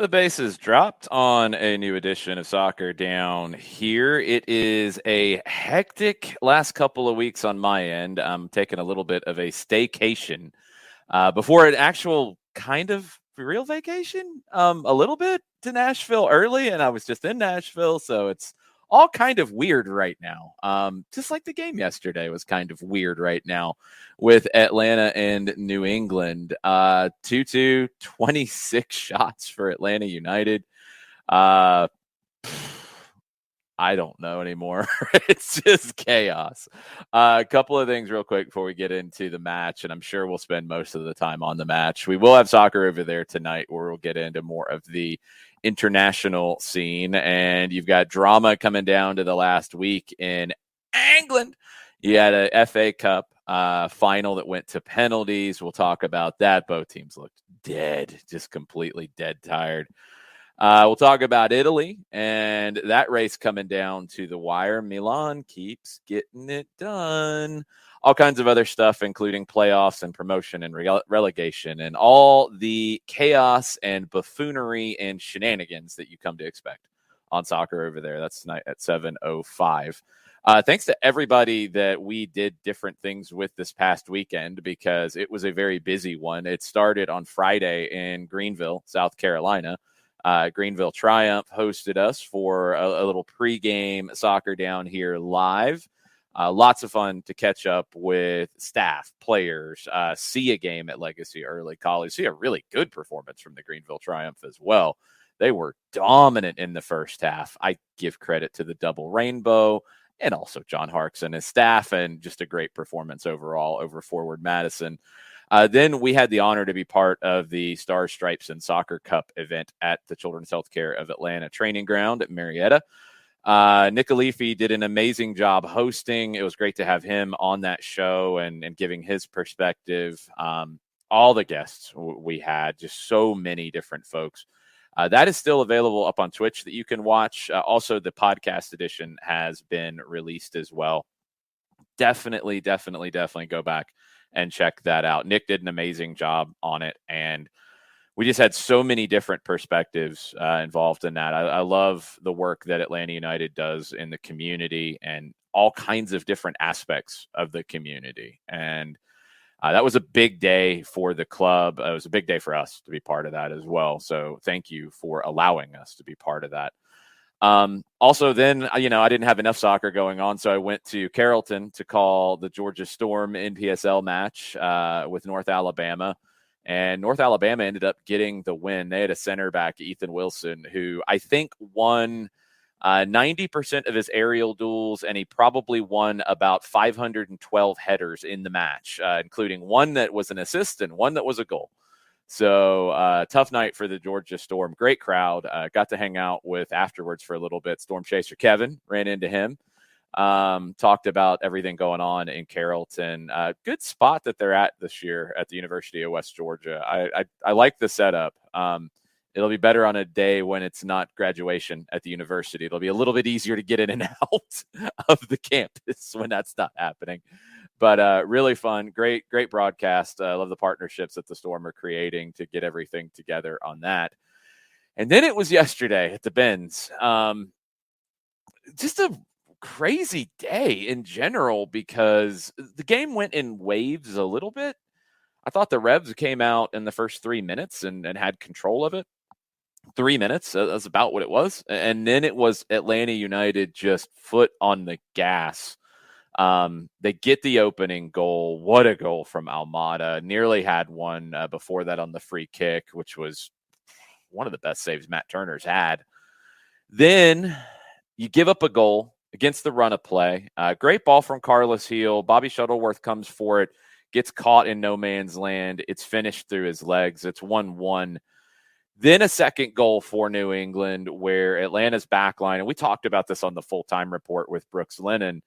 The base is dropped on a new edition of Soccer Down here. It is a hectic last couple of weeks on my end. I'm taking a little bit of a staycation before an actual kind of real vacation. A little bit to Nashville early, and I was just in Nashville, so it's all kind of weird right now. Just like the game yesterday was kind of weird right now with Atlanta and New England. 2-2, 26 shots for Atlanta United. Uh, I don't know anymore. It's just chaos. A couple of things real quick before we get into the match, and I'm sure we'll spend most of the time on the match. We will have soccer over there tonight where we'll get into more of the international scene, and you've got drama coming down to the last week in England. You had a FA Cup final that went to penalties. We'll talk about that. Both teams looked dead, just completely dead tired. We'll talk about Italy and that race coming down to the wire. Milan keeps getting it done. All kinds of other stuff, including playoffs and promotion and relegation and all the chaos and buffoonery and shenanigans that you come to expect on soccer over there. That's tonight at 7:05. Thanks to everybody that we did different things with this past weekend because it was a very busy one. It started on Friday in Greenville, South Carolina. Greenville Triumph hosted us for a little pregame soccer down here live. Lots of fun to catch up with staff, players, see a game at Legacy Early College, see a really good performance from the Greenville Triumph as well. They were dominant in the first half. I give credit to the Double Rainbow and also John Harkes and his staff, and just a great performance overall over Forward Madison. Then we had the honor to be part of the Stars, Stripes, and Soccer Cup event at the Children's Healthcare of Atlanta training ground at Marietta. Nick Alifi did an amazing job hosting. It was great to have him on that show and giving his perspective. All the guests we had, just so many different folks. That is still available up on Twitch that you can watch. Also, the podcast edition has been released as well. Definitely go back and check that out. Nick did an amazing job on it, and we just had so many different perspectives involved in that. I love the work that Atlanta United does in the community and all kinds of different aspects of the community. And that was a big day for the club. It was a big day for us to be part of that as well. So thank you for allowing us to be part of that. Also then, I didn't have enough soccer going on, so I went to Carrollton to call the Georgia Storm NPSL match with North Alabama, and North Alabama ended up getting the win. They had a center back, Ethan Wilson, who I think won 90% of his aerial duels, and he probably won about 512 headers in the match, including one that was an assist and one that was a goal. So tough night for the Georgia Storm. Great crowd. Got to hang out with afterwards for a little bit. Storm chaser Kevin, ran into him. Talked about everything going on in Carrollton. Good spot that they're at this year at the University of West Georgia. I like the setup. It'll be better on a day when it's not graduation at the university. It'll be a little bit easier to get in and out of the campus when that's not happening. But really fun, great broadcast. I love the partnerships that the Storm are creating to get everything together on that. And then it was yesterday at the Benz. Just a crazy day in general because the game went in waves a little bit. I thought the Revs came out in the first 3 minutes and had control of it. 3 minutes, that's about what it was. And then it was Atlanta United just foot on the gas. They get the opening goal. What a goal from Almada. Nearly had one before that on the free kick, which was one of the best saves Matt Turner's had. Then you give up a goal against the run of play. Great ball from Carlos Heel. Bobby Shuttleworth comes for it, gets caught in no man's land. It's finished through his legs. It's 1-1. Then a second goal for New England where Atlanta's back line, and we talked about this on the full-time report with Brooks Lennon,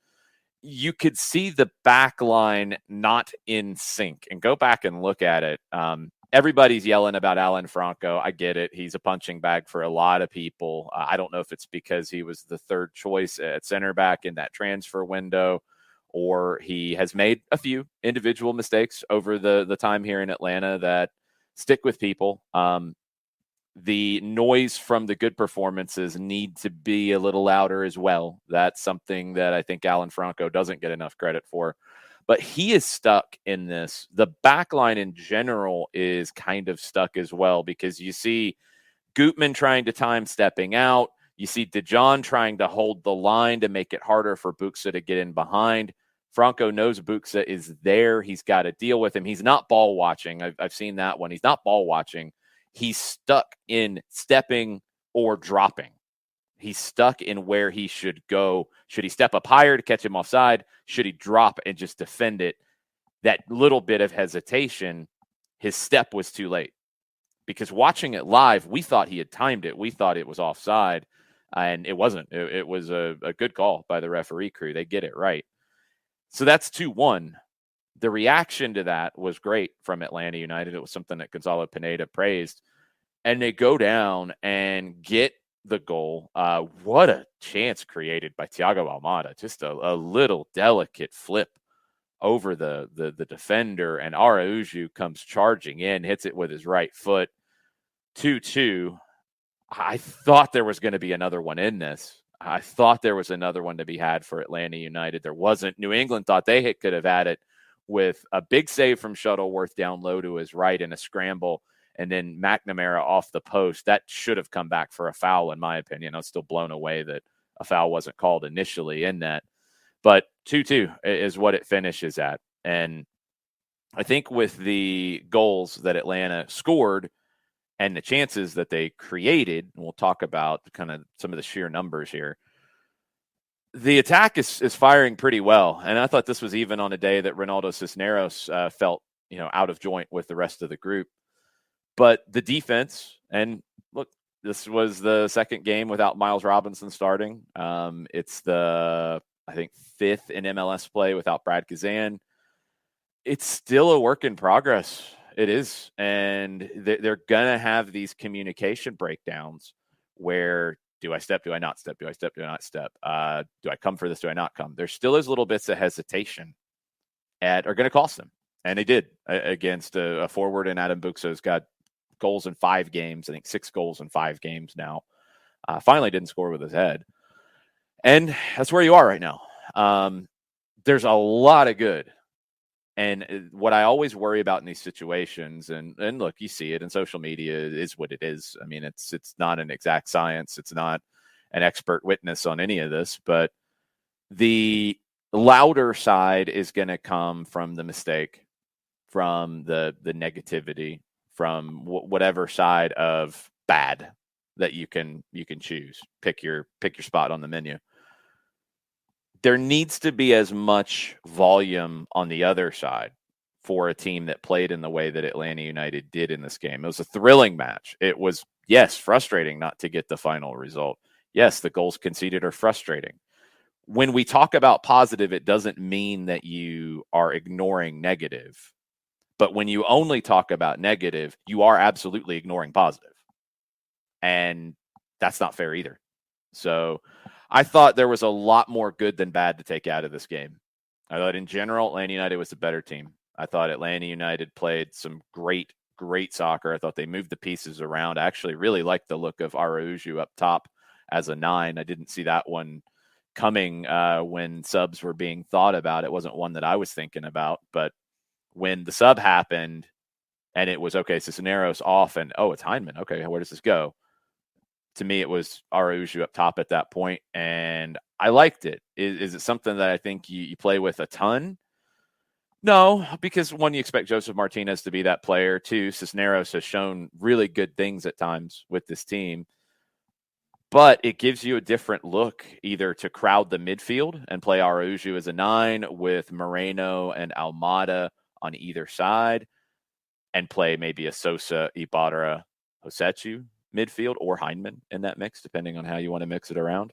you could see the back line not in sync. And go back and look at it. Everybody's yelling about Alan Franco. I get it. He's a punching bag for a lot of people. I don't know if it's because he was the third choice at center back in that transfer window, or he has made a few individual mistakes over the time here in Atlanta that stick with people. The noise from the good performances need to be a little louder as well. That's something that I think Alan Franco doesn't get enough credit for. But he is stuck in this. The back line in general is kind of stuck as well, because you see Gutman trying to time stepping out. You see DeJohn trying to hold the line to make it harder for Buxa to get in behind. Franco knows Buxa is there. He's got to deal with him. He's not ball watching. I've seen that one. He's not ball watching. He's stuck in stepping or dropping. He's stuck in where he should go. Should he step up higher to catch him offside? Should he drop and just defend it? That little bit of hesitation, his step was too late. Because watching it live, we thought he had timed it. We thought it was offside, and it wasn't. It was a good call by the referee crew. They get it right. So that's 2-1. The reaction to that was great from Atlanta United. It was something that Gonzalo Pineda praised. And they go down and get the goal. What a chance created by Thiago Almada. Just a little delicate flip over the defender, and Araujo comes charging in, hits it with his right foot. 2-2. I thought there was going to be another one in this. I thought there was another one to be had for Atlanta United. There wasn't. New England thought they could have had it with a big save from Shuttleworth down low to his right in a scramble, and then McNamara off the post. That should have come back for a foul, in my opinion. I was still blown away that a foul wasn't called initially in that. But 2-2 is what it finishes at. And I think with the goals that Atlanta scored and the chances that they created, and we'll talk about kind of some of the sheer numbers here, the attack is firing pretty well. And I thought this was even on a day that Ronaldo Cisneros felt, out of joint with the rest of the group. But the defense, and look, this was the second game without Miles Robinson starting. It's the, I think, fifth in MLS play without Brad Kazan. It's still a work in progress. It is. And they're going to have these communication breakdowns where, do I step? Do I not step? Do I step? Do I not step? Do I come for this? Do I not come? There still is little bits of hesitation are going to cost them. And they did against a forward, and Adam Buxa has got goals in 5 games. I think 6 goals in 5 games now. Finally didn't score with his head. And that's where you are right now. There's a lot of good. And what I always worry about in these situations, and look, you see it in social media, is what it is. I mean, it's not an exact science. It's not an expert witness on any of this, but the louder side is going to come from the mistake, from the negativity, from whatever side of bad that you can choose. Pick your spot on the menu. There needs to be as much volume on the other side for a team that played in the way that Atlanta United did in this game. It was a thrilling match. It was, yes, frustrating not to get the final result. Yes, the goals conceded are frustrating. When we talk about positive, it doesn't mean that you are ignoring negative. But when you only talk about negative, you are absolutely ignoring positive. And that's not fair either. So I thought there was a lot more good than bad to take out of this game. I thought in general, Atlanta United was the better team. I thought Atlanta United played some great soccer. I thought they moved the pieces around. I actually really liked the look of Araujo up top as a 9. I didn't see that one coming when subs were being thought about. It wasn't one that I was thinking about. But when the sub happened and it was, okay, Cisneros off and, oh, it's Heinemann. Okay, where does this go? To me, it was Araujo up top at that point, and I liked it. Is it something that I think you play with a ton? No, because one, you expect Joseph Martinez to be that player. 2, Cisneros has shown really good things at times with this team, but it gives you a different look, either to crowd the midfield and play Araujo as a 9 with Moreno and Almada on either side, and play maybe a Sosa, Ibarra, Hosechu midfield, or Heinemann in that mix, depending on how you want to mix it around.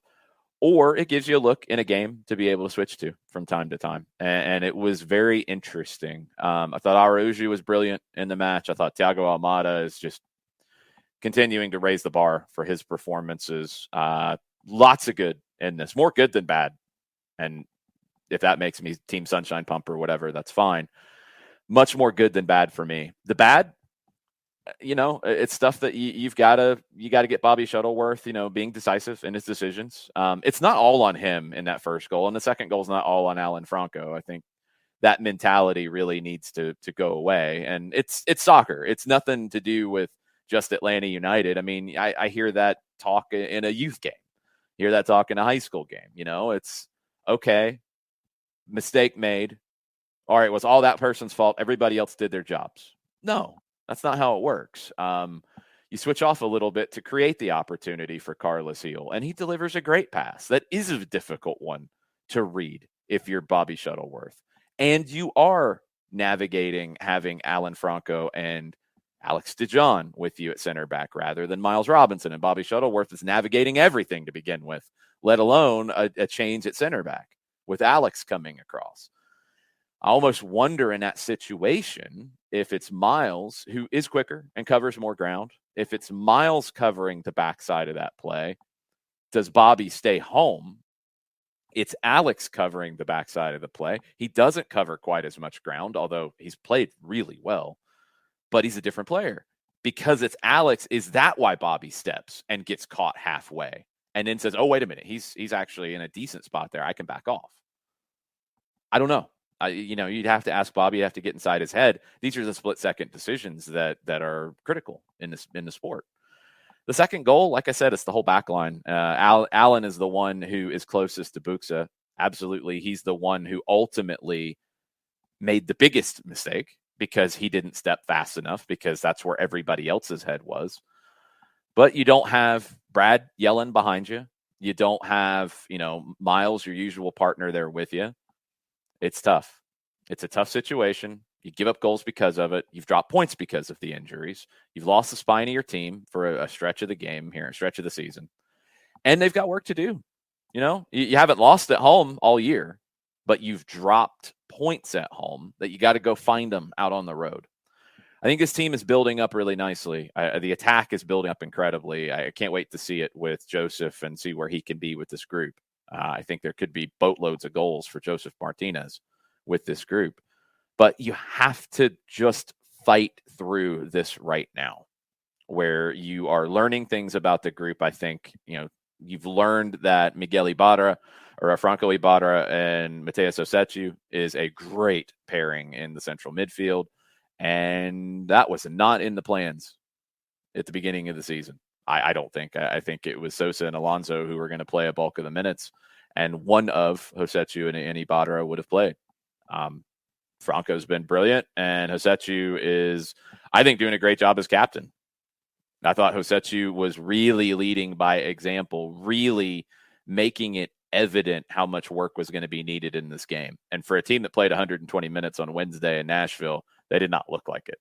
Or it gives you a look in a game to be able to switch to from time to time. And it was very interesting. I thought Araujo was brilliant in the match. I thought Thiago Almada is just continuing to raise the bar for his performances. Lots of good in this, more good than bad. And if that makes me Team Sunshine Pump or whatever, that's fine. Much more good than bad for me. The bad, it's stuff that you've got to get Bobby Shuttleworth, being decisive in his decisions. It's not all on him in that first goal, and the second goal is not all on Alan Franco. I think that mentality really needs to go away, and it's soccer. It's nothing to do with just Atlanta United. I mean, I hear that talk in a youth game, hear that talk in a high school game. It's okay, mistake made. All right, was all that person's fault? Everybody else did their jobs. No, that's not how it works. You switch off a little bit to create the opportunity for Carlos Heel, and he delivers a great pass. That is a difficult one to read if you're Bobby Shuttleworth. And you are navigating having Alan Franco and Alex DeJohn with you at center back rather than Miles Robinson. And Bobby Shuttleworth is navigating everything to begin with, let alone a change at center back with Alex coming across. I almost wonder in that situation if it's Miles who is quicker and covers more ground. If it's Miles covering the backside of that play, does Bobby stay home? It's Alex covering the backside of the play. He doesn't cover quite as much ground, although he's played really well, but he's a different player. Because it's Alex, is that why Bobby steps and gets caught halfway and then says, oh, wait a minute, he's actually in a decent spot there. I can back off. I don't know. You'd have to ask Bobby. You'd have to get inside his head. These are the split-second decisions that are critical in the sport. The second goal, like I said, it's the whole back line. Allen is the one who is closest to Buxa. Absolutely. He's the one who ultimately made the biggest mistake because he didn't step fast enough, because that's where everybody else's head was. But you don't have Brad yelling behind you. You don't have, Miles, your usual partner, there with you. It's tough. It's a tough situation. You give up goals because of it. You've dropped points because of the injuries. You've lost the spine of your team for a stretch of the game here, a stretch of the season. And they've got work to do. You haven't lost at home all year, but you've dropped points at home that you got to go find them out on the road. I think this team is building up really nicely. The attack is building up incredibly. I can't wait to see it with Joseph and see where he can be with this group. I think there could be boatloads of goals for Joseph Martinez with this group. But you have to just fight through this right now, where you are learning things about the group. I think, you've learned that Miguel Ibarra, or Franco Ibarra, and Mateus Osechu is a great pairing in the central midfield. And that was not in the plans at the beginning of the season. I don't think. I think it was Sosa and Alonso who were going to play a bulk of the minutes, and one of Josechu and Ibarra would have played. Franco's been brilliant, and Josechu is, I think, doing a great job as captain. I thought Josechu was really leading by example, really making it evident how much work was going to be needed in this game. And for a team that played 120 minutes on Wednesday in Nashville, they did not look like it.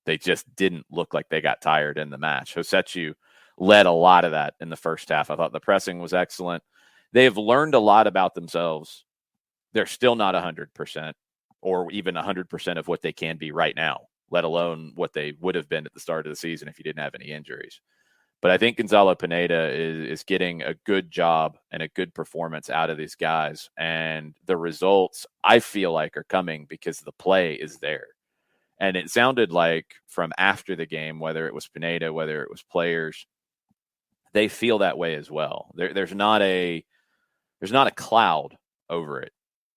They just didn't look like they got tired in the match. Josechu led a lot of that in the first half. I thought the pressing was excellent. They have learned a lot about themselves. They're still not 100% or even 100% of what they can be right now, let alone what they would have been at the start of the season if you didn't have any injuries. But I think Gonzalo Pineda is getting a good job and a good performance out of these guys. And the results, I feel like, are coming because the play is there. And it sounded like from after the game, whether it was Pineda, whether it was players, they feel that way as well. There's not a cloud over it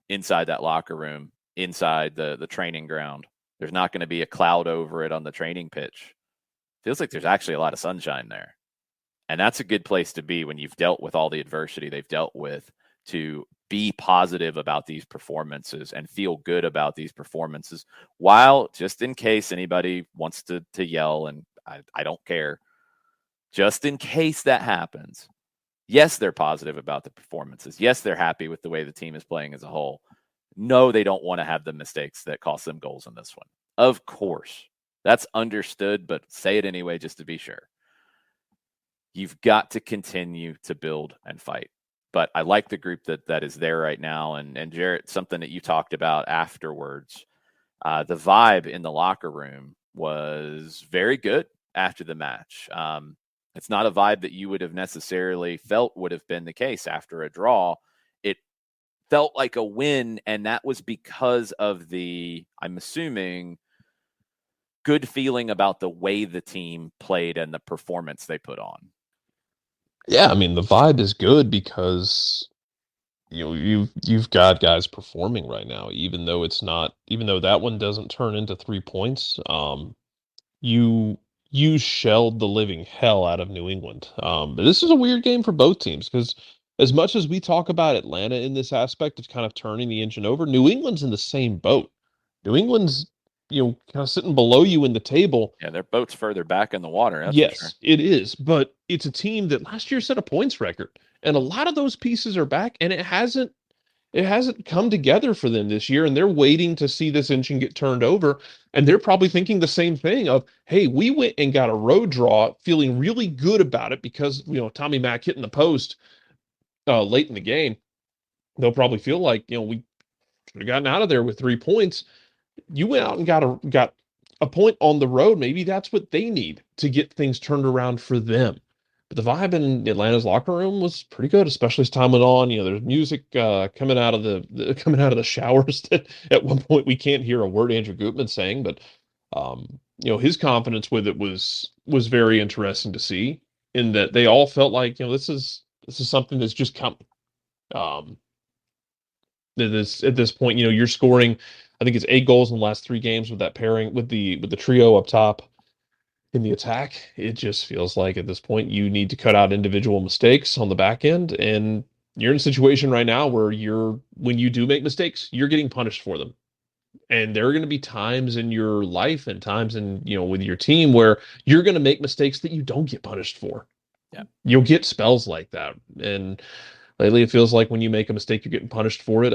inside that locker room, inside the training ground. There's not going to be a cloud over it on the training pitch. Feels like there's actually a lot of sunshine there. And that's a good place to be when you've dealt with all the adversity they've dealt with, to be positive about these performances and feel good about these performances, while, just in case anybody wants to yell, and I don't care, just in case that happens, yes, they're positive about the performances. Yes, they're happy with the way the team is playing as a whole. No, they don't want to have the mistakes that cost them goals in this one. Of course, that's understood, but say it anyway just to be sure. You've got to continue to build and fight. But I like the group that is there right now. And Jarrett, something that you talked about afterwards, the vibe in the locker room was very good after the match. It's not a vibe that you would have necessarily felt would have been the case after a draw. It felt like a win, and that was because of the, I'm assuming, good feeling about the way the team played and the performance they put on. Yeah, I mean the vibe is good because you've got guys performing right now, even though that one doesn't turn into 3 points. You you shelled the living hell out of New England. But this is a weird game for both teams because as much as we talk about Atlanta in this aspect of kind of turning the engine over, New England's in the same boat. New England's, kind of sitting below you in the table. Yeah, their boat's further back in the water, that's for sure. Yes, it is, but it's a team that last year set a points record, and a lot of those pieces are back, and it hasn't come together for them this year, and they're waiting to see this engine get turned over. And they're probably thinking the same thing of, hey, we went and got a road draw, feeling really good about it because Tommy Mack hitting the post late in the game. They'll probably feel like we should have gotten out of there with 3 points. You went out and got a point on the road. Maybe that's what they need to get things turned around for them. But the vibe in Atlanta's locker room was pretty good, especially as time went on. There's music coming out of coming out of the showers that at one point we can't hear a word Andrew Gutman saying, but his confidence with it was very interesting to see. In that they all felt like this is something that's just coming. Um, at this point, you're scoring. I think it's 8 goals in the last 3 games with that pairing with the trio up top in the attack. It just feels like at this point you need to cut out individual mistakes on the back end, and you're in a situation right now where when you do make mistakes, you're getting punished for them. And there are going to be times in your life and times in with your team where you're going to make mistakes that you don't get punished for. Yeah, you'll get spells like that, and lately it feels like when you make a mistake, you're getting punished for it.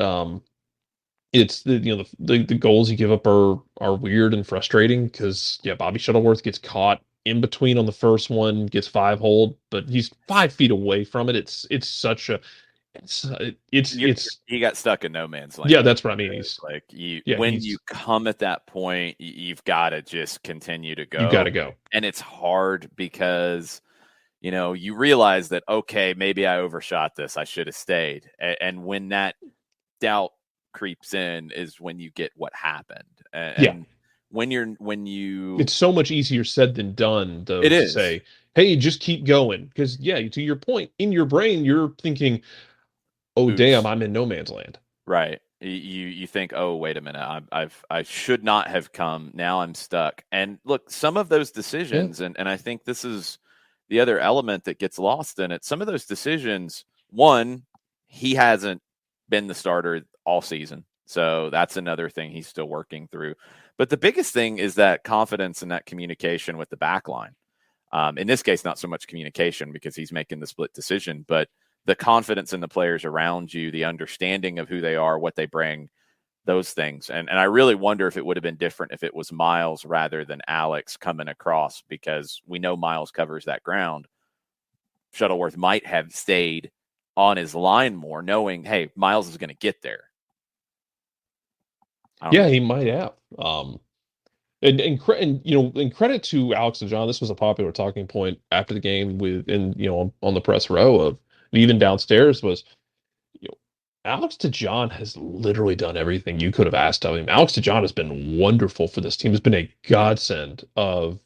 It's the goals you give up are weird and frustrating because Bobby Shuttleworth gets caught in between on the first one, gets 5 hold, but he's 5 feet away from it. It's such a it's he got stuck in no man's land. yeah, that's what I mean. When you come at that point, you've got to just continue to go. You got to go, and it's hard because you realize that okay, maybe I overshot this. I should have stayed. And when that doubt creeps in is when you get what happened. And when you it's so much easier said than done though, it to is. say, hey, just keep going. Because to your point, in your brain, you're thinking, oh, Oops. damn, I'm in no man's land. Right. You think, oh, wait a minute, I should not have come. Now I'm stuck. And look, some of those decisions, and I think this is the other element that gets lost in it. Some of those decisions, one, he hasn't been the starter all season. So that's another thing he's still working through. But the biggest thing is that confidence and that communication with the back line. In this case, not so much communication because he's making the split decision, but the confidence in the players around you, the understanding of who they are, what they bring, those things. And I really wonder if it would have been different if it was Miles rather than Alex coming across, because we know Miles covers that ground. Shuttleworth might have stayed on his line more, knowing, hey, Miles is going to get there. Yeah, he might have. And credit to Alex and John, this was a popular talking point after the game on the press row of even downstairs was, Alex to John has literally done everything you could have asked of him. Alex to John has been wonderful for this team. Has been a godsend of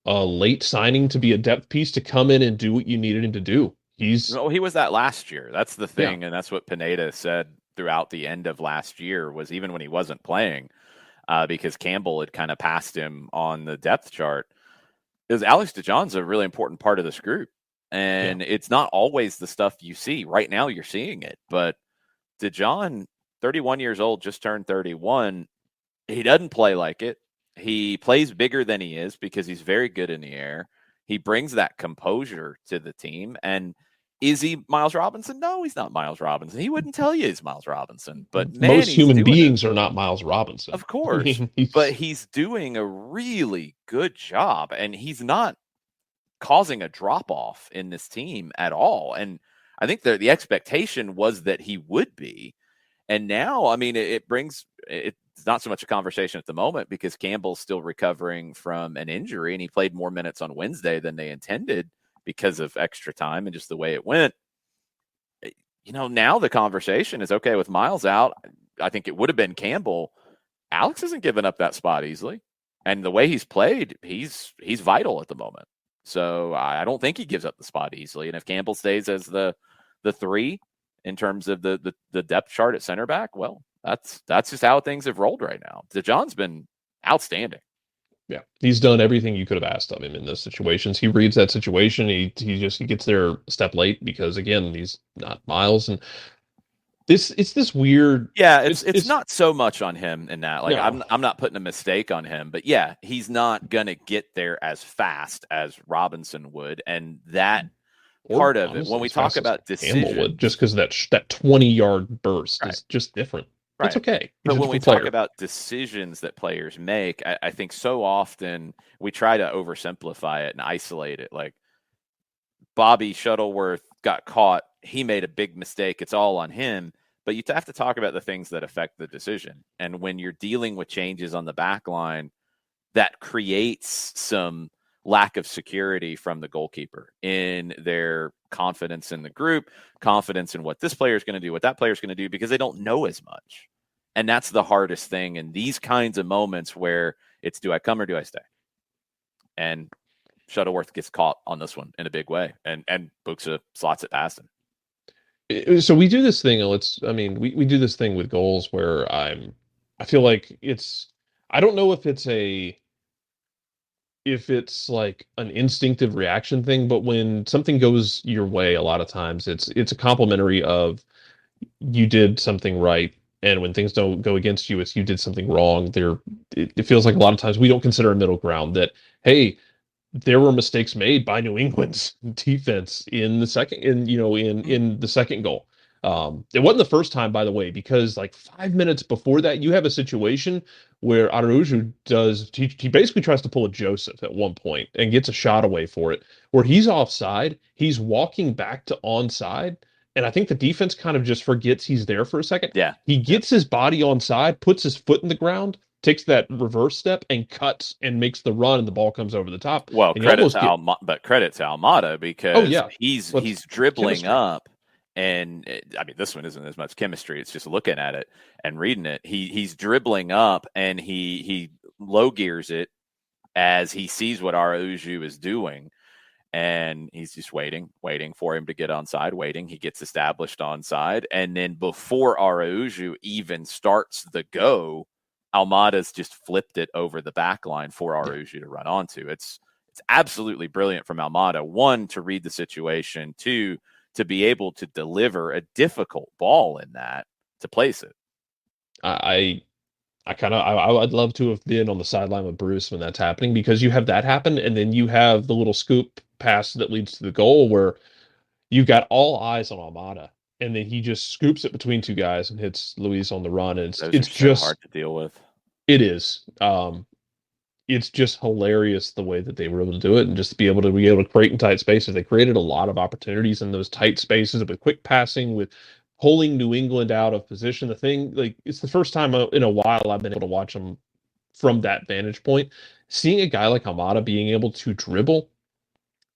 a late signing to be a depth piece to come in and do what you needed him to do. He was that last year. That's the thing, and that's what Pineda said throughout the end of last year, was even when he wasn't playing, because Campbell had kind of passed him on the depth chart, is Alex DeJohn's a really important part of this group. And it's not always the stuff you see. Right now you're seeing it, but DeJohn, 31 years old, just turned 31. He doesn't play like it. He plays bigger than he is because he's very good in the air. He brings that composure to the team. And is he Miles Robinson? No, he's not Miles Robinson. He wouldn't tell you he's Miles Robinson. But man, most human beings are not Miles Robinson. Of course. But he's doing a really good job. And he's not causing a drop-off in this team at all. And I think the expectation was that he would be. And now, I mean, it's not so much a conversation at the moment because Campbell's still recovering from an injury, and he played more minutes on Wednesday than they intended because of extra time and just the way it went. Now the conversation is, okay, with Miles out, I think it would have been Campbell. Alex isn't giving up that spot easily. And the way he's played, he's vital at the moment. So I don't think he gives up the spot easily. And if Campbell stays as the three in terms of the depth chart at center back, well, that's just how things have rolled right now. DeJohn's been outstanding. Yeah, he's done everything you could have asked of him in those situations. He reads that situation. He gets there a step late because again, he's not Miles, and it's this weird. Yeah, it's not so much on him in that. Like No, I'm not putting a mistake on him, but yeah, he's not gonna get there as fast as Robinson would, and that or part of it honestly, when we as talk fast as about Campbell decision, would, just because that 20-yard burst right, is just different. It's right. okay. He's But a when we different talk player. about decisions that players make, I think so often we try to oversimplify it and isolate it. Like Bobby Shuttleworth got caught, he made a big mistake. It's all on him. But you have to talk about the things that affect the decision. And when you're dealing with changes on the back line, that creates some lack of security from the goalkeeper in their confidence in the group, confidence in what this player is going to do, what that player is going to do, because they don't know as much. And that's the hardest thing in these kinds of moments where it's do I come or do I stay? And Shuttleworth gets caught on this one in a big way, and Buxa slots it past him. So we do this thing. I mean, we do this thing with goals where I feel like I don't know if it's like an instinctive reaction thing, but when something goes your way, a lot of times it's a complimentary of you did something right. And when things don't go against you, it's you did something wrong. It feels like a lot of times we don't consider a middle ground that, hey, there were mistakes made by New England's defense in the second in the second goal. It wasn't the first time, by the way, because like 5 minutes before that, you have a situation where Araujo he basically tries to pull a Joseph at one point and gets a shot away for it, where he's offside, he's walking back to onside, and I think the defense kind of just forgets he's there for a second. Yeah. He Yeah. gets his body onside, puts his foot in the ground, takes that reverse step and cuts and makes the run, and the ball comes over the top. Well, And you almost get, credit to Almada oh because yeah, he's dribbling chemistry. up, and I mean this one isn't as much chemistry. It's just looking at it and reading it. He's dribbling up and he low gears it as he sees what Araujo is doing, and he's just waiting for him to get onside. Waiting, he gets established onside, and then before Araujo even starts the go, Almada's just flipped it over the back line for Araujo to run onto. It's absolutely brilliant from Almada. One, to read the situation. Two, to be able to deliver a difficult ball in that to place it. I I'd love to have been on the sideline with Bruce when that's happening, because you have that happen, and then you have the little scoop pass that leads to the goal where you've got all eyes on Almada, and then he just scoops it between two guys and hits Luis on the run, and Those are it's so just hard to deal with. it is. It's just hilarious the way that they were able to do it, and just to be able to create in tight spaces. They created a lot of opportunities in those tight spaces with quick passing, with pulling New England out of position. The thing, like, it's the first time in a while I've been able to watch them from that vantage point. Seeing a guy like Hamada being able to dribble,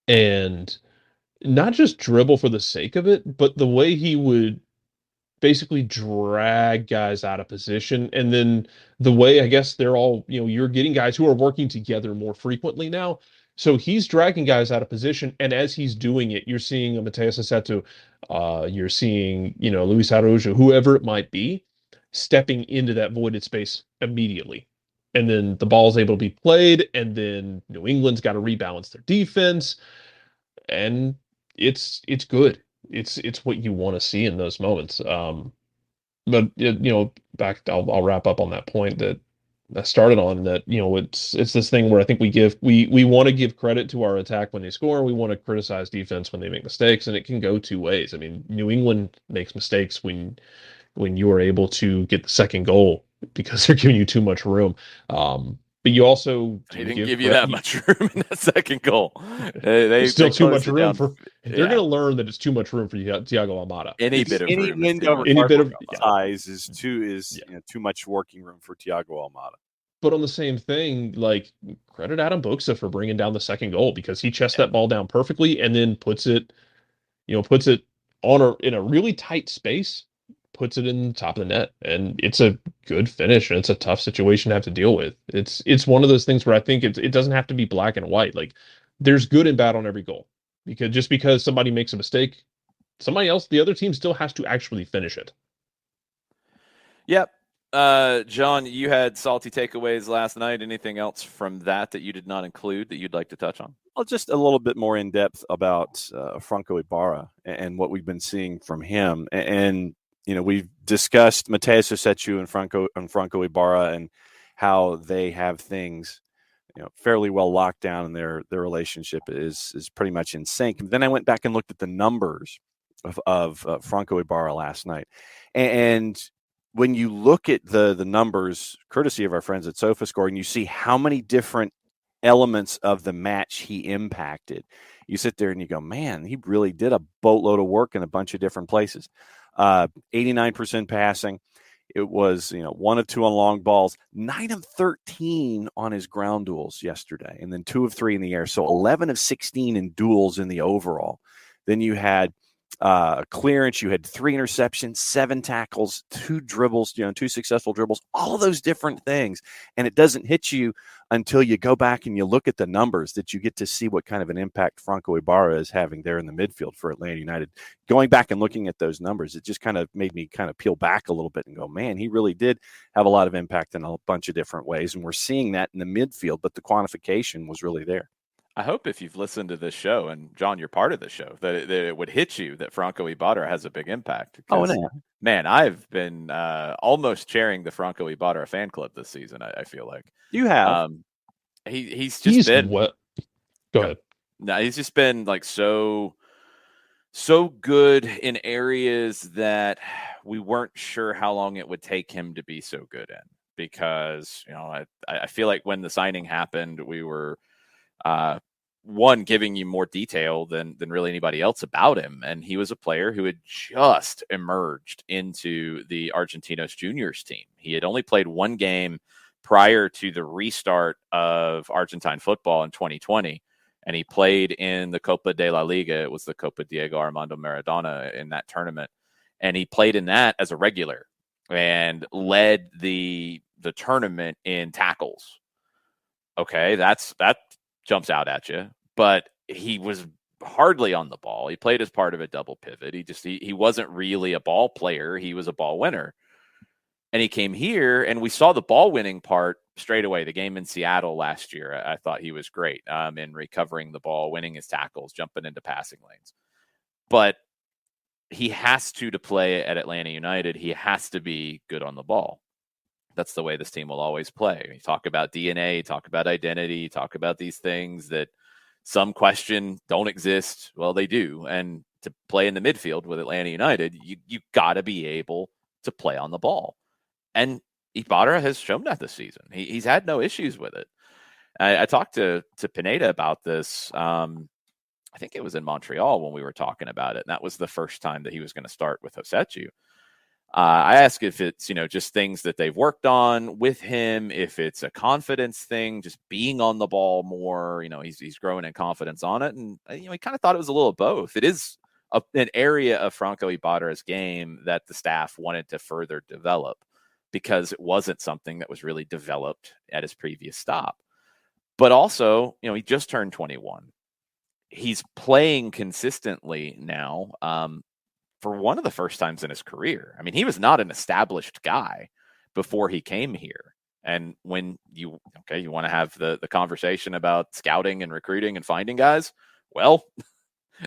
and not just dribble for the sake of it, but the way he would basically drag guys out of position. And then the way, I guess, they're all, you're getting guys who are working together more frequently now. So he's dragging guys out of position. And as he's doing it, you're seeing a Mateus Aceto, you're seeing, Luis Araujo, whoever it might be, stepping into that voided space immediately. And then the ball's able to be played. And then New England's got to rebalance their defense. And it's good. It's what you want to see in those moments. But back, I'll wrap up on that point that I started on, that it's this thing where I think we want to give credit to our attack when they score. We want to criticize defense when they make mistakes, and it can go two ways. I mean, New England makes mistakes when you are able to get the second goal because they're giving you too much room. But you also He didn't give you that much room in that second goal. They still too much closed it room down. for. They're going to learn that it's too much room for Thiago Almada. Any bit of Any room is too window much. Any bit of size is too much working room for Thiago Almada. But on the same thing, like, credit Adam Buxa for bringing down the second goal, because he chests that ball down perfectly and then puts it on in a really tight space, puts it in the top of the net, and it's a good finish, and it's a tough situation to have to deal with. It's one of those things where I think it doesn't have to be black and white. Like there's good and bad on every goal, because just because somebody makes a mistake, somebody else, the other team still has to actually finish it. Yep. John, you had salty takeaways last night. Anything else from that you did not include that you'd like to touch on? Well, just a little bit more in depth about Franco Ibarra and what we've been seeing from him. And we've discussed Mateus Osechu and Franco Ibarra and how they have things fairly well locked down, and their relationship is pretty much in sync. And then I went back and looked at the numbers of Franco Ibarra last night, and when you look at the numbers, courtesy of our friends at SofaScore, and you see how many different elements of the match he impacted, you sit there and you go, man, he really did a boatload of work in a bunch of different places. 89% passing. It was 1 of 2 on long balls, 9 of 13 on his ground duels yesterday, and then 2 of 3 in the air. So 11 of 16 in duels in the overall. Then you had clearance, you had 3 interceptions, 7 tackles, 2 dribbles, 2 successful dribbles, all of those different things. And it doesn't hit you until you go back and you look at the numbers that you get to see what kind of an impact Franco Ibarra is having there in the midfield for Atlanta United. Going back and looking at those numbers, it just kind of made me kind of peel back a little bit and go, man, he really did have a lot of impact in a bunch of different ways. And we're seeing that in the midfield, but the quantification was really there. I hope if you've listened to this show, and John, you're part of the show, that it would hit you that Franco Ibarra has a big impact. Oh, no. Man, I've been almost chairing the Franco Ibarra fan club this season. I feel like you have. He's been what? Go ahead. No, he's just been like so good in areas that we weren't sure how long it would take him to be so good in. Because I feel like when the signing happened, we were one giving you more detail than really anybody else about him, and he was a player who had just emerged into the Argentinos juniors team. He had only played 1 game prior to the restart of Argentine football in 2020, and he played in the Copa de la Liga. It was the Copa Diego Armando Maradona in that tournament, and he played in that as a regular and led the tournament in tackles. Okay, that jumps out at you, but he was hardly on the ball. He played as part of a double pivot. He wasn't really a ball player. He was a ball winner. And he came here, and we saw the ball winning part straight away. The game in Seattle last year, I thought he was great in recovering the ball, winning his tackles, jumping into passing lanes. But he has to play at Atlanta United. He has to be good on the ball. That's the way this team will always play. You talk about DNA, talk about identity, talk about these things that some question don't exist. Well, they do. And to play in the midfield with Atlanta United, you got to be able to play on the ball. And Ibarra has shown that this season. He's had no issues with it. I talked to Pineda about this. I think it was in Montreal when we were talking about it. And that was the first time that he was going to start with Osechu. I ask if it's, just things that they've worked on with him, if it's a confidence thing, just being on the ball more, he's growing in confidence on it. And, he kind of thought it was a little of both. It is an area of Franco Ibarra's game that the staff wanted to further develop because it wasn't something that was really developed at his previous stop. But also, he just turned 21. He's playing consistently now. For one of the first times in his career. I mean, he was not an established guy before he came here. And when you want to have the conversation about scouting and recruiting and finding guys, well,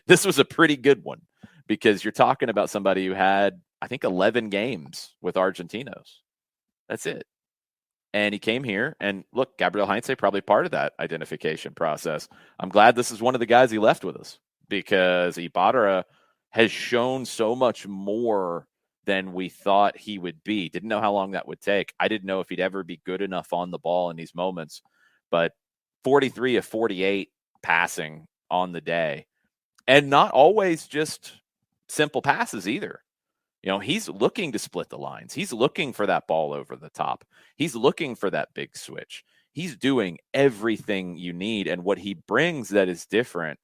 this was a pretty good one because you're talking about somebody who had, I think, 11 games with Argentinos. That's it. And he came here, and look, Gabriel Heinze probably part of that identification process. I'm glad this is one of the guys he left with us because Ibarra has shown so much more than we thought he would be. Didn't know how long that would take. I didn't know if he'd ever be good enough on the ball in these moments, but 43 of 48 passing on the day, and not always just simple passes either. He's looking to split the lines. He's looking for that ball over the top. He's looking for that big switch. He's doing everything you need. And what he brings that is different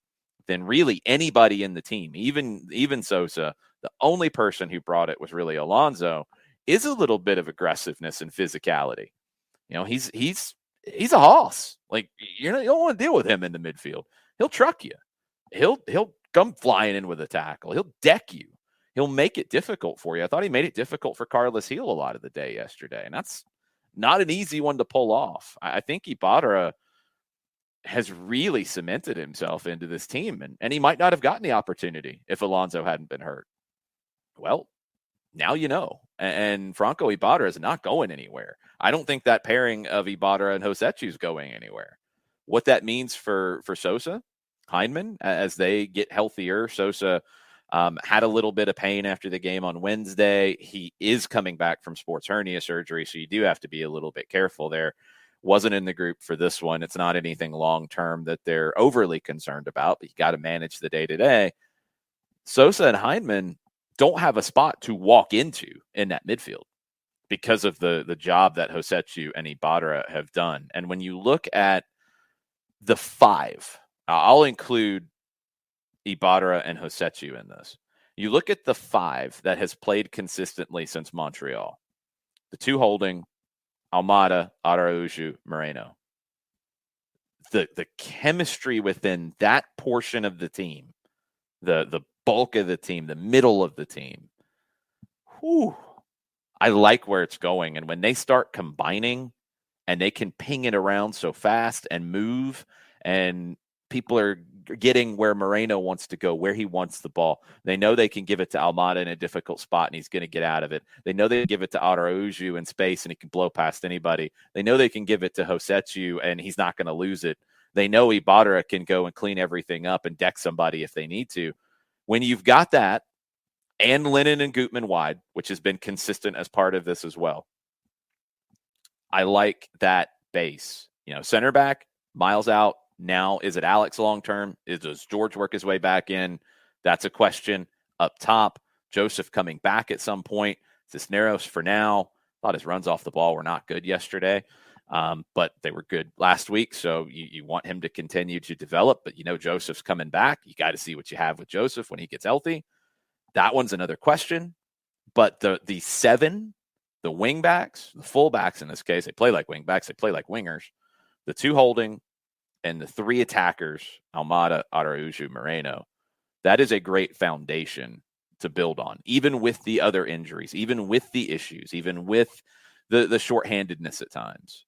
than really anybody in the team, even Sosa. The only person who brought it was really Alonso, is a little bit of aggressiveness and physicality. He's a hoss. Like, you don't want to deal with him in the midfield. He'll truck you. He'll come flying in with a tackle. He'll deck you. He'll make it difficult for you. I thought he made it difficult for Carlos Gil a lot of the day yesterday, and that's not an easy one to pull off. I think Ibarra has really cemented himself into this team, and he might not have gotten the opportunity if Alonso hadn't been hurt. Well, now you know. And Franco Ibarra is not going anywhere. I don't think that pairing of Ibarra and Josechu is going anywhere. What that means for Sosa, Heinemann, as they get healthier. Sosa had a little bit of pain after the game on Wednesday. He is coming back from sports hernia surgery, so you do have to be a little bit careful there. Wasn't in the group for this one. It's not anything long-term that they're overly concerned about, but you got to manage the day-to-day. Sosa and Heinemann don't have a spot to walk into in that midfield because of the job that Josechu and Ibarra have done. And when you look at the five, I'll include Ibarra and Josechu in this. You look at the five that has played consistently since Montreal. The two holding, Almada, Araujo, Moreno. The chemistry within that portion of the team, the bulk of the team, the middle of the team. Whew, I like where it's going. And when they start combining and they can ping it around so fast and move, and people are getting where Moreno wants to go, where he wants the ball. They know they can give it to Almada in a difficult spot and he's going to get out of it. They know they can give it to Araujo in space and he can blow past anybody. They know they can give it to Josechu and he's not going to lose it. They know Ibarra can go and clean everything up and deck somebody if they need to. When you've got that, and Lennon and Gutman wide, which has been consistent as part of this as well, I like that base. Center back, Miles out. Now, is it Alex long-term? Does George work his way back in? That's a question. Up top, Joseph coming back at some point. Cisneros for now. Thought his runs off the ball were not good yesterday, but they were good last week. So you want him to continue to develop, but Joseph's coming back. You got to see what you have with Joseph when he gets healthy. That one's another question. But the seven, the wing backs, the full backs in this case, they play like wing backs. They play like wingers. The two holding, and the three attackers, Almada, Araujo, Moreno, that is a great foundation to build on, even with the other injuries, even with the issues, even with the shorthandedness at times.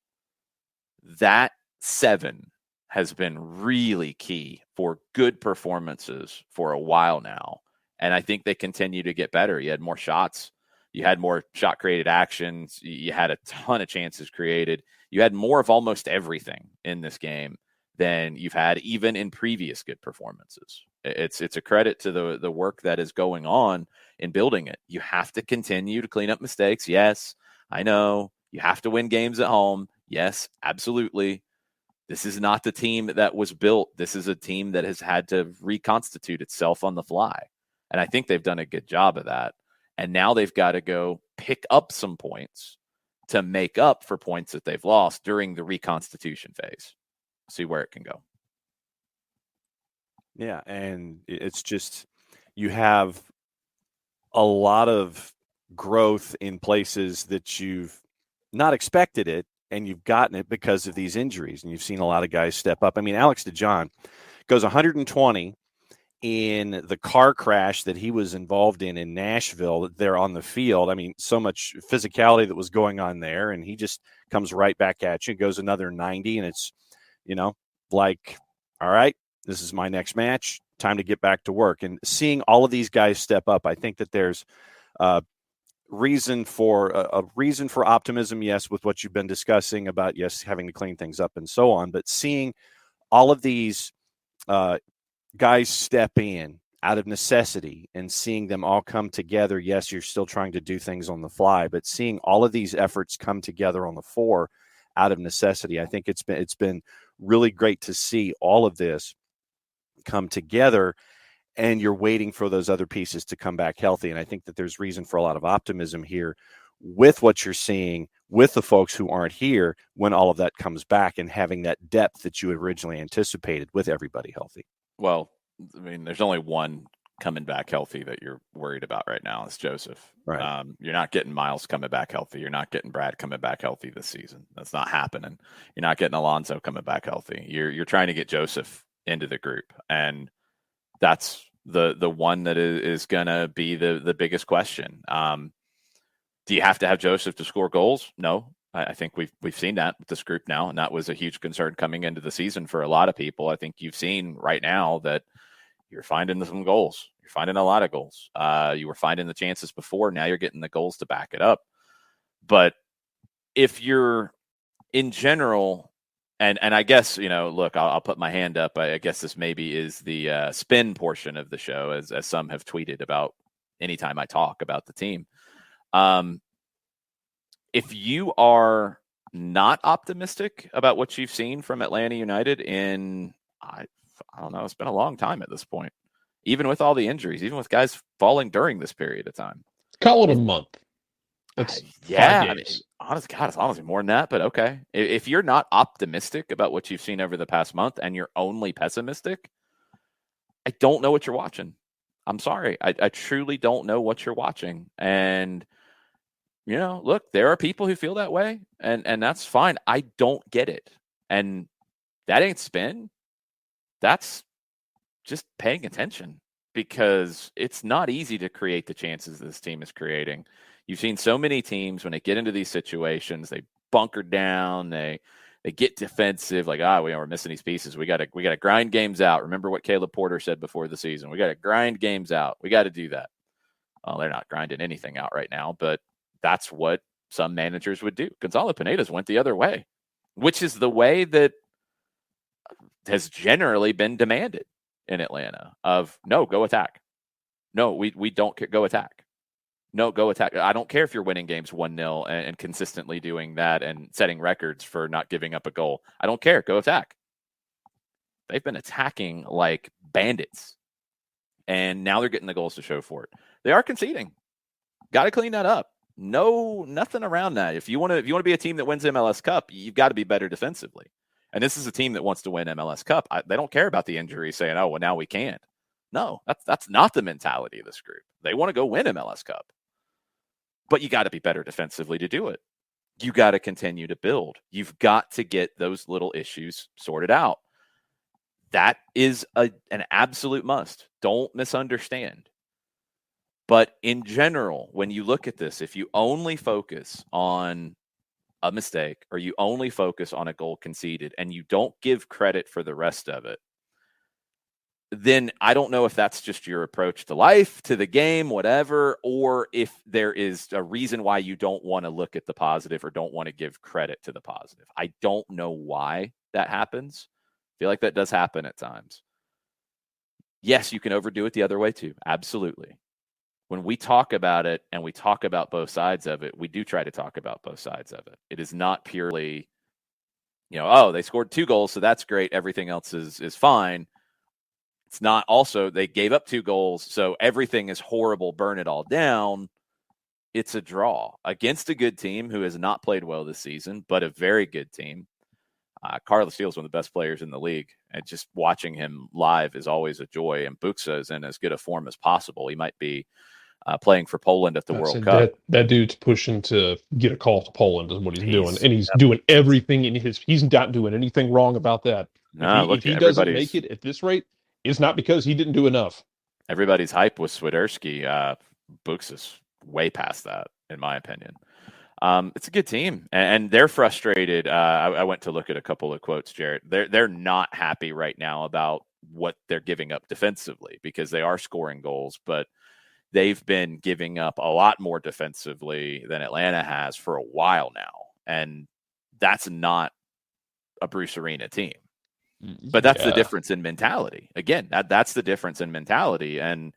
That seven has been really key for good performances for a while now. And I think they continue to get better. You had more shots. You had more shot-created actions. You had a ton of chances created. You had more of almost everything in this game than you've had even in previous good performances. It's a credit to the work that is going on in building it. You have to continue to clean up mistakes. Yes, I know. You have to win games at home. Yes, absolutely. This is not the team that was built. This is a team that has had to reconstitute itself on the fly. And I think they've done a good job of that. And now they've got to go pick up some points to make up for points that they've lost during the reconstitution phase. See where it can go. Yeah, and it's just you have a lot of growth in places that you've not expected it, and you've gotten it because of these injuries, and you've seen a lot of guys step up. I mean, Alex DeJohn goes 120 in the car crash that he was involved in Nashville there on the field. I mean, so much physicality that was going on there, and he just comes right back at you, goes another 90, and it's, like, all right, this is my next match, time to get back to work. And seeing all of these guys step up, I think that there's a reason for optimism, yes, with what you've been discussing about, yes, having to clean things up and so on, but seeing all of these guys step in out of necessity and seeing them all come together. Yes, you're still trying to do things on the fly, but seeing all of these efforts come together on the floor out of necessity, I think it's been really great to see all of this come together, and you're waiting for those other pieces to come back healthy. And I think that there's reason for a lot of optimism here with what you're seeing with the folks who aren't here when all of that comes back and having that depth that you had originally anticipated with everybody healthy. Well, I mean, there's only one coming back healthy that you're worried about right now. It's Joseph. Right. You're not getting Miles coming back healthy. You're not getting Brad coming back healthy this season. That's not happening. You're not getting Alonso coming back healthy. You're trying to get Joseph into the group, and that's the one that is going to be the biggest question. Do you have to have Joseph to score goals? No. I think we've seen that with this group now, and that was a huge concern coming into the season for a lot of people. I think you've seen right now that you're finding some goals. You're finding a lot of goals. You were finding the chances before. Now you're getting the goals to back it up. But if you're in general, and I guess, look, I'll put my hand up. I guess this maybe is the spin portion of the show, as some have tweeted about anytime I talk about the team. If you are not optimistic about what you've seen from Atlanta United in, I don't know, it's been a long time at this point, even with all the injuries, even with guys falling during this period of time. Call it a month. That's 5 days. I mean, it's honestly more than that, but okay. If you're not optimistic about what you've seen over the past month and you're only pessimistic, I don't know what you're watching. I'm sorry. I truly don't know what you're watching. And look, there are people who feel that way, and that's fine. I don't get it. And that ain't spin. That's just paying attention, because it's not easy to create the chances this team is creating. You've seen so many teams, when they get into these situations, they bunker down, they get defensive, like, we're missing these pieces. We gotta grind games out. Remember what Caleb Porter said before the season. We gotta grind games out. We gotta do that. Well, they're not grinding anything out right now, but that's what some managers would do. Gonzalo Pineda's went the other way, which is the way that has generally been demanded in Atlanta of, no, go attack. No, we don't go attack. No, go attack. I don't care if you're winning games 1-0 and consistently doing that and setting records for not giving up a goal. I don't care. Go attack. They've been attacking like bandits, and now they're getting the goals to show for it. They are conceding. Got to clean that up. No, nothing around that. If you want to be a team that wins MLS Cup, you've got to be better defensively. And this is a team that wants to win MLS Cup. They don't care about the injury, saying, "Oh, well, now we can't." No, that's not the mentality of this group. They want to go win MLS Cup, but you got to be better defensively to do it. You got to continue to build. You've got to get those little issues sorted out. That is an absolute must. Don't misunderstand. But in general, when you look at this, if you only focus on a mistake or you only focus on a goal conceded and you don't give credit for the rest of it, then I don't know if that's just your approach to life, to the game, whatever, or if there is a reason why you don't want to look at the positive or don't want to give credit to the positive. I don't know why that happens. I feel like that does happen at times. Yes, you can overdo it the other way too. Absolutely. When we talk about it and we talk about both sides of it, we do try to talk about both sides of it. It is not purely, they scored 2 goals, so that's great. Everything else is fine. It's not also they gave up 2 goals, so everything is horrible, burn it all down. It's a draw against a good team who has not played well this season, but a very good team. Carlos Steele is one of the best players in the league, and just watching him live is always a joy. And Buxa is in as good a form as possible. He might be playing for Poland at the World Cup. That dude's pushing to get a call to Poland is what he's doing. And he's doing everything he's not doing anything wrong about that. If he doesn't make it at this rate, it's not because he didn't do enough. Everybody's hype with Swiderski. Buxa is way past that, in my opinion. It's a good team, and they're frustrated. I went to look at a couple of quotes, Jarrett. They're not happy right now about what they're giving up defensively, because they are scoring goals, but they've been giving up a lot more defensively than Atlanta has for a while now. And that's not a Bruce Arena team. But that's the difference in mentality. Again, that's the difference in mentality. And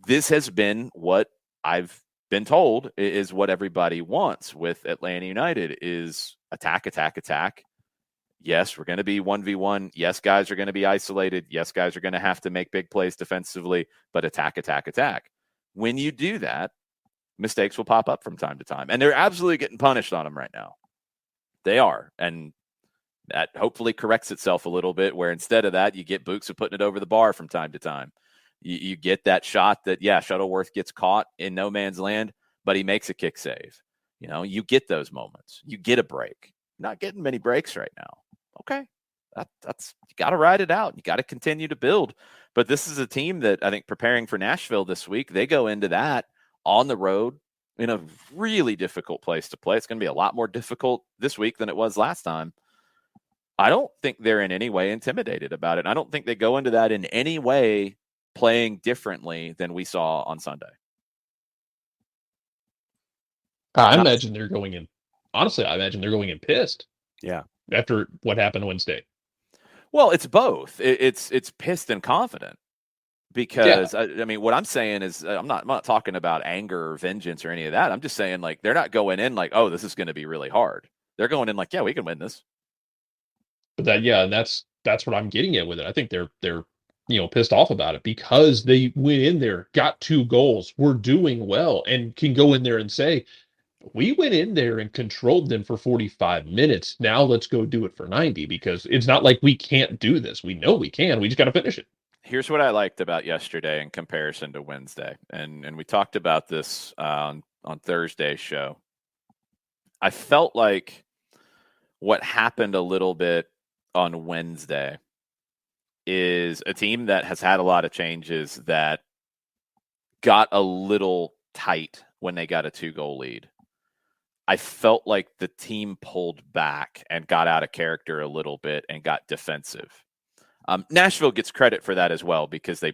this has been what I've been told is what everybody wants with Atlanta United is attack, attack, attack. Yes, we're going to be 1v1. Yes, guys are going to be isolated. Yes, guys are going to have to make big plays defensively, but attack, attack, attack. When you do that, mistakes will pop up from time to time. And they're absolutely getting punished on them right now. They are. And that hopefully corrects itself a little bit, where instead of that, you get Buchsa putting it over the bar from time to time. You get that shot that, Shuttleworth gets caught in no man's land, but he makes a kick save. You get those moments. You get a break. Not getting many breaks right now. Okay. That's you got to ride it out. You got to continue to build. But this is a team that I think preparing for Nashville this week, they go into that on the road in a really difficult place to play. It's going to be a lot more difficult this week than it was last time. I don't think they're in any way intimidated about it. I don't think they go into that in any way playing differently than we saw on Sunday. I imagine they're going in. Honestly, I imagine they're going in pissed. Yeah. After what happened Wednesday. Well, it's both. It's pissed and confident. Because I mean, what I'm saying is, I'm not talking about anger or vengeance or any of that. I'm just saying, like, they're not going in like, oh, this is going to be really hard. They're going in like, yeah, we can win this. But and that's what I'm getting at with it. I think they're pissed off about it because they went in there, got 2 goals, were doing well, and can go in there and say, we went in there and controlled them for 45 minutes. Now let's go do it for 90, because it's not like we can't do this. We know we can. We just got to finish it. Here's what I liked about yesterday in comparison to Wednesday. And we talked about this on Thursday's show. I felt like what happened a little bit on Wednesday is a team that has had a lot of changes that got a little tight when they got a 2-goal lead. I felt like the team pulled back and got out of character a little bit and got defensive. Nashville gets credit for that as well because they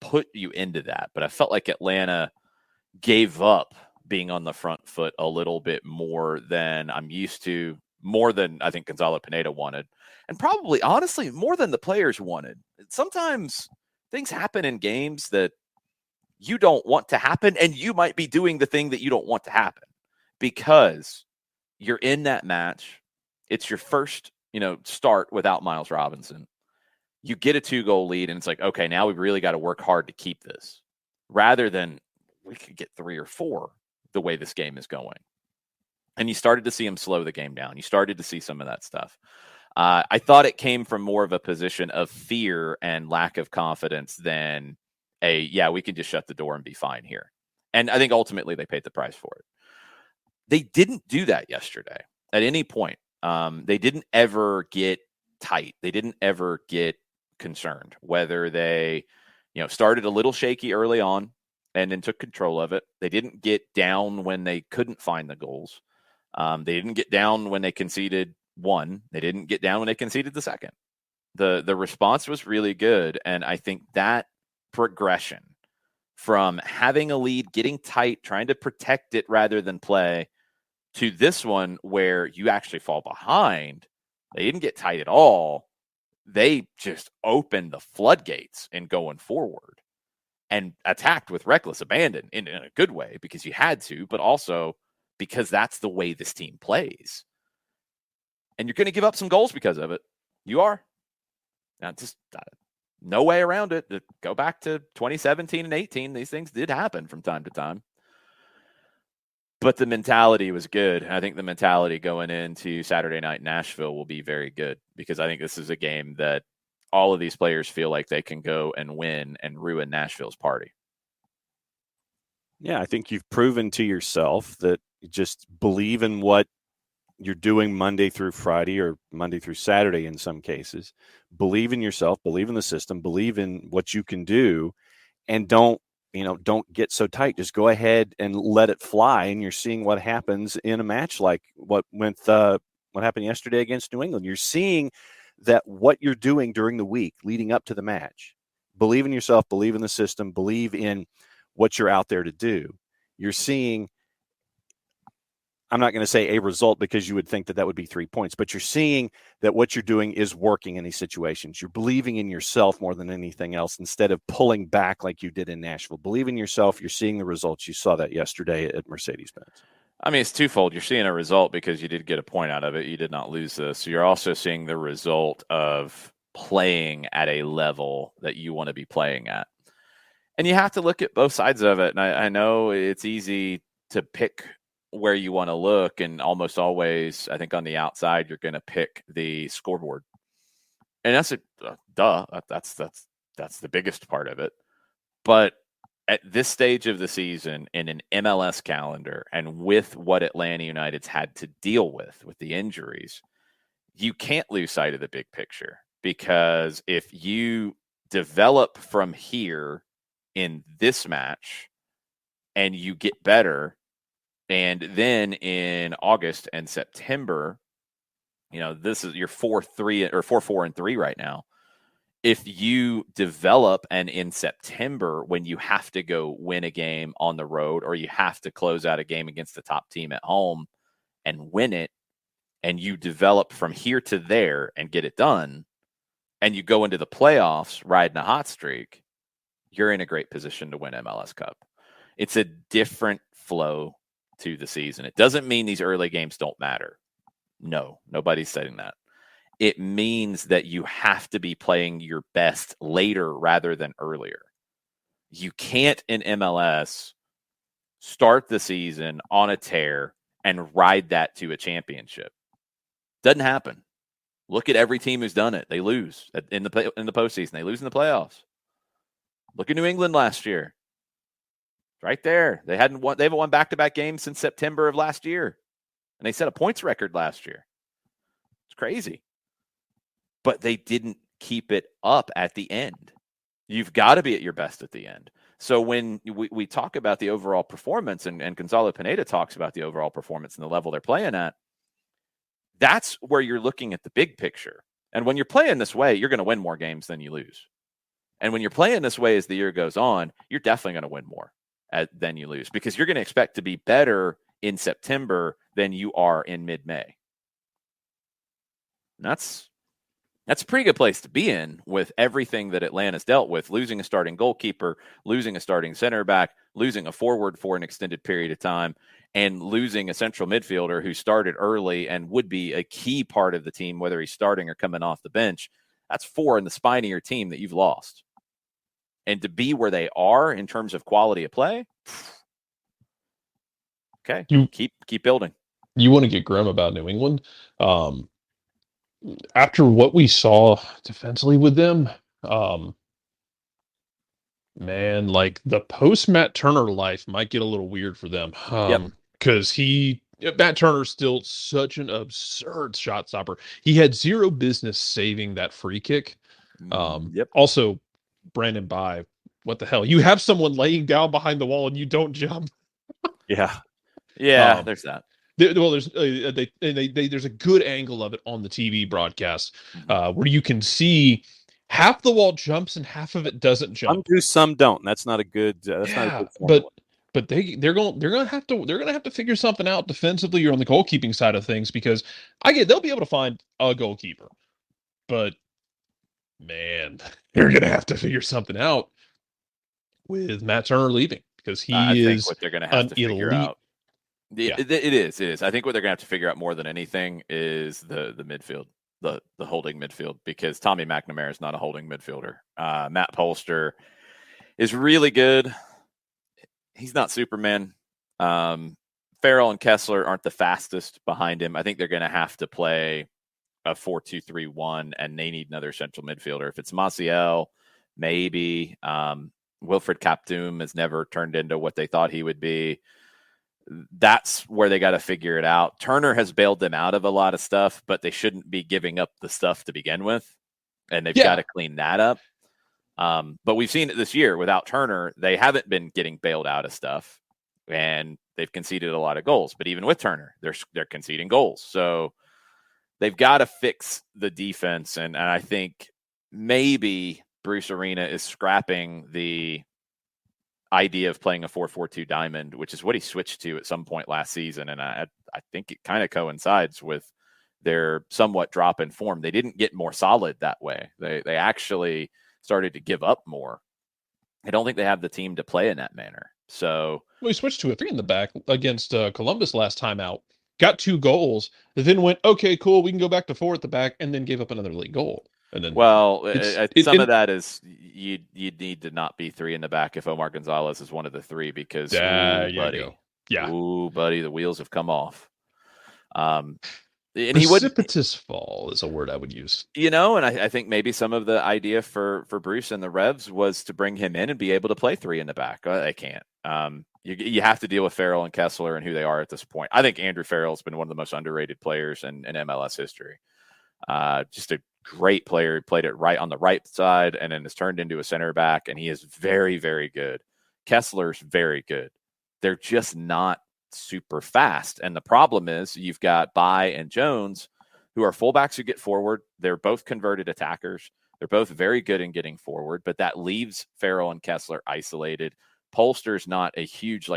put you into that. But I felt like Atlanta gave up being on the front foot a little bit more than I'm used to, more than I think Gonzalo Pineda wanted, and probably, honestly, more than the players wanted. Sometimes things happen in games that you don't want to happen, and you might be doing the thing that you don't want to happen because you're in that match. It's your first, start without Miles Robinson. You get a 2-goal lead, and it's like, okay, now we've really got to work hard to keep this, rather than we could get 3 or 4 the way this game is going. And you started to see him slow the game down. You started to see some of that stuff. I thought it came from more of a position of fear and lack of confidence than we can just shut the door and be fine here. And I think ultimately they paid the price for it. They didn't do that yesterday at any point. They didn't ever get tight. They didn't ever get concerned, whether they, started a little shaky early on and then took control of it. They didn't get down when they couldn't find the goals. They didn't get down when they conceded 1. They didn't get down when they conceded the second. The response was really good. And I think that progression from having a lead, getting tight, trying to protect it rather than play, to this one where you actually fall behind, they didn't get tight at all. They just opened the floodgates in going forward and attacked with reckless abandon in a good way, because you had to, but also because that's the way this team plays. And you're going to give up some goals because of it. You are. Now, just no way around it. Go back to 2017 and 18. These things did happen from time to time. But the mentality was good. And I think the mentality going into Saturday night in Nashville will be very good, because I think this is a game that all of these players feel like they can go and win and ruin Nashville's party. Yeah, I think you've proven to yourself that you just believe in what you're doing Monday through Friday, or Monday through Saturday in some cases. Believe in yourself, believe in the system, believe in what you can do, and don't get so tight. Just go ahead and let it fly. And you're seeing what happens in a match like what happened yesterday against New England. You're seeing that what you're doing during the week leading up to the match, believe in yourself, believe in the system, believe in what you're out there to do. You're seeing, I'm not going to say a result, because you would think that would be 3 points, but you're seeing that what you're doing is working in these situations. You're believing in yourself more than anything else, instead of pulling back like you did in Nashville. Believe in yourself. You're seeing the results. You saw that yesterday at Mercedes-Benz. I mean, it's twofold. You're seeing a result because you did get a point out of it. You did not lose this. So you're also seeing the result of playing at a level that you want to be playing at. And you have to look at both sides of it. And I know it's easy to pick where you want to look, and almost always, I think on the outside, you're going to pick the scoreboard, and that's duh. That's the biggest part of it. But at this stage of the season, in an MLS calendar, and with what Atlanta United's had to deal with the injuries, you can't lose sight of the big picture, because if you develop from here in this match and you get better, and then in August and September, this is your 4-3 or 4-4-3 right now. If you develop, and in September, when you have to go win a game on the road, or you have to close out a game against the top team at home and win it, and you develop from here to there and get it done, and you go into the playoffs riding a hot streak, you're in a great position to win MLS Cup. It's a different flow to the season. It doesn't mean these early games don't matter. No, nobody's saying that. It means that you have to be playing your best later rather than earlier. You can't, in MLS, start the season on a tear and ride that to a championship. Doesn't happen. Look at every team who's done it. They lose in the postseason. They lose in the playoffs. Look at New England last year. Right there. They haven't won back-to-back games since September of last year. And they set a points record last year. It's crazy. But they didn't keep it up at the end. You've got to be at your best at the end. So when we talk about the overall performance, and Gonzalo Pineda talks about the overall performance and the level they're playing at, that's where you're looking at the big picture. And when you're playing this way, you're going to win more games than you lose. And when you're playing this way as the year goes on, you're definitely going to win more than you lose, because you're going to expect to be better in September than you are in mid-May. And that's a pretty good place to be in, with everything that Atlanta's dealt with, losing a starting goalkeeper, losing a starting center back, losing a forward for an extended period of time, and losing a central midfielder who started early and would be a key part of the team, whether he's starting or coming off the bench. That's 4 in the spine of your team that you've lost. And to be where they are in terms of quality of play, okay, keep building. You want to get grim about New England. After what we saw defensively with them, man, like the post Matt Turner life might get a little weird for them. Because Matt Turner's still such an absurd shot stopper. He had zero business saving that free kick. Also, Brandon Bye, what the hell? You have someone laying down behind the wall and you don't jump. Yeah. There's that. There's a good angle of it on the TV broadcast where you can see half the wall jumps and half of it doesn't jump. Some do, some don't. That's not a good. That's not a good formula. But they're gonna have to figure something out defensively or on the goalkeeping side of things, because they'll be able to find a goalkeeper, but man, they're gonna have to figure something out with Matt Turner leaving, because I think what they're gonna have to figure out. It is. I think what they're gonna have to figure out more than anything is the midfield, the holding midfield, because Tommy McNamara is not a holding midfielder. Matt Polster is really good. He's not Superman. Farrell and Kessler aren't the fastest behind him. I think they're going to have to play a 4-2-3-1, and they need another central midfielder. If it's Maciel, maybe. Wilfred Kaptoum has never turned into what they thought he would be. That's where they got to figure it out. Turner has bailed them out of a lot of stuff, but they shouldn't be giving up the stuff to begin with, and they've got to clean that up. But we've seen it this year without Turner. They haven't been getting bailed out of stuff, and they've conceded a lot of goals. But even with Turner, they're conceding goals. So they've got to fix the defense. And I think maybe Bruce Arena is scrapping the idea of playing a 4-4-2 diamond, which is what he switched to at some point last season. And I think it kind of coincides with their somewhat drop in form. They didn't get more solid that way. They actually started to give up more. I don't think they have the team to play in that manner. So we switched to a 3 in the back against Columbus last time out. Got 2 goals, then went, okay, cool, we can go back to 4 at the back, and then gave up another late goal. And then, some of that is you need to not be 3 in the back if Omar Gonzalez is one of the 3, because you go. Yeah. Ooh, buddy, the wheels have come off. And Precipitous fall is a word I would use. And I think maybe some of the idea for Bruce and the Revs was to bring him in and be able to play 3 in the back. They can't. You have to deal with Farrell and Kessler and who they are at this point. I think Andrew Farrell's been one of the most underrated players in MLS history. Just a great player. He played it right on the right side and then has turned into a center back, and he is very, very good. Kessler's very good. They're just not super fast. And the problem is you've got Bai and Jones, who are fullbacks who get forward. They're both converted attackers. They're both very good in getting forward, but that leaves Farrell and Kessler isolated. Polster's not a huge,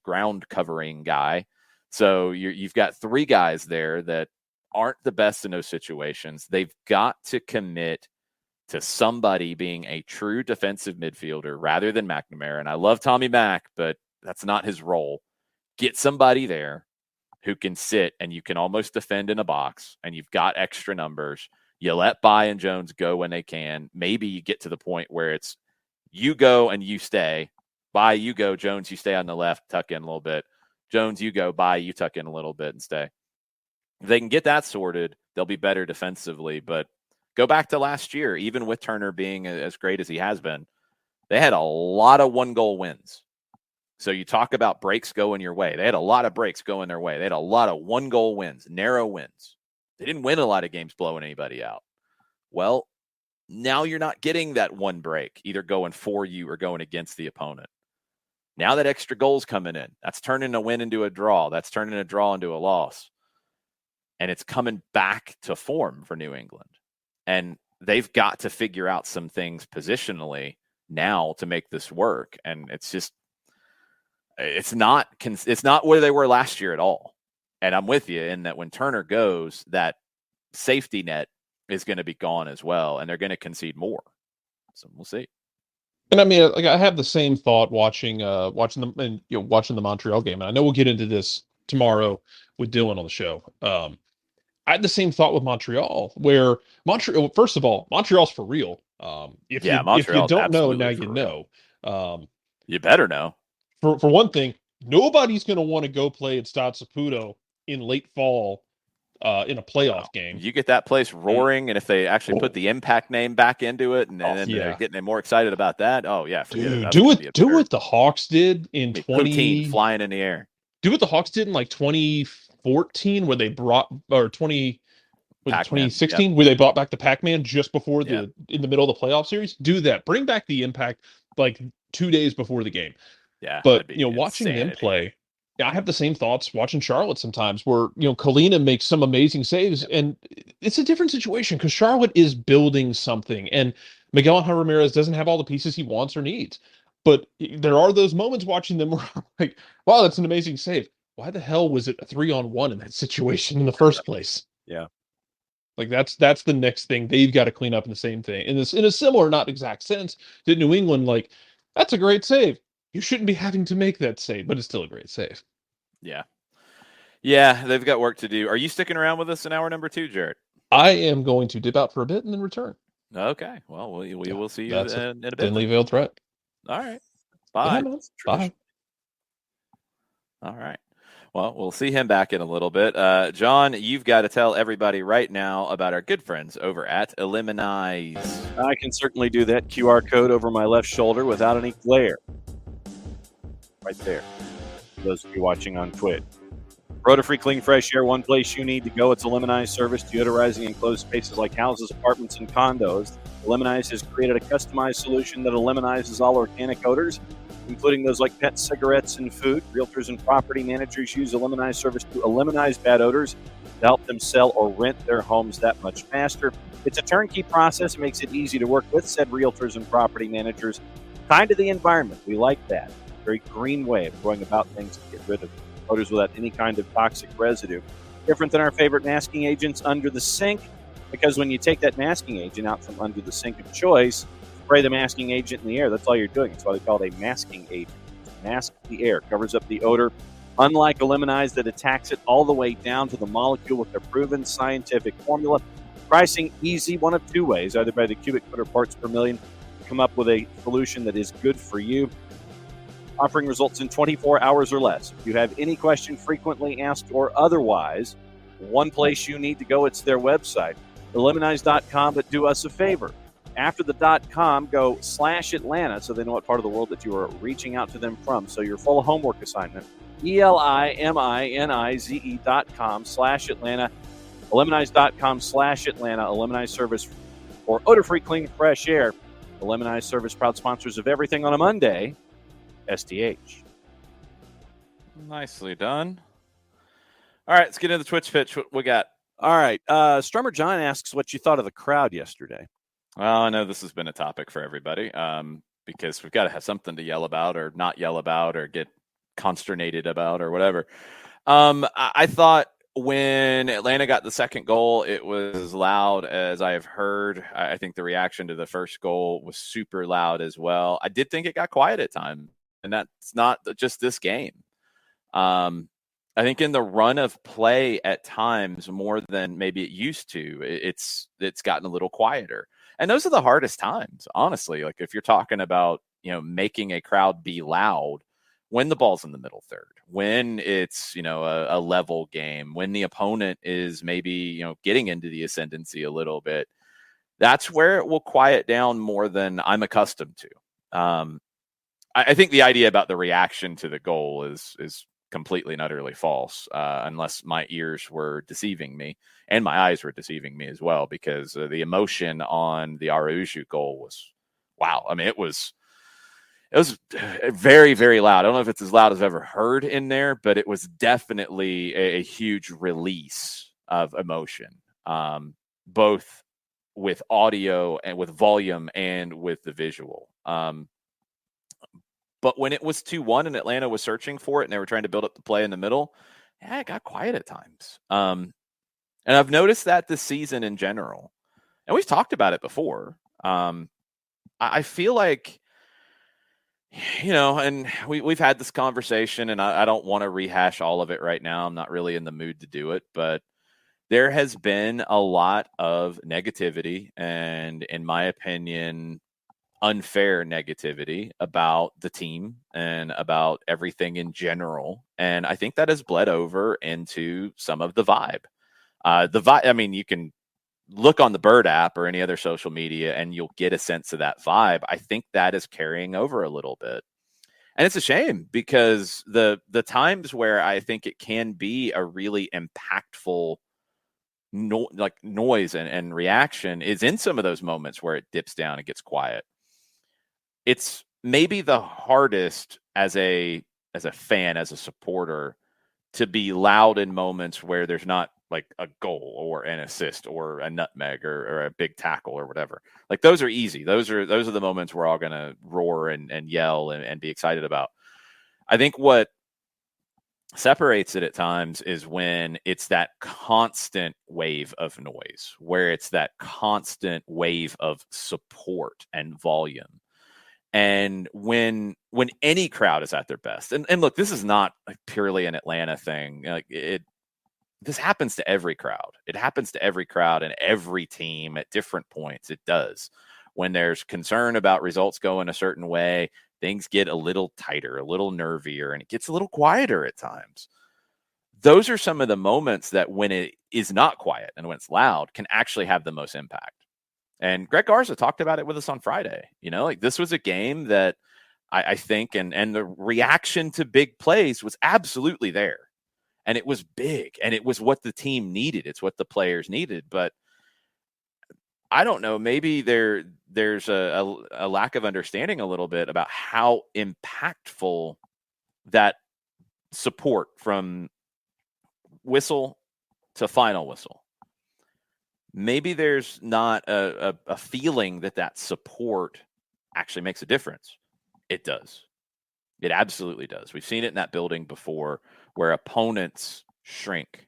ground covering guy. So you've got 3 guys there that aren't the best in those situations. They've got to commit to somebody being a true defensive midfielder rather than McNamara. And I love Tommy Mack, but that's not his role. Get somebody there who can sit and you can almost defend in a box, and you've got extra numbers. You let Bai and Jones go when they can. Maybe you get to the point where it's you go and you stay. Bai, you go. Jones, you stay on the left, tuck in a little bit. Jones, you go. Bai, you tuck in a little bit and stay. If they can get that sorted, they'll be better defensively. But go back to last year, even with Turner being as great as he has been, they had a lot of 1-goal wins. So you talk about breaks going your way. They had a lot of breaks going their way. They had a lot of 1-goal wins, narrow wins. They didn't win a lot of games blowing anybody out. Well, now you're not getting that one break, either going for you or going against the opponent. Now that extra goal's coming in, that's turning a win into a draw. That's turning a draw into a loss. And it's coming back to form for New England. And they've got to figure out some things positionally now to make this work. And it's not where they were last year at all. And I'm with you in that when Turner goes, that safety net is going to be gone as well, and they're going to concede more. So we'll see. And I mean, I have the same thought watching the Montreal game, and I know we'll get into this tomorrow with Dylan on the show. I had the same thought with Montreal, where first of all, Montreal's for real. If you don't know, now you know. You better know. For one thing, nobody's going to want to go play at Stade Saputo in late fall in a playoff game. You get that place roaring, and if they actually put the Impact name back into it, and then they're getting more excited about that. Oh yeah, forget it. Do what the Hawks did in 20 flying in the air. Do what the Hawks did in 2014, where they brought 2016, where they brought back the Pac-Man just before in the middle of the playoff series. Do that. Bring back the Impact 2 days before the game. Yeah, but watching them play, I have the same thoughts watching Charlotte sometimes, where Kalina makes some amazing saves, and it's a different situation because Charlotte is building something, and Miguel Angel Ramirez doesn't have all the pieces he wants or needs. But there are those moments watching them where I'm like, wow, that's an amazing save. Why the hell was it a 3-on-1 in that situation in the first place? Yeah. That's the next thing they've got to clean up in the same thing. In a similar, not exact sense, to New England, that's a great save. You shouldn't be having to make that save, but it's still a great save. Yeah. Yeah, they've got work to do. Are you sticking around with us in hour number 2, Jared? I am going to dip out for a bit and then return. Okay. Well, we will see you in a bit. Thinly veiled threat. All right. Bye. Yeah, bye. All right. Well, we'll see him back in a little bit. John, you've got to tell everybody right now about our good friends over at Eliminize. I can certainly do that. QR code over my left shoulder without any glare. Right there. For those of you watching on Twitch. Roto-free, clean, fresh air, one place you need to go. It's Eliminize service, deodorizing enclosed spaces like houses, apartments, and condos. Eliminize has created a customized solution that eliminizes all organic odors, including those like pet cigarettes and food. Realtors and property managers use Eliminize service to eliminate bad odors to help them sell or rent their homes that much faster. It's a turnkey process. It makes it easy to work with said realtors and property managers. Kind to the environment. We like that. Very green way of going about things to get rid of odors without any kind of toxic residue. Different than our favorite masking agents under the sink, because when you take that masking agent out from under the sink of choice, spray the masking agent in the air. That's all you're doing. That's why they call it a masking agent. Mask the air, covers up the odor. Unlike Eliminize that attacks it all the way down to the molecule with their proven scientific formula. Pricing easy, one of two ways, either by the cubic foot or parts per million, to come up with a solution that is good for you. offering results in 24 hours or less. If you have any question frequently asked or otherwise, one place you need to go, it's their website, Eliminize.com. But do us a favor. After the .com, go /Atlanta so they know what part of the world that you are reaching out to them from. So your full homework assignment, ELIMINIZE.com/Atlanta, Eliminize.com/Atlanta, Eliminize service for odor-free, clean, fresh air. Eliminize service, proud sponsors of Everything on a Monday, SDH. Nicely done. All right, let's get into the Twitch pitch. What we got? All right. Strummer John asks what you thought of the crowd yesterday. Well, I know this has been a topic for everybody because we've got to have something to yell about or not yell about or get consternated about or whatever. I thought when Atlanta got the second goal, it was as loud as I have heard. I think the reaction to the first goal was super loud as well. I did think it got quiet at times, and that's not just this game. I think in the run of play at times, more than maybe it used to, it's gotten a little quieter. And those are the hardest times, honestly. Like if you're talking about, making a crowd be loud when the ball's in the middle third, when it's, a level game, when the opponent is maybe, getting into the ascendancy a little bit, that's where it will quiet down more than I'm accustomed to. I think the idea about the reaction to the goal is completely and utterly false, unless my ears were deceiving me and my eyes were deceiving me as well, because the emotion on the Araujo goal was, wow. I mean, it was very, very loud. I don't know if it's as loud as I've ever heard in there, but it was definitely a huge release of emotion, both with audio and with volume and with the visual. But when it was 2-1 and Atlanta was searching for it and they were trying to build up the play in the middle, it got quiet at times. And I've noticed that this season in general. And we've talked about it before. I feel like, and we've had this conversation, and I don't want to rehash all of it right now. I'm not really in the mood to do it, but there has been a lot of negativity and, in my opinion, unfair negativity about the team and about everything in general. And I think that has bled over into some of the vibe. I mean, you can look on the Bird app or any other social media and you'll get a sense of that vibe. I think that is carrying over a little bit. And it's a shame because the times where I think it can be a really impactful noise and reaction is in some of those moments where it dips down and gets quiet. It's maybe the hardest as a fan, as a supporter, to be loud in moments where there's not like a goal or an assist or a nutmeg or a big tackle or whatever. Like those are easy. Those are the moments we're all going to roar and yell and be excited about. I think what separates it at times is when it's that constant wave of noise, where it's that constant wave of support and volume. And when any crowd is at their best, and look, this is not purely an Atlanta thing. Like this happens to every crowd. It happens to every crowd and every team at different points. It does. When there's concern about results going a certain way, things get a little tighter, a little nervier, and it gets a little quieter at times. Those are some of the moments that when it is not quiet and when it's loud can actually have the most impact. And Greg Garza talked about it with us on Friday. Like this was a game that I think, and the reaction to big plays was absolutely there. And it was big, and it was what the team needed. It's what the players needed. But I don't know, maybe there's a lack of understanding a little bit about how impactful that support from whistle to final whistle. Maybe there's not a feeling that support actually makes a difference. It does. It absolutely does. We've seen it in that building before where opponents shrink.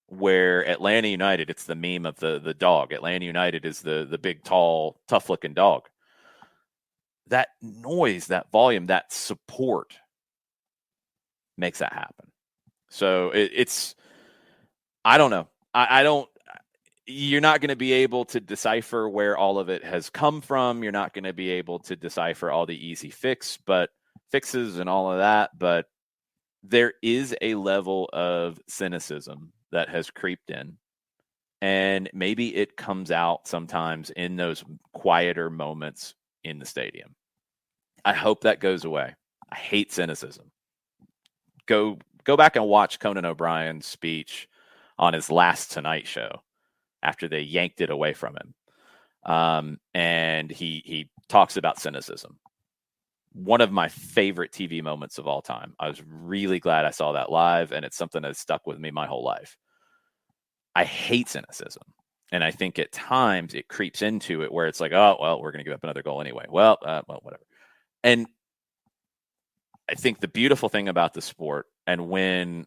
Where Atlanta United, it's the meme of the dog. Atlanta United is the big, tall, tough-looking dog. That noise, that volume, that support makes that happen. So it's I don't know. I don't. You're not going to be able to decipher where all of it has come from. You're not going to be able to decipher all the easy fix. But fixes and all of that, but there is a level of cynicism that has creeped in. And maybe it comes out sometimes in those quieter moments in the stadium. I hope that goes away. I hate cynicism. Go back and watch Conan O'Brien's speech on his last Tonight Show after they yanked it away from him. And he talks about cynicism. One of my favorite TV moments of all time. I was really glad I saw that live, and it's something that's stuck with me my whole life. I hate cynicism. And I think at times it creeps into it where it's like, oh, well, we're going to give up another goal anyway. Well, whatever. And I think the beautiful thing about the sport, and when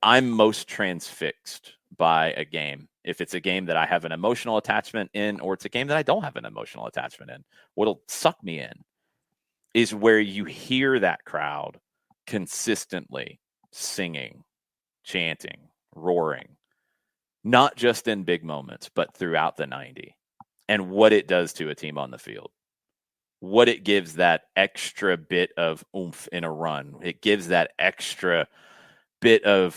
I'm most transfixed by a game, if it's a game that I have an emotional attachment in, or it's a game that I don't have an emotional attachment in, what'll suck me in is where you hear that crowd consistently singing, chanting, roaring, not just in big moments, but throughout the 90, and what it does to a team on the field. What it gives that extra bit of oomph in a run. It gives that extra bit of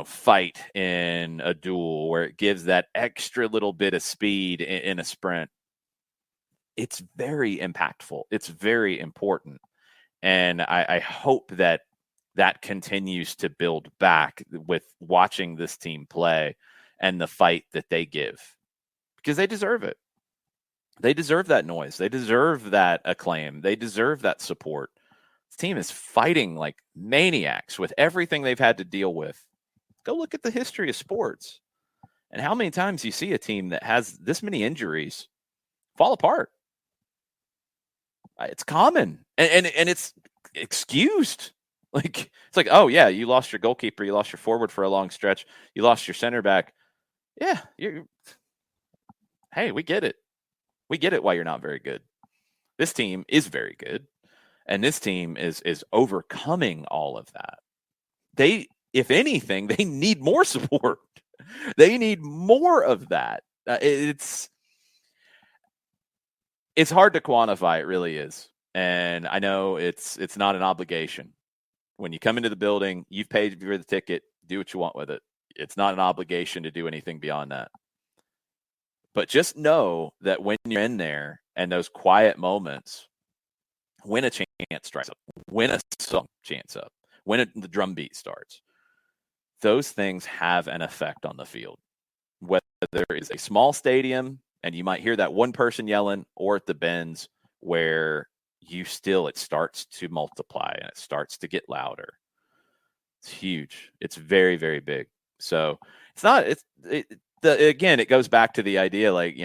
fight in a duel, where it gives that extra little bit of speed in a sprint. It's very impactful. It's very important. And I hope that continues to build back with watching this team play and the fight that they give, because they deserve it. They deserve that noise. They deserve that acclaim. They deserve that support. This team is fighting like maniacs with everything they've had to deal with. Go look at the history of sports and how many times you see a team that has this many injuries fall apart. It's common, and it's excused. Like, it's like, oh yeah, you lost your goalkeeper, you lost your forward for a long stretch, you lost your center back. Yeah, hey, we get it. We get it why you're not very good. This team is very good, and this team is overcoming all of that. They, if anything, they need more support. They need more of that. It's hard to quantify. It really is. And I know it's not an obligation. When you come into the building, you've paid for the ticket, do what you want with it. It's not an obligation to do anything beyond that. But just know that when you're in there and those quiet moments, when a chance strikes up, when a song chants up, when the drum beat starts, those things have an effect on the field. Whether there is a small stadium and you might hear that one person yelling, or at the bends where it starts to multiply and it starts to get louder. It's huge. It's very, very big. So again, it goes back to the idea, like,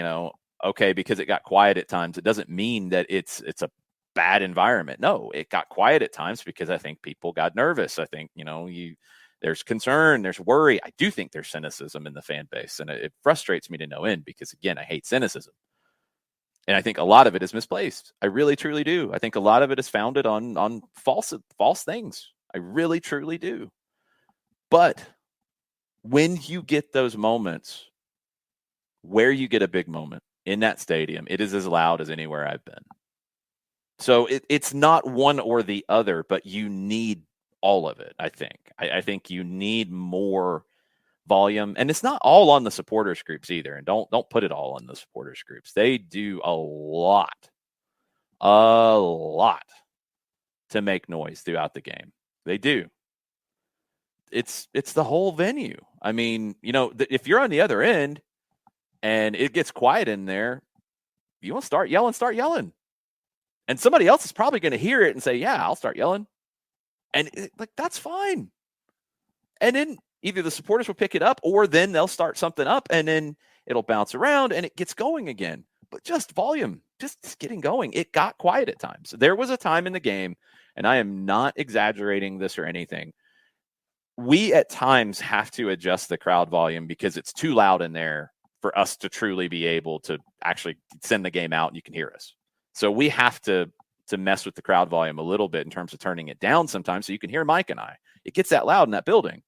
okay, because it got quiet at times, it doesn't mean that it's a bad environment. No, it got quiet at times because I think people got nervous. I think, there's concern, there's worry. I do think there's cynicism in the fan base, and it frustrates me to no end because, again, I hate cynicism. And I think a lot of it is misplaced. I really, truly do. I think a lot of it is founded on false things. I really, truly do. But when you get those moments where you get a big moment in that stadium, it is as loud as anywhere I've been. So it's not one or the other, but you need all of it, I think. I think you need more volume, and it's not all on the supporters groups either. And don't put it all on the supporters groups. They do a lot to make noise throughout the game. They do. It's the whole venue. I mean, if you're on the other end and it gets quiet in there, you want to start yelling. And somebody else is probably going to hear it and say, yeah, I'll start yelling. And that's fine. And then either the supporters will pick it up, or then they'll start something up, and then it'll bounce around and it gets going again. But just volume, just getting going. It got quiet at times. There was a time in the game, and I am not exaggerating this or anything, we at times have to adjust the crowd volume because it's too loud in there for us to truly be able to actually send the game out and you can hear us. So we have to mess with the crowd volume a little bit in terms of turning it down sometimes so you can hear Mike and I. It gets that loud in that building.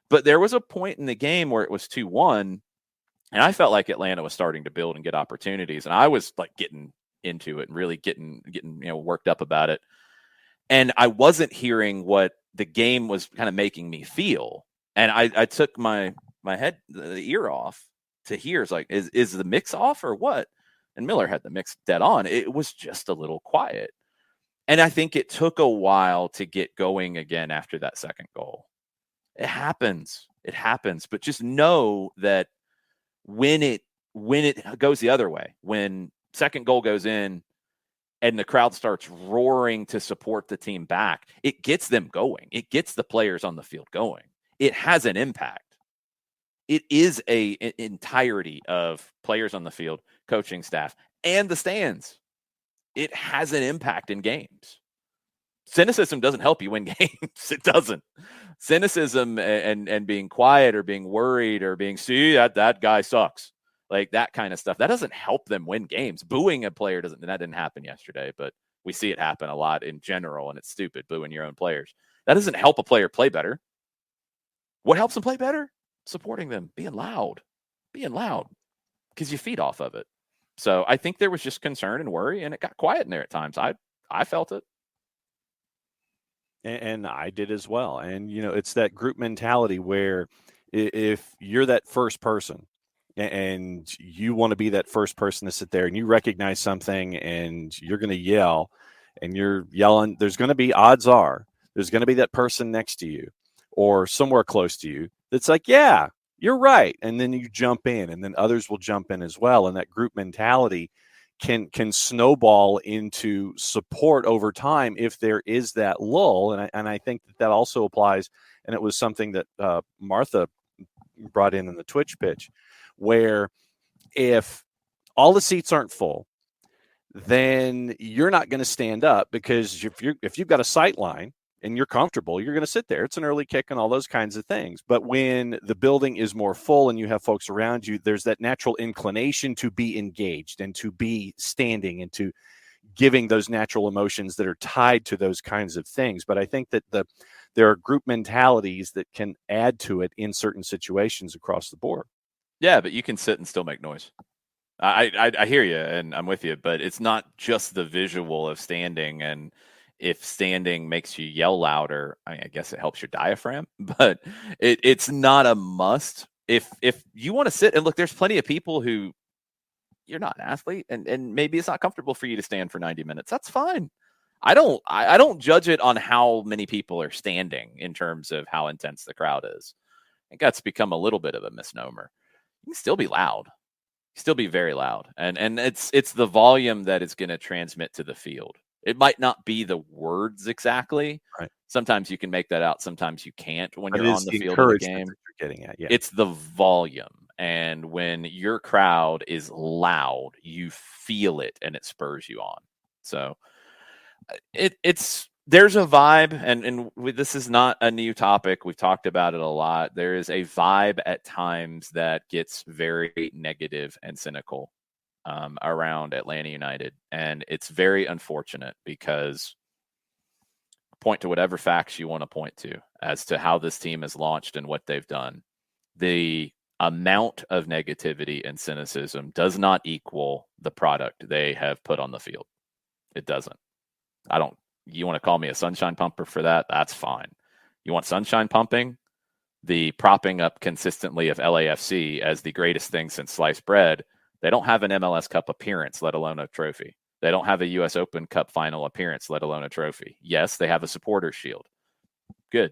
But there was a point in the game where it was 2-1, and I felt like Atlanta was starting to build and get opportunities, and I was like getting into it and really getting worked up about it. And I wasn't hearing what the game was kind of making me feel. And I took my the ear off to hear. It's like, is the mix off or what? And Miller had the mix dead on. It was just a little quiet. And I think it took a while to get going again after that second goal. It happens. It happens. But just know that when it goes the other way, when second goal goes in and the crowd starts roaring to support the team back, it gets them going. It gets the players on the field going. It has an impact. It is an entirety of players on the field, coaching staff, and the stands. It has an impact in games. Cynicism doesn't help you win games. It doesn't. Cynicism and being quiet or being worried or being, see, that guy sucks. Like that kind of stuff. That doesn't help them win games. Booing a player that didn't happen yesterday, but we see it happen a lot in general, and it's stupid, booing your own players. That doesn't help a player play better. What helps them play better? Supporting them, being loud, because you feed off of it. So I think there was just concern and worry, and it got quiet in there at times. I felt it. And I did as well. And, it's that group mentality where if you're that first person and you want to be that first person to sit there and you recognize something and you're going to yell and you're yelling, there's going to be, odds are, there's going to be that person next to you or somewhere close to you that's like, yeah, you're right. And then you jump in and then others will jump in as well. And that group mentality can snowball into support over time if there is that lull. And I think that also applies. And it was something that Martha brought in the Twitch pitch, where if all the seats aren't full, then you're not going to stand up, because if you've got a sight line and you're comfortable, you're going to sit there. It's an early kick and all those kinds of things. But when the building is more full and you have folks around you, there's that natural inclination to be engaged and to be standing and to giving those natural emotions that are tied to those kinds of things. But I think that there are group mentalities that can add to it in certain situations across the board. Yeah, but you can sit and still make noise. I hear you, and I'm with you, but it's not just the visual of standing. And if standing makes you yell louder, I guess it helps your diaphragm, but it's not a must. If you want to sit and look, there's plenty of people who, you're not an athlete, and maybe it's not comfortable for you to stand for 90 minutes. That's fine. I don't judge it on how many people are standing in terms of how intense the crowd is. I think that's become a little bit of a misnomer. You can still be loud. Still be very loud, and it's the volume that is going to transmit to the field. It might not be the words exactly. Right. Sometimes you can make that out. Sometimes you can't when but you're on the field of the game. You're getting at, yeah. It's the volume, and when your crowd is loud, you feel it, and it spurs you on. So there's a vibe, and this is not a new topic. We've talked about it a lot. There is a vibe at times that gets very negative and cynical around Atlanta United. And it's very unfortunate, because point to whatever facts you want to point to as to how this team has launched and what they've done. The amount of negativity and cynicism does not equal the product they have put on the field. It doesn't. You want to call me a sunshine pumper for that? That's fine. You want sunshine pumping? The propping up consistently of LAFC as the greatest thing since sliced bread. They don't have an MLS Cup appearance, let alone a trophy. They don't have a U.S. Open Cup final appearance, let alone a trophy. Yes, they have a supporters shield. Good.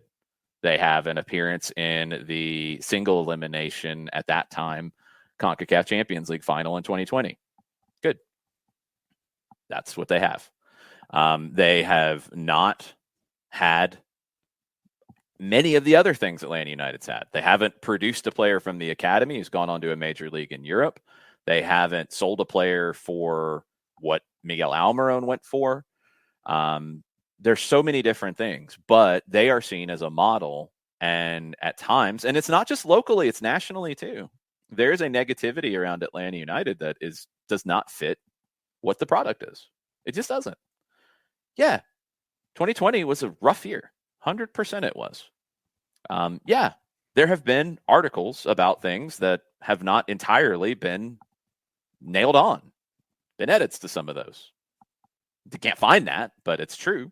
They have an appearance in the single elimination at that time CONCACAF Champions League final in 2020. Good. That's what they have. They have not had many of the other things Atlanta United's had. They haven't produced a player from the academy who's gone on to a major league in Europe. They haven't sold a player for what Miguel Almiron went for. There's so many different things, but they are seen as a model. And at times, and it's not just locally, it's nationally too. There's a negativity around Atlanta United that does not fit what the product is. It just doesn't. Yeah, 2020 was a rough year. 100% it was. Yeah, there have been articles about things that have not entirely been nailed on. Been edits to some of those. You can't find that, but it's true.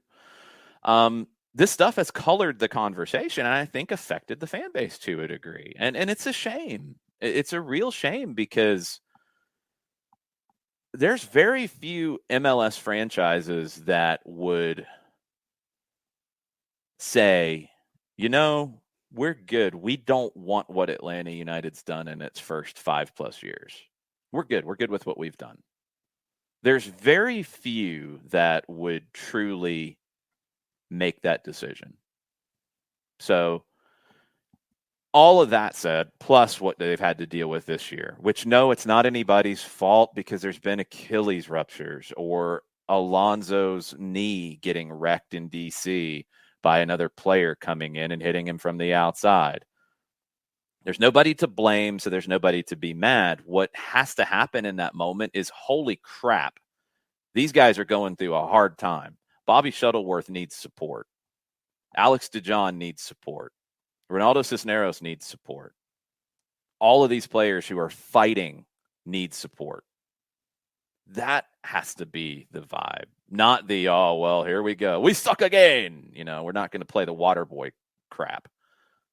This stuff has colored the conversation and I think affected the fan base to a degree. And it's a shame. It's a real shame because there's very few MLS franchises that would say, we're good. We don't want what Atlanta United's done in its first 5+ years. We're good. We're good with what we've done. There's very few that would truly make that decision. So all of that said, plus what they've had to deal with this year, which no, it's not anybody's fault because there's been Achilles ruptures or Alonso's knee getting wrecked in DC by another player coming in and hitting him from the outside. There's nobody to blame, so there's nobody to be mad. What has to happen in that moment is, holy crap, these guys are going through a hard time. Bobby Shuttleworth needs support. Alex DeJohn needs support. Ronaldo Cisneros needs support. All of these players who are fighting need support. That has to be the vibe, not the, oh, well, here we go. We suck again. We're not going to play the water boy crap.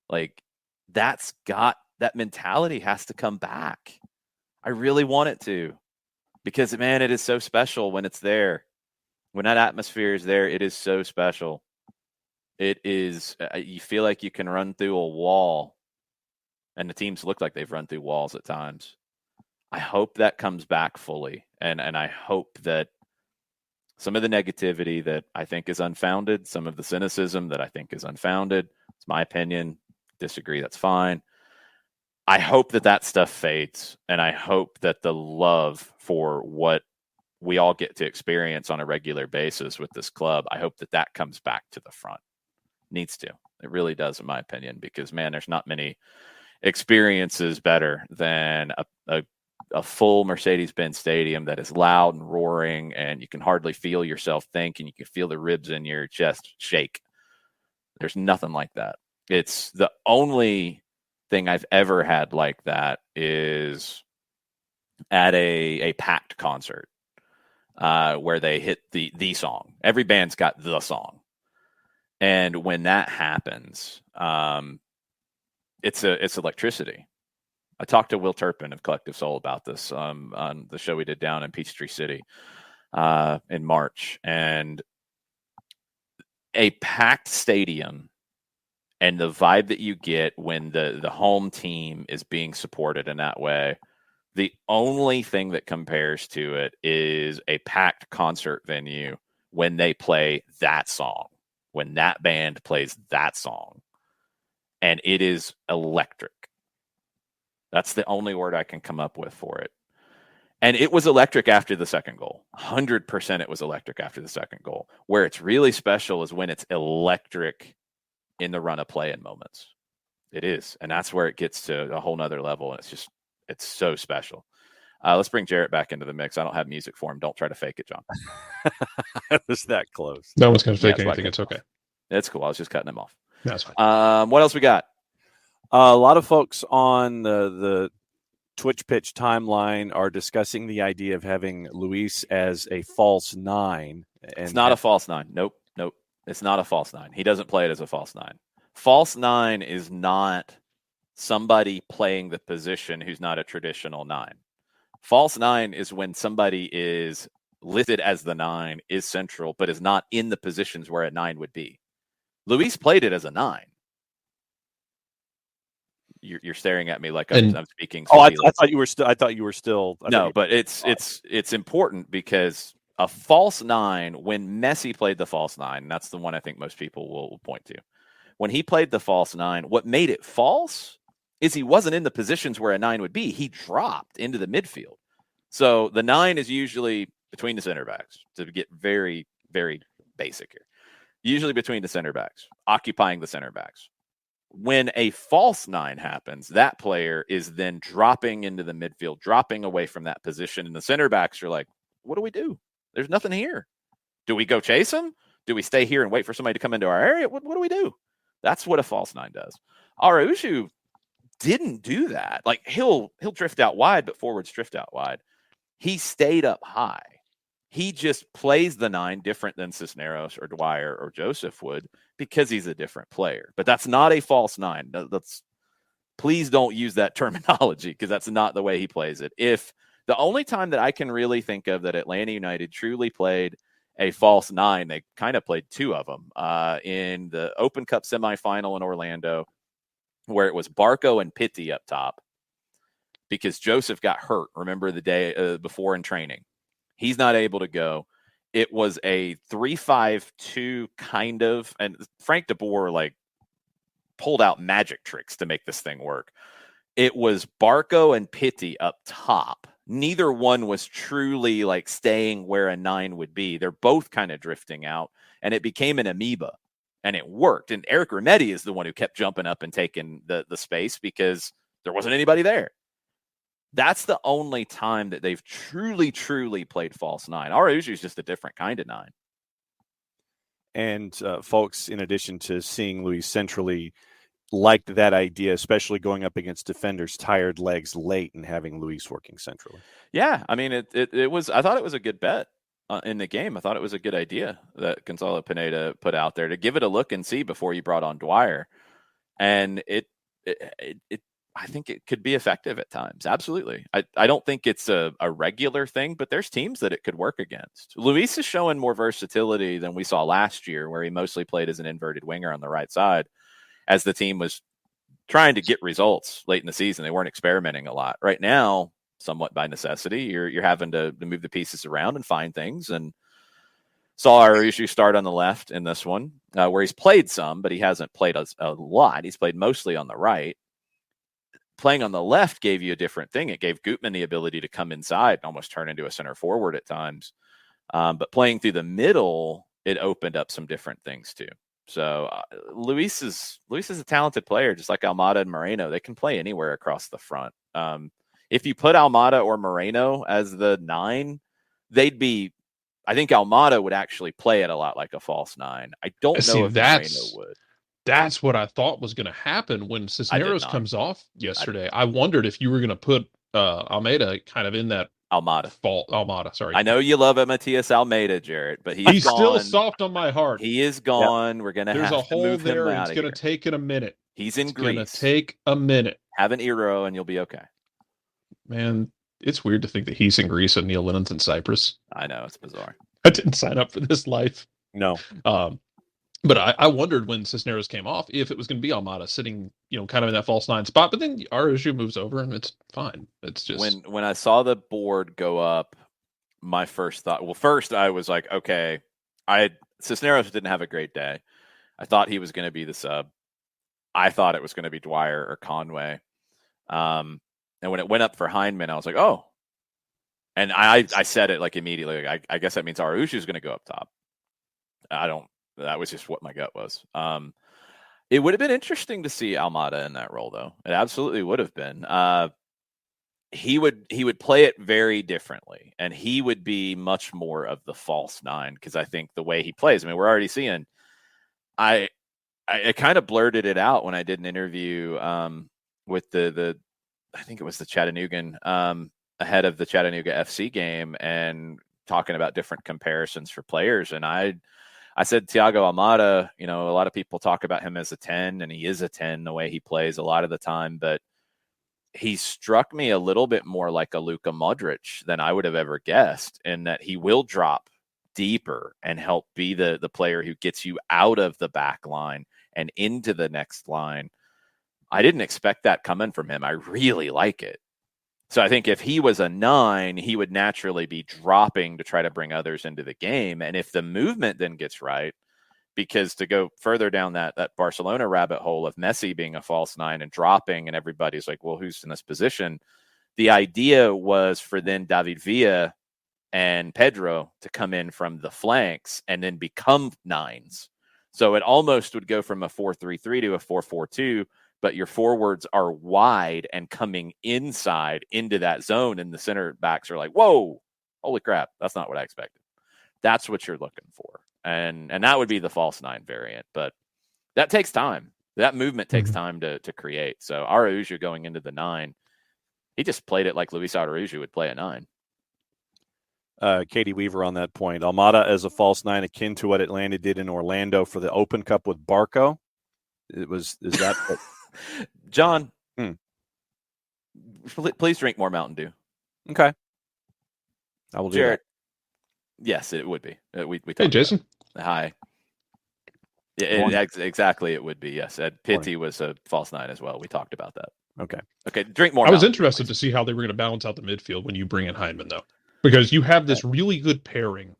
Like, that mentality has to come back. I really want it to, because, man, it is so special when it's there. When that atmosphere is there, it is so special. It is, you feel like you can run through a wall, and the teams look like they've run through walls at times. I hope that comes back fully, and I hope that some of the negativity that I think is unfounded, some of the cynicism that I think is unfounded, it's my opinion, disagree, that's fine. I hope that stuff fades, and I hope that the love for what we all get to experience on a regular basis with this club, I hope that comes back to the front. Needs to. It really does, in my opinion, because, man, there's not many experiences better than a full Mercedes-Benz stadium that is loud and roaring, and you can hardly feel yourself think, and you can feel the ribs in your chest shake. There's nothing like that. It's the only thing I've ever had like that is at a packed concert where they hit the song. Every band's got the song. And when that happens, it's electricity. I talked to Will Turpin of Collective Soul about this on the show we did down in Peachtree City in March. And a packed stadium and the vibe that you get when the home team is being supported in that way, the only thing that compares to it is a packed concert venue when they play that song, when that band plays that song. And it is electric. That's the only word I can come up with for it. And it was electric after the second goal. 100% it was electric after the second goal. Where it's really special is when it's electric in the run of play in moments. It is. And that's where it gets to a whole nother level. And it's so special. Let's bring Jarrett back into the mix. I don't have music for him. Don't try to fake it, John. It was that close. No one's going to fake anything. It's okay. It's cool. I was just cutting him off. That's fine. What else we got? A lot of folks on the Twitch Pitch timeline are discussing the idea of having Luis as a false nine. And it's not a false nine. Nope. It's not a false nine. He doesn't play it as a false nine. False nine is not somebody playing the position who's not a traditional nine. False nine is when somebody is listed as the nine, is central, but is not in the positions where a nine would be. Luis played it as a nine. You're staring at me like I'm speaking. Oh, I thought you were still. I thought you were still. No, but it's important because a false nine, when Messi played the false nine, that's the one I think most people will point to. When he played the false nine, what made it false is he wasn't in the positions where a nine would be. He dropped into the midfield. So the nine is usually between the center backs, to get very, very basic here. Usually between the center backs, occupying the center backs. When a false nine happens, that player is then dropping into the midfield, dropping away from that position. And the center backs are like, what do we do? There's nothing here. Do we go chase him? Do we stay here and wait for somebody to come into our area? What do we do? That's what a false nine does. Araujo didn't do that. Like he'll drift out wide, but forwards drift out wide. He stayed up high. He just plays the 9 different than Cisneros or Dwyer or Joseph would because he's a different player. But that's not a false 9. Please don't use that terminology because that's not the way he plays it. If the only time that I can really think of that Atlanta United truly played a false 9, they kind of played 2 of them in the Open Cup semifinal in Orlando, where it was Barco and Pitti up top because Joseph got hurt. Remember the day before in training. He's not able to go. It was a 3-5-2 kind of, and Frank de Boer like pulled out magic tricks to make this thing work. It was Barco and Pitti up top. Neither one was truly like staying where a 9 would be. They're both kind of drifting out, and it became an amoeba, and it worked. And Eric Remetti is the one who kept jumping up and taking the space because there wasn't anybody there. That's the only time that they've truly played false 9. Araujo is just a different kind of 9. And folks, in addition to seeing Luis centrally, liked that idea, especially going up against defenders' tired legs late and having Luis working centrally. Yeah, I mean, it was. I thought it was a good bet in the game. I thought it was a good idea that Gonzalo Pineda put out there to give it a look and see before you brought on Dwyer, and it I think it could be effective at times. Absolutely. I don't think it's a regular thing, but there's teams that it could work against. Luis is showing more versatility than we saw last year, where he mostly played as an inverted winger on the right side as the team was trying to get results late in the season. They weren't experimenting a lot. Right now, somewhat by necessity, you're having to move the pieces around and find things. And saw Araujo start on the left in this one, where he's played some, but he hasn't played a lot. He's played mostly on the right. Playing on the left gave you a different thing. It gave Gutman the ability to come inside and almost turn into a center forward at times. But playing through the middle, it opened up some different things too. So Luis is a talented player, just like Almada and Moreno. They can play anywhere across the front. If you put Almada or Moreno as the 9, they'd be. I think Almada would actually play it a lot like a false 9. I don't know if Moreno would. That's what I thought was going to happen when Cisneros comes off yesterday. I wondered if you were going to put Almeida kind of in that Almada, sorry. I know you love Matias Almeida, Jarrett, but he's gone. Still soft on my heart. He is gone. Yep. We're going to have to move him out of here. There's a hole there, and it's going to take it a minute. He's in Greece. It's going to take a minute. Have an Eero, and you'll be okay. Man, it's weird to think that he's in Greece and Neil Lennon's in Cyprus. I know, it's bizarre. I didn't sign up for this life. No. But I wondered when Cisneros came off if it was going to be Almada sitting, kind of in that false 9 spot. But then Araujo moves over and it's fine. It's just when I saw the board go up, my first thought. Well, first I was like, okay, Cisneros didn't have a great day. I thought he was going to be the sub. I thought it was going to be Dwyer or Conway. And when it went up for Hindman, I was like, oh. And I said it like immediately. Like, I guess that means Araujo is going to go up top. That was just what my gut was. It would have been interesting to see Almada in that role, though. It absolutely would have been. He would play it very differently, and he would be much more of the false 9 because I think the way he plays. I mean, we're already seeing. I kind of blurted it out when I did an interview with the I think it was the Chattanoogan ahead of the Chattanooga FC game and talking about different comparisons for players, and I said Thiago Almada, a lot of people talk about him as a 10, and he is a 10 the way he plays a lot of the time, but he struck me a little bit more like a Luka Modric than I would have ever guessed, in that he will drop deeper and help be the player who gets you out of the back line and into the next line. I didn't expect that coming from him. I really like it. So I think if he was a 9, he would naturally be dropping to try to bring others into the game. And if the movement then gets right, because to go further down that Barcelona rabbit hole of Messi being a false 9 and dropping, and everybody's like, well, who's in this position? The idea was for then David Villa and Pedro to come in from the flanks and then become 9s. So it almost would go from a 4-3-3 to a 4-4-2. But your forwards are wide and coming inside into that zone, and the center backs are like, whoa, holy crap, that's not what I expected. That's what you're looking for. And that would be the false 9 variant. But that takes time. That movement takes time to create. So Araujo going into the 9, he just played it like Luis Araujo would play a 9. Katie Weaver on that point. Almada as a false nine, akin to what Atlanta did in Orlando for the Open Cup with Barco. Is that John? Hmm. Please drink more Mountain Dew. Okay, I will do Jared, that. Yes, it would be. We talked Hey, Jason. Hi. Yeah, exactly. It would be. Yes, Ed Pitti was a false nine as well. We talked about that. Okay. Drink more. I was Mountain interested Dew, to see how they were going to balance out the midfield when you bring in Hyndman, though, because you have this really good pairing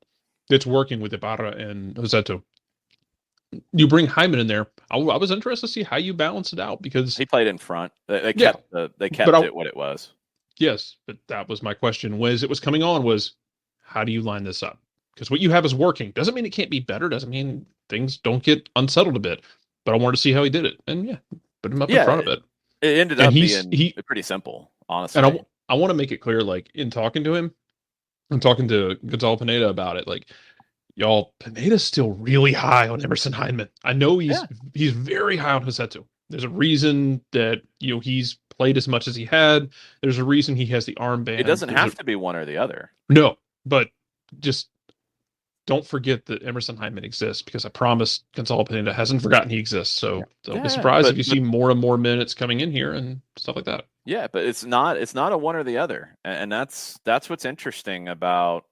that's working with Ibarra and Joseto. You bring Hyndman in there. I was interested to see how you balance it out, because he played in front. They kept it what it was. Yes, but that was my question. Was it was coming on was, how do you line this up? Because what you have is working. Doesn't mean it can't be better. Doesn't mean things don't get unsettled a bit. But I wanted to see how he did it, and put him up in front of it. It ended up being pretty simple, honestly. And I want to make it clear, like, in talking to him, and talking to Gonzalo Pineda about it, like, y'all, Pineda's still really high on Emerson Hyndman. I know he's very high on Joseto. There's a reason that he's played as much as he had. There's a reason he has the armband. It doesn't have to be one or the other. No, but just don't forget that Emerson Hyndman exists, because I promise Gonzalo Pineda hasn't forgotten he exists. So don't be surprised if you see more and more minutes coming in here and stuff like that. Yeah, but it's not a one or the other, and that's what's interesting about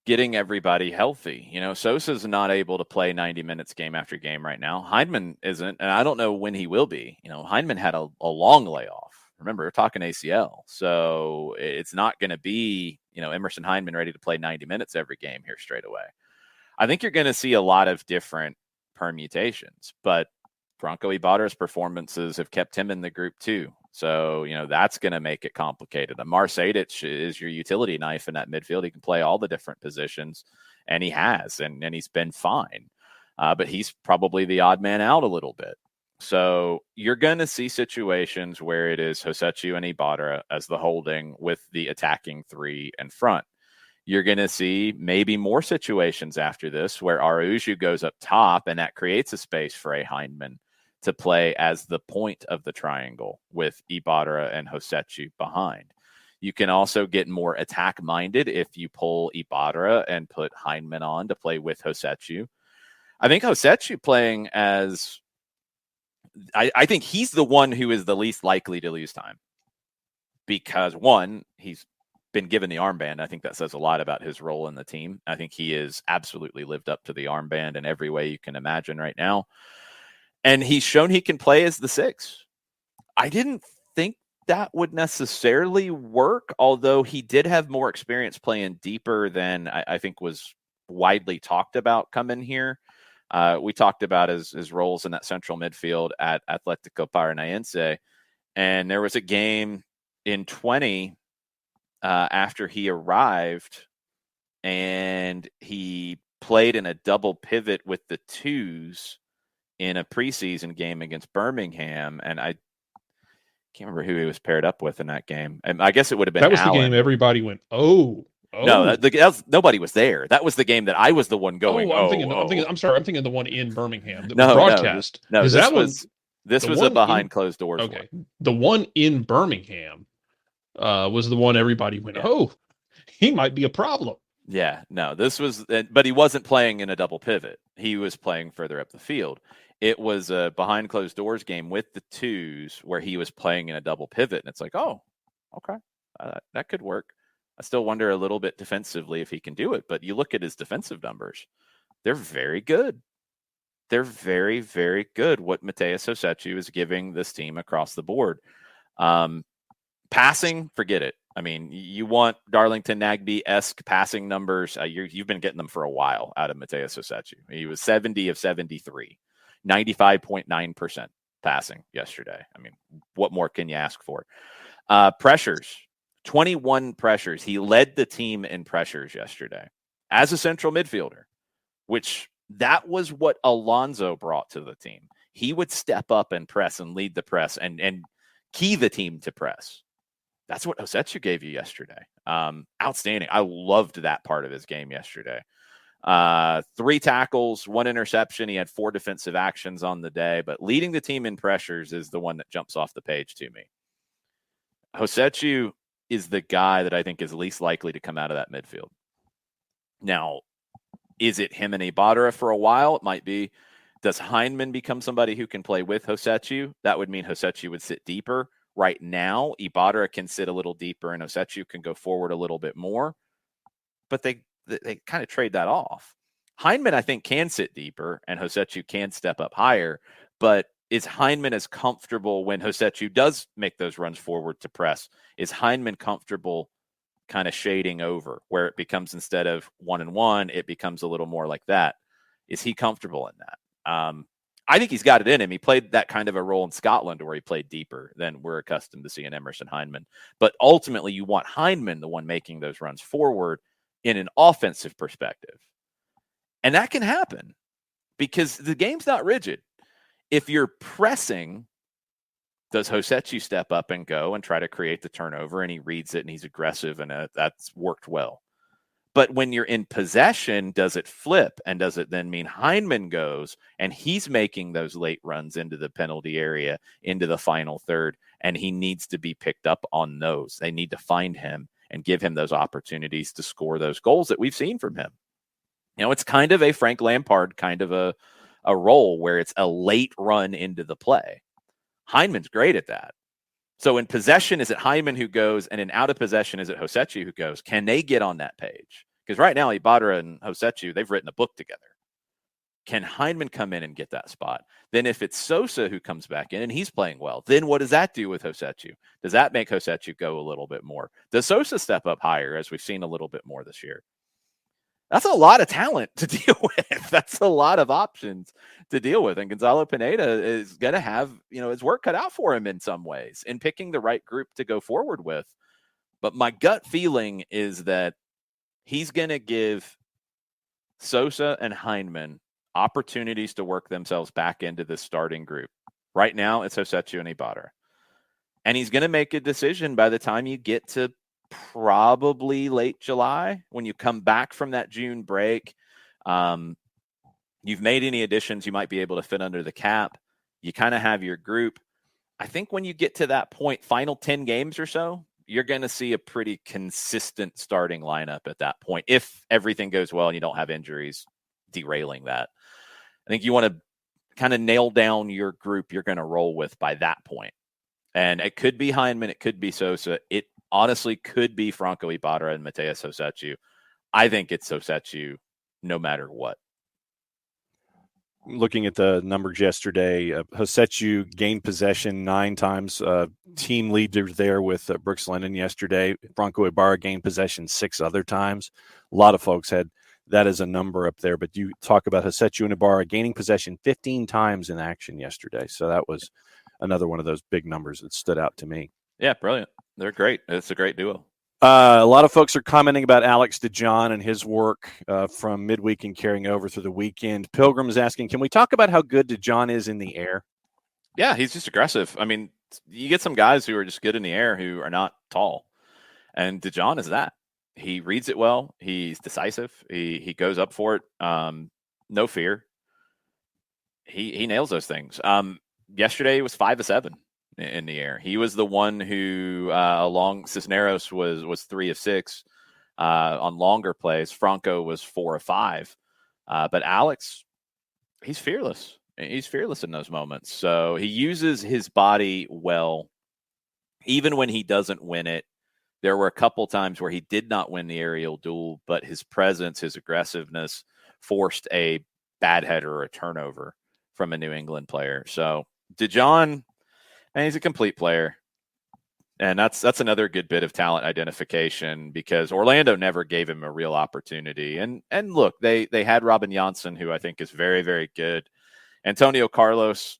getting everybody healthy. Sosa's not able to play 90 minutes game after game right now. Hyndman isn't, and I don't know when he will be. Hyndman had a long layoff. Remember, we're talking ACL, so it's not going to be Emerson Hyndman ready to play 90 minutes every game here straight away. I think you're going to see a lot of different permutations, but Franco Ibarra's performances have kept him in the group too. So, that's going to make it complicated. Amar Sejdic is your utility knife in that midfield. He can play all the different positions, and he has, and he's been fine. But he's probably the odd man out a little bit. So you're going to see situations where it is Josetu and Ibarra as the holding with the attacking three in front. You're going to see maybe more situations after this where Araujo goes up top, and that creates a space for a Hyndman to play as the point of the triangle with Ibarra and Josetu behind. You can also get more attack-minded if you pull Ibarra and put Hyndman on to play with Josetu. I think Josetu playing as... I think he's the one who is the least likely to lose time. Because, one, he's been given the armband. I think that says a lot about his role in the team. I think he has absolutely lived up to the armband in every way you can imagine right now. And he's shown he can play as the 6. I didn't think that would necessarily work, although he did have more experience playing deeper than I think was widely talked about coming here. We talked about his roles in that central midfield at Atlético Paranaense. And there was a game in 20 after he arrived, and he played in a double pivot with the 2s in a preseason game against Birmingham, and I can't remember who he was paired up with in that game. And I guess it would have been that was Allen. The game everybody went, oh. No, nobody was there. That was the game that I was the one going. I'm thinking the one in Birmingham that was broadcast. No, this was a behind closed doors. Okay, the one in Birmingham was the one everybody went, oh, he might be a problem. Yeah, no, this was, but he wasn't playing in a double pivot. He was playing further up the field. It was a behind closed doors game with the 2s where he was playing in a double pivot. And it's like, oh, okay, that could work. I still wonder a little bit defensively if he can do it. But you look at his defensive numbers. They're very good. They're very, very good what Matheus Josetu is giving this team across the board. Passing, forget it. I mean, you want Darlington Nagbe-esque passing numbers. You've been getting them for a while out of Matheus Josetu. He was 70 of 73, 95.9% passing yesterday. I mean, what more can you ask for? Pressures, 21 pressures. He led the team in pressures yesterday as a central midfielder, which that was what Alonso brought to the team. He would step up and press and lead the press and key the team to press. That's what Josetu gave you yesterday. Outstanding. I loved that part of his game yesterday. 3 tackles, 1 interception. He had 4 defensive actions on the day, but leading the team in pressures is the one that jumps off the page to me. Josetu is the guy that I think is least likely to come out of that midfield. Now, is it him and Ibarra for a while? It might be. Does Heineman become somebody who can play with Hosechu? That would mean Hosechu would sit deeper. Right now, Ibarra can sit a little deeper and Hosechu can go forward a little bit more. But they kind of trade that off. Heineman, I think, can sit deeper and Hosechu can step up higher. But is Heineman as comfortable when Hosechu does make those runs forward to press? Is Heineman comfortable kind of shading over where it becomes, instead of 1-1, it becomes a little more like that? Is he comfortable in that? I think he's got it in him. He played that kind of a role in Scotland where he played deeper than we're accustomed to seeing Emerson Heineman. But ultimately, you want Heineman, the one making those runs forward, in an offensive perspective. And that can happen because the game's not rigid. If you're pressing, does Hosechu step up and go and try to create the turnover? And he reads it and he's aggressive, and that's worked well. But when you're in possession, does it flip? And does it then mean Heineman goes and he's making those late runs into the penalty area, into the final third, and he needs to be picked up on those? They need to find him and give him those opportunities to score those goals that we've seen from him. You know, it's kind of a Frank Lampard kind of a role where it's a late run into the play. Heineman's great at that. So in possession, is it Heineman who goes? And in out of possession, is it Hosechu who goes? Can they get on that page? Because right now, Ibarra and Hosechu, they've written a book together. Can Heineman come in and get that spot? Then if it's Sosa who comes back in and he's playing well, then what does that do with Hosechu? Does that make Hosechu go a little bit more? Does Sosa step up higher, as we've seen a little bit more this year? That's a lot of talent to deal with. That's a lot of options to deal with. And Gonzalo Pineda is going to have, his work cut out for him in some ways in picking the right group to go forward with. But my gut feeling is that he's going to give Sosa and Heineman opportunities to work themselves back into the starting group. Right now, it's Hosechu and Ibarra. And he's going to make a decision by the time you get to probably late July, when you come back from that June break. You've made any additions you might be able to fit under the cap. You kind of have your group. I think when you get to that point, final 10 games or so, you're going to see a pretty consistent starting lineup at that point. If everything goes well and you don't have injuries derailing that, I think you want to kind of nail down your group you're going to roll with by that point. And it could be Heineman, it could be Sosa. It honestly could be Franco Ibarra and Mateus Hosechu. I think it's Hosechu no matter what. Looking at the numbers yesterday, Hosechu gained possession 9 times. Team leader there with Brooks Lennon yesterday. Franco Ibarra gained possession 6 other times. A lot of folks had that as a number up there, but you talk about Hosechu and Ibarra gaining possession 15 times in action yesterday. So that was another one of those big numbers that stood out to me. Yeah, brilliant. They're great. It's a great duo. A lot of folks are commenting about Alex DeJohn and his work from midweek and carrying over through the weekend. Pilgrim is asking, can we talk about how good DeJohn is in the air? Yeah, he's just aggressive. I mean, you get some guys who are just good in the air who are not tall. And DeJohn is that. He reads it well. He's decisive. He goes up for it. No fear. He nails those things. Yesterday he was 5 of 7 in the air. He was the one who, along Cisneros was 3 of 6 on longer plays. Franco was 4 of 5. But Alex, he's fearless. He's fearless in those moments. So he uses his body well, even when he doesn't win it. There were a couple times where he did not win the aerial duel, but his presence, his aggressiveness forced a bad header or a turnover from a New England player. So DeJohn, and he's a complete player. And that's another good bit of talent identification, because Orlando never gave him a real opportunity. And look, they had Robin Janssen, who I think is very, very good. Antonio Carlos.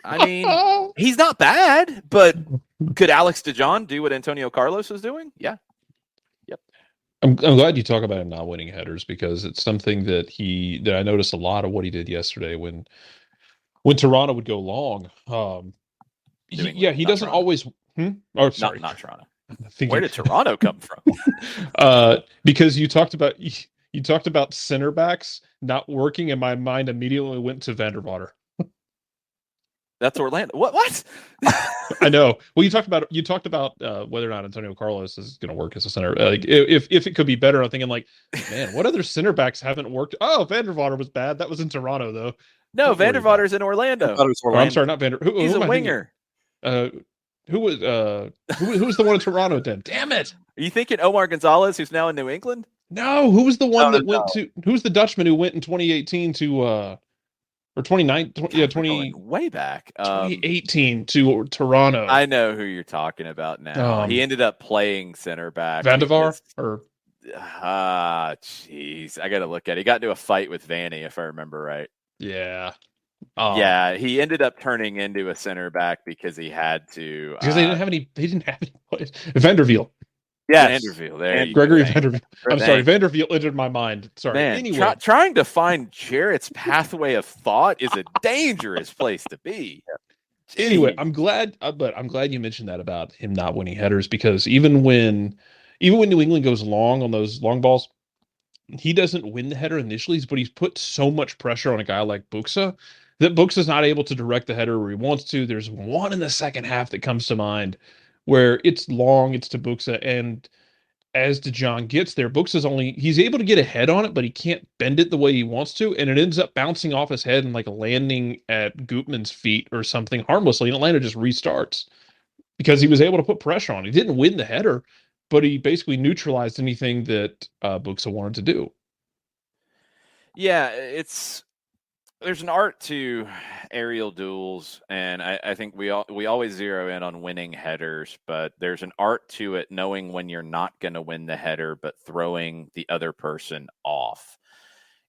I mean, he's not bad, but could Alex DeJohn do what Antonio Carlos is doing? Yeah. Yep. I'm glad you talk about him not winning headers, because it's something that I noticed a lot of what he did yesterday when Toronto would go long. He doesn't Toronto. always. Oh, sorry, not Toronto. Where did Toronto come from? Because you talked about center backs not working, and my mind immediately went to Vanderwater. That's Orlando. What? I know. Well, you talked about whether or not Antonio Carlos is going to work as a center. Like if it could be better, I'm thinking like, man, what other center backs haven't worked? Oh, Vanderwater was bad. That was in Toronto though. No, Don't worry about it. Vanderwater's in Orlando. thought it was Oh, I'm Orlando. sorry, not Vander. Who He's a am I thinking? winger. Who was the one in Toronto then? Damn it! Are you thinking Omar Gonzalez, who's now in New England? No, who was the one No, that went to? Who's the Dutchman who went in 2018 to or 29? Yeah, We're 20. going way back. 2018 to Toronto. I know who you're talking about now. He ended up playing center back. Vandevar or jeez, I got to look at it. He got into a fight with Vanny, if I remember right. yeah. Yeah, he ended up turning into a center back because he had to. Because they didn't have any. They didn't have any players. Vanderveel. Yes. Vanderveel. There you Gregory go. Vanderveel. I'm sorry, Vanderveel entered my mind. Sorry. Man, Anyway, trying to find Jarrett's pathway of thought is a dangerous place to be. Anyway, I'm glad you mentioned that about him not winning headers, because even when New England goes long on those long balls, he doesn't win the header initially, but he's put so much pressure on a guy like Buxa that Buxa's not able to direct the header where he wants to. There's one in the second half that comes to mind where it's long, it's to Buxa, and as DeJohn gets there, he's able to get a head on it, but he can't bend it the way he wants to, and it ends up bouncing off his head and like landing at Gutman's feet or something harmlessly, and Atlanta just restarts because he was able to put pressure on. He didn't win the header, but he basically neutralized anything that Buxa wanted to do. Yeah, there's an art to aerial duels, and I think we always zero in on winning headers, but there's an art to it, knowing when you're not going to win the header, but throwing the other person off.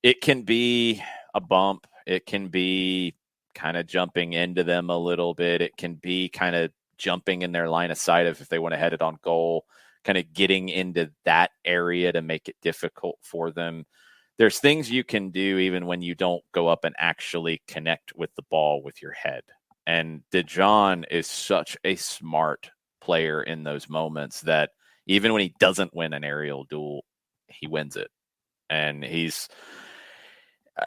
It can be a bump. It can be kind of jumping into them a little bit. It can be kind of jumping in their line of sight if they want to head it on goal, kind of getting into that area to make it difficult for them. There's things you can do even when you don't go up and actually connect with the ball with your head. And DeJohn is such a smart player in those moments that even when he doesn't win an aerial duel, he wins it. And he's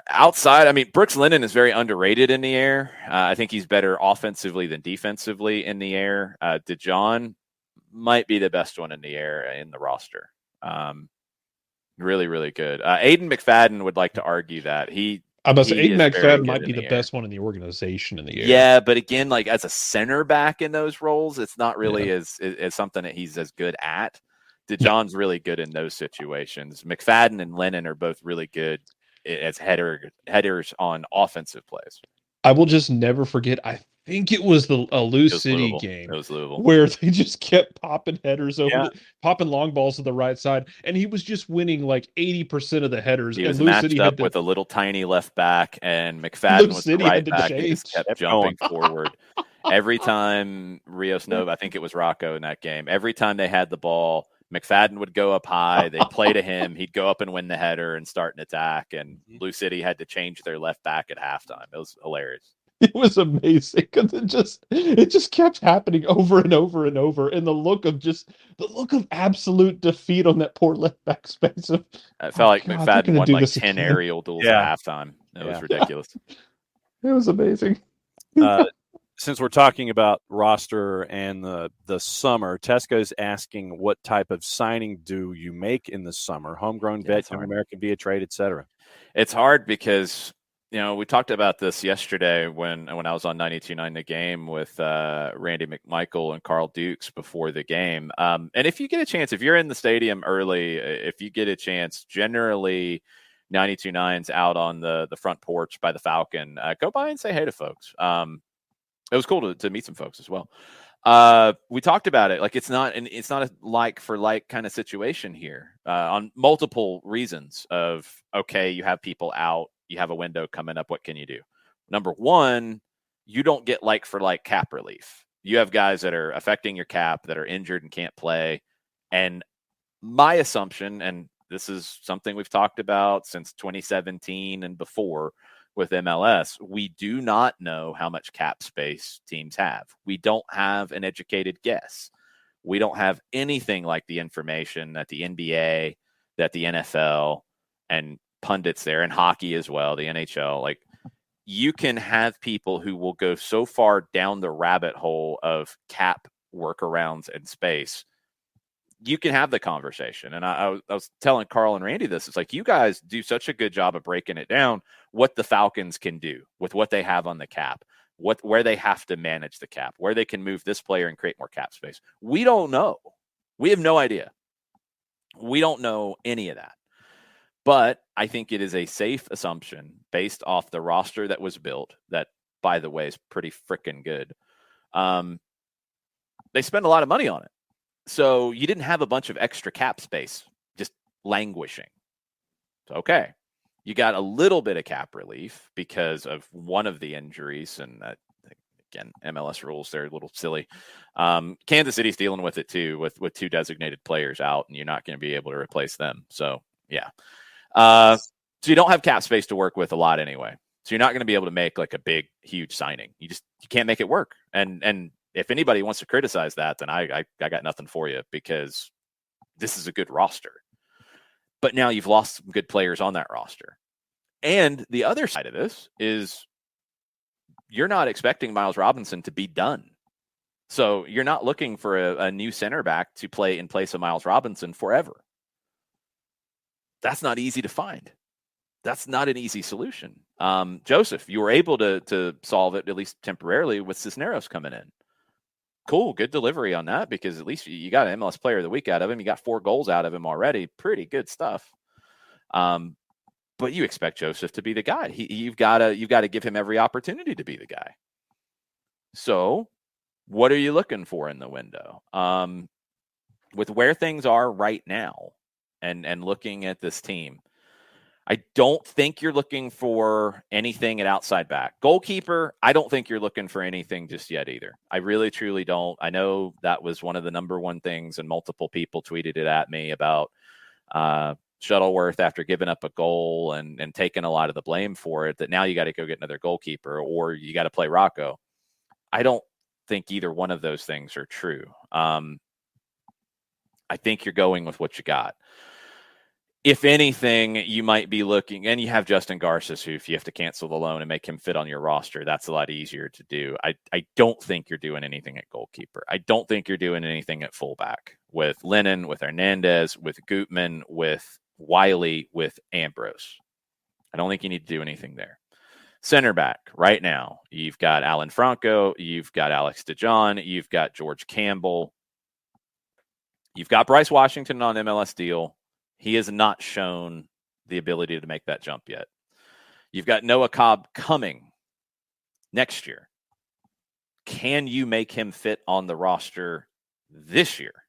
outside. I mean, Brooks Lennon is very underrated in the air. I think he's better offensively than defensively in the air. DeJohn might be the best one in the air in the roster. Really, really good. Aiden McFadden would like to argue that I must say Aiden McFadden might be the best one in the organization in the air. Yeah, but again, like as a center back in those roles, it's not really as something that he's as good at. DeJohn's really good in those situations. McFadden and Lennon are both really good as headers on offensive plays. I will just never forget. I think it was a Lou City game. It was Louisville, where they just kept popping headers over, popping long balls to the right side, and he was just winning like 80% of the headers. He was and matched up with a little tiny left back, and McFadden was the right back. He just kept jumping forward. Every time Rios Nova, I think it was Rocco in that game, every time they had the ball, McFadden would go up high. They'd play to him. He'd go up and win the header and start an attack. And Lou City had to change their left back at halftime. It was hilarious. It was amazing because it just kept happening over and over and over. And the look of absolute defeat on that poor left back's face. I felt like McFadden won like 10 aerial duels at halftime. It was ridiculous. It was amazing. Since we're talking about roster and the summer, Tesco's asking what type of signing do you make in the summer? Homegrown, vet, young American, via trade, etc. It's hard because we talked about this yesterday when I was on 92.9 The Game with Randy McMichael and Carl Dukes before the game. And if you get a chance, if you're in the stadium early, if you get a chance, generally 92.9's out on the front porch by the Falcon. Go by and say hey to folks. It was cool to meet some folks as well. We talked about it. Like it's not a like for like kind of situation here on multiple reasons of, okay, you have people out, you have a window coming up. What can you do? Number one, you don't get like for like cap relief. You have guys that are affecting your cap that are injured and can't play. And my assumption, and this is something we've talked about since 2017 and before, with MLS, we do not know how much cap space teams have. We don't have an educated guess. We don't have anything like the information that the NBA, that the NFL, and pundits there, and hockey as well, the NHL. Like, you can have people who will go so far down the rabbit hole of cap workarounds and space. You can have the conversation. And I was telling Carl and Randy this. It's like, you guys do such a good job of breaking it down, what the Falcons can do with what they have on the cap, where they have to manage the cap, where they can move this player and create more cap space. We don't know. We have no idea. We don't know any of that. But I think it is a safe assumption based off the roster that was built, that, by the way, is pretty freaking good. They spend a lot of money on it. So you didn't have a bunch of extra cap space just languishing. So, okay. You got a little bit of cap relief because of one of the injuries. And that, again, MLS rules, they're a little silly. Kansas City's dealing with it too, with two designated players out, and you're not going to be able to replace them. So, yeah. So you don't have cap space to work with a lot anyway. So you're not going to be able to make like a big, huge signing. You can't make it work. And if anybody wants to criticize that, then I got nothing for you, because this is a good roster. But now you've lost some good players on that roster. And the other side of this is you're not expecting Miles Robinson to be done. So you're not looking for a new center back to play in place of Miles Robinson forever. That's not easy to find. That's not an easy solution. Joseph, you were able to solve it, at least temporarily, with Cisneros coming in. Cool, good delivery on that, because at least you got an MLS Player of the Week out of him. You got 4 goals out of him already. Pretty good stuff. But you expect Joseph to be the guy. You've got to give him every opportunity to be the guy. So, what are you looking for in the window? With where things are right now, and looking at this team, I don't think you're looking for anything at outside back. Goalkeeper, I don't think you're looking for anything just yet either. I really, truly don't. I know that was one of the number one things, and multiple people tweeted it at me about Shuttleworth after giving up a goal and taking a lot of the blame for it, that now you got to go get another goalkeeper, or you got to play Rocco. I don't think either one of those things are true. I think you're going with what you got. If anything, you might be looking, and you have Justin Garces, who, if you have to cancel the loan and make him fit on your roster, that's a lot easier to do. I don't think you're doing anything at goalkeeper. I don't think you're doing anything at fullback with Lennon, with Hernandez, with Gutman, with Wiley, with Ambrose. I don't think you need to do anything there. Center back right now, you've got Alan Franco, you've got Alex DeJohn, you've got George Campbell, you've got Bryce Washington on MLS deal. He has not shown the ability to make that jump yet. You've got Noah Cobb coming next year. Can you make him fit on the roster this year?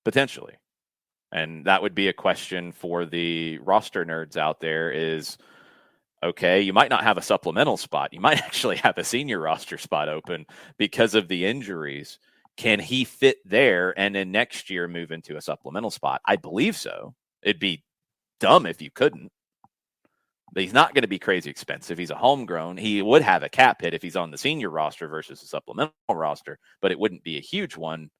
Potentially. And that would be a question for the roster nerds out there is, okay, you might not have a supplemental spot. You might actually have a senior roster spot open because of the injuries. Can he fit there and then next year move into a supplemental spot? I believe so. It'd be dumb if you couldn't. But he's not going to be crazy expensive. He's a homegrown. He would have a cap hit if he's on the senior roster versus a supplemental roster, but it wouldn't be a huge one.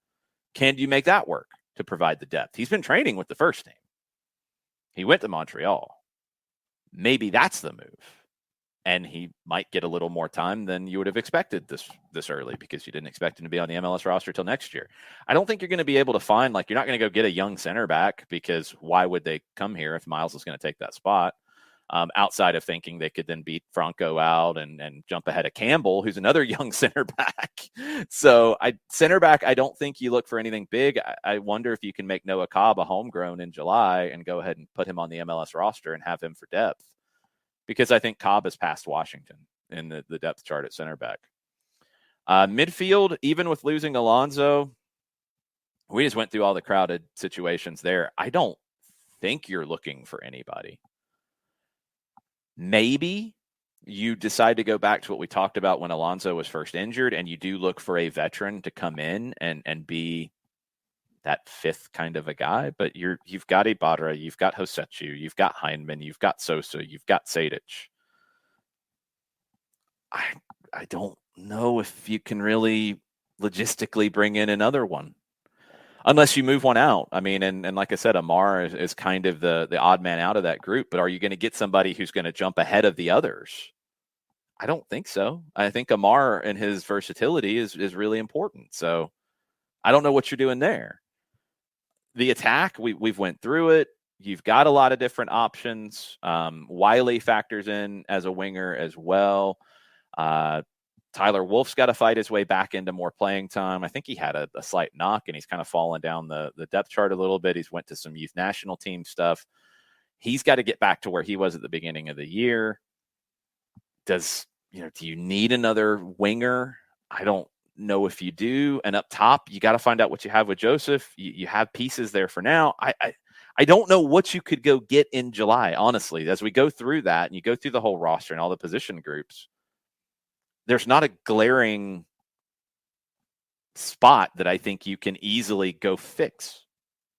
Can you make that work to provide the depth? He's been training with the first team. He went to Montreal. Maybe that's the move. And he might get a little more time than you would have expected this early, because you didn't expect him to be on the MLS roster till next year. I don't think you're going to be able to find, you're not going to go get a young center back, because why would they come here if Miles is going to take that spot? Outside of thinking they could then beat Franco out and jump ahead of Campbell, who's another young center back. So center back, I don't think you look for anything big. I wonder if you can make Noah Cobb a homegrown in July and go ahead and put him on the MLS roster and have him for depth. Because I think Cobb has passed Washington in the depth chart at center back. Midfield, even with losing Alonso, we just went through all the crowded situations there. I don't think you're looking for anybody. Maybe you decide to go back to what we talked about when Alonso was first injured, and you do look for a veteran to come in and be that fifth kind of a guy, but you've got Ibarra, you've got Hosechu, you've got Heinemann, you've got Sosa, you've got Sejdic. I don't know if you can really logistically bring in another one. unless you move one out. I mean, and like I said, Amar is kind of the odd man out of that group. But are you going to get somebody who's going to jump ahead of the others? I don't think so. I think Amar and his versatility is really important. So I don't know what you're doing there. The attack, we've went through it. You've got a lot of different options. Wiley factors in as a winger as well. Tyler Wolf's got to fight his way back into more playing time. I think he had a slight knock, and he's kind of fallen down the depth chart a little bit. He's went to some youth national team stuff. He's got to get back to where he was at the beginning of the year. Do you need another winger? I don't know if you do. And up top, you got to find out what you have with Joseph. You have pieces there for now. I don't know what you could go get in July, honestly. As we go through that and you go through the whole roster and all the position groups, there's not a glaring spot that I think you can easily go fix.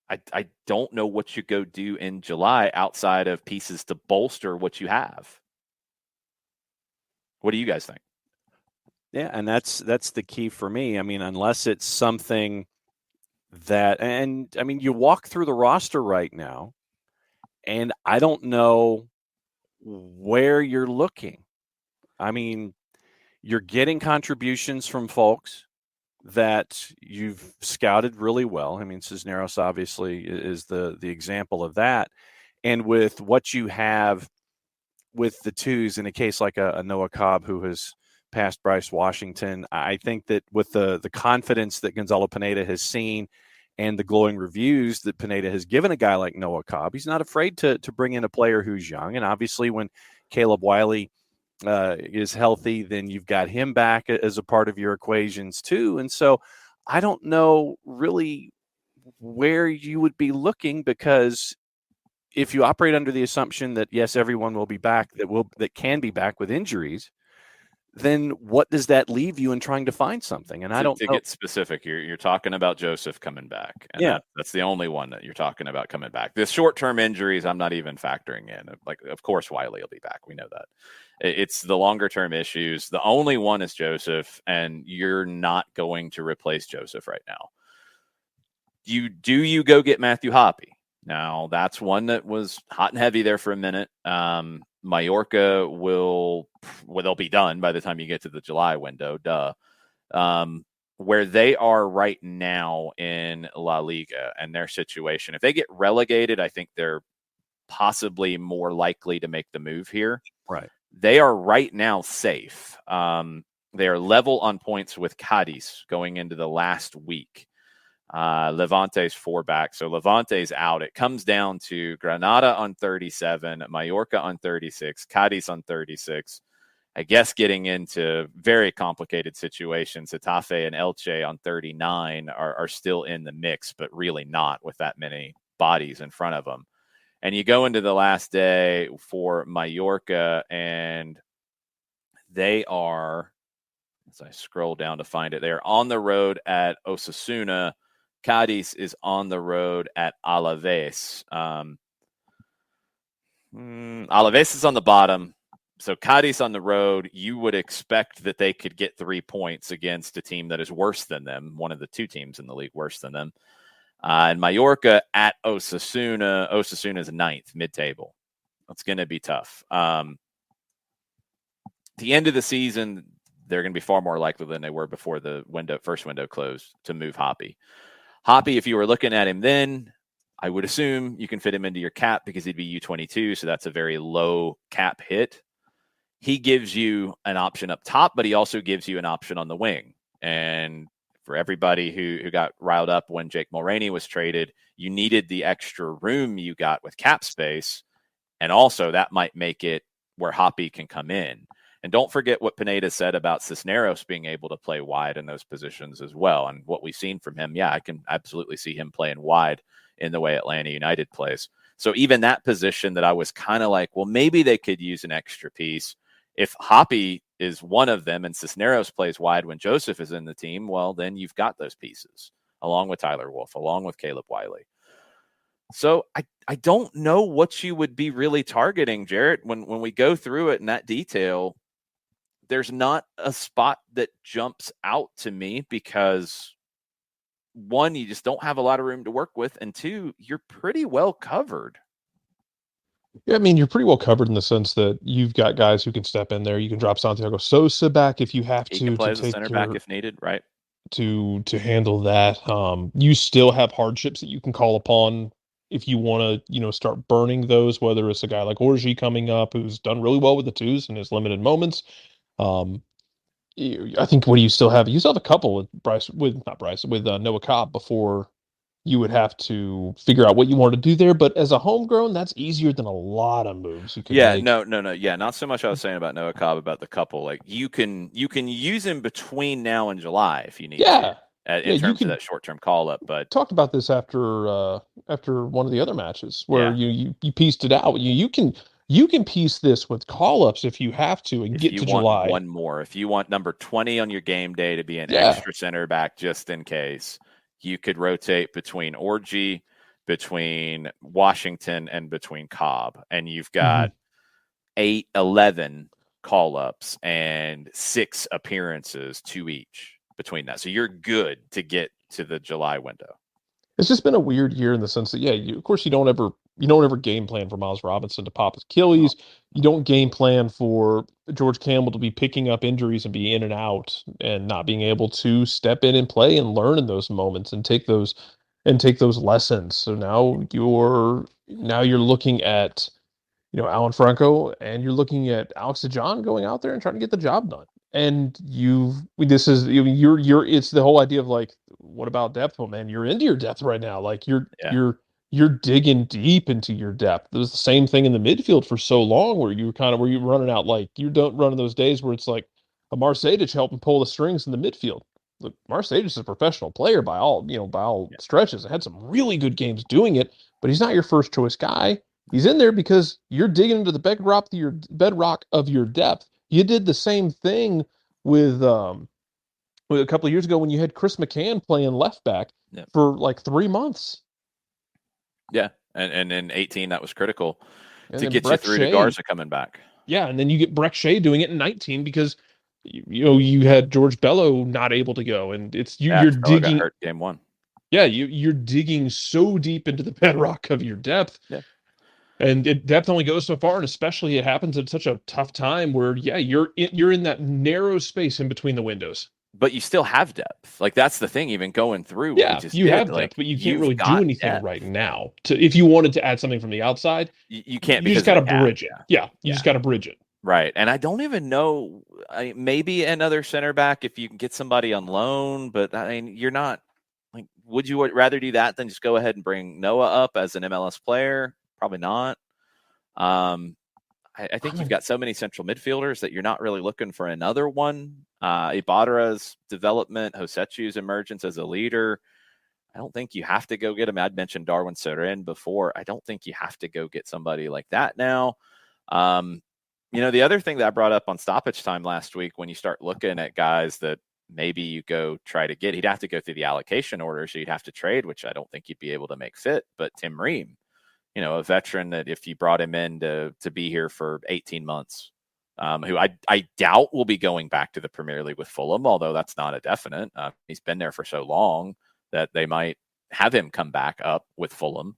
I don't know what you go do in July outside of pieces to bolster what you have. What do you guys think? Yeah, and that's the key for me. I mean, unless it's something that, and I mean, you walk through the roster right now, and I don't know where you're looking. I mean, you're getting contributions from folks that you've scouted really well. I mean, Cisneros obviously is the example of that. And with what you have with the twos, in a case like a Noah Cobb who has passed Bryce Washington, I think that with the confidence that Gonzalo Pineda has seen and the glowing reviews that Pineda has given a guy like Noah Cobb, he's not afraid to bring in a player who's young. And obviously when Caleb Wiley is healthy, then you've got him back as a part of your equations too. And so I don't know really where you would be looking, because if you operate under the assumption that yes, everyone will be back, that can be back with injuries, then what does that leave you in trying to find something? And I don't know. Get specific, you're talking about Joseph coming back. And yeah, that's the only one that you're talking about coming back. The short-term injuries, I'm not even factoring in. Like, of course, Wiley will be back. We know that. It's the longer-term issues. The only one is Joseph, and you're not going to replace Joseph right now. You go get Matthew Hoppe. Now, that's one that was hot and heavy there for a minute. Mallorca they'll be done by the time you get to the July window. Where they are right now in La Liga and their situation, if they get relegated, I think they're possibly more likely to make the move here. Right. They are right now safe. They are level on points with Cadiz going into the last week. Levante's 4 back. So Levante's out. It comes down to Granada on 37, Mallorca on 36, Cadiz on 36. I guess getting into very complicated situations, Getafe and Elche on 39 are still in the mix, but really not with that many bodies in front of them. And you go into the last day for Mallorca, and they are, as I scroll down to find it, they're on the road at Osasuna. Cadiz is on the road at Alaves. Alaves is on the bottom. So Cadiz on the road, you would expect that they could get 3 points against a team that is worse than them, one of the two teams in the league worse than them. And Mallorca at Osasuna. Osasuna is 9th, mid-table. That's going to be tough. The end of the season, they're going to be far more likely than they were before the first window closed to move Hoppe. Hoppe, if you were looking at him then, I would assume you can fit him into your cap because he'd be U22, so that's a very low cap hit. He gives you an option up top, but he also gives you an option on the wing. And for everybody who got riled up when Jake Mulroney was traded, you needed the extra room you got with cap space, and also that might make it where Hoppe can come in. And don't forget what Pineda said about Cisneros being able to play wide in those positions as well. And what we've seen from him, I can absolutely see him playing wide in the way Atlanta United plays. So even that position that I was kind of like, well, maybe they could use an extra piece. If Hoppe is one of them and Cisneros plays wide when Joseph is in the team, well, then you've got those pieces, along with Tyler Wolf, along with Caleb Wiley. So I don't know what you would be really targeting, Jarrett. When we go through it in that detail, there's not a spot that jumps out to me because one, you just don't have a lot of room to work with, and two, you're pretty well covered. Yeah, I mean, you're pretty well covered in the sense that you've got guys who can step in there. You can drop Santiago Sosa back if you have He can to play as a take center back care if needed, right? to handle that. You still have hardships that you can call upon if you want to, start burning those, whether it's a guy like Orji coming up who's done really well with the twos in his limited moments. Um, I think what do you still have? You still have a couple with Noah Cobb before you would have to figure out what you want to do there. But as a homegrown, that's easier than a lot of moves you can make. No. Yeah, not so much I was saying about Noah Cobb about the couple. Like you can use him between now and July if you need Yeah. to, Yeah, in you terms of can that short term call up. But talked about this after one of the other matches where yeah, you pieced it out. You can piece this with call ups if you have to and if get you to want July. one more, if you want number 20 on your game day to be an Yeah. extra center back just in case, you could rotate between Orji, between Washington, and between Cobb, and you've got 11 call ups and 6 appearances, 2 each between that. So you're good to get to the July window. It's just been a weird year in the sense that, yeah, of course you don't ever game plan for Miles Robinson to pop his Achilles. You don't game plan for George Campbell to be picking up injuries and be in and out and not being able to step in and play and learn in those moments and take those lessons. So now you're looking at Alan Franco, and you're looking at Alex DeJohn going out there and trying to get the job done. And it's the whole idea of like, what about depth? Well, man, you're into your depth right now. Like you're digging deep into your depth. It was the same thing in the midfield for so long where you were you running out, like you don't run in those days where it's like a Marseille helping pull the strings in the midfield. Look, Marseille is a professional player by all stretches. Had some really good games doing it, but he's not your first choice guy. He's in there because you're digging into the bedrock of your depth. You did the same thing with a couple of years ago when you had Chris McCann playing left back for like 3 months. Yeah, and in 18 that was critical to get Breck you through Shea, to Garza coming back. Yeah, and then you get Breck Shea doing it in 19 because you had George Bello not able to go, and you're digging. Got hurt game 1. Yeah, you're digging so deep into the bedrock of your depth. Yeah. And depth only goes so far, and especially it happens at such a tough time where, you're in that narrow space in between the windows. But you still have depth. Like that's the thing. Even going through, yeah, you have depth, but you can't really do anything right now. If you wanted to add something from the outside, you can't. You just got to bridge it. Yeah, you just got to bridge it. Right, and I don't even know. Maybe another center back if you can get somebody on loan, but I mean, you're not like. Would you rather do that than just go ahead and bring Noah up as an MLS player? Probably not. I think you've got so many central midfielders that you're not really looking for another one. Ibarra's development, Hosechu's emergence as a leader. I don't think you have to go get him. I'd mentioned Darwin Soren before. I don't think you have to go get somebody like that now. The other thing that I brought up on stoppage time last week, when you start looking at guys that maybe you go try to get, he'd have to go through the allocation order, so you'd have to trade, which I don't think you'd be able to make fit. But Tim Ream, a veteran that if you brought him in to be here for 18 months, who I doubt will be going back to the Premier League with Fulham, although that's not a definite. He's been there for so long that they might have him come back up with Fulham.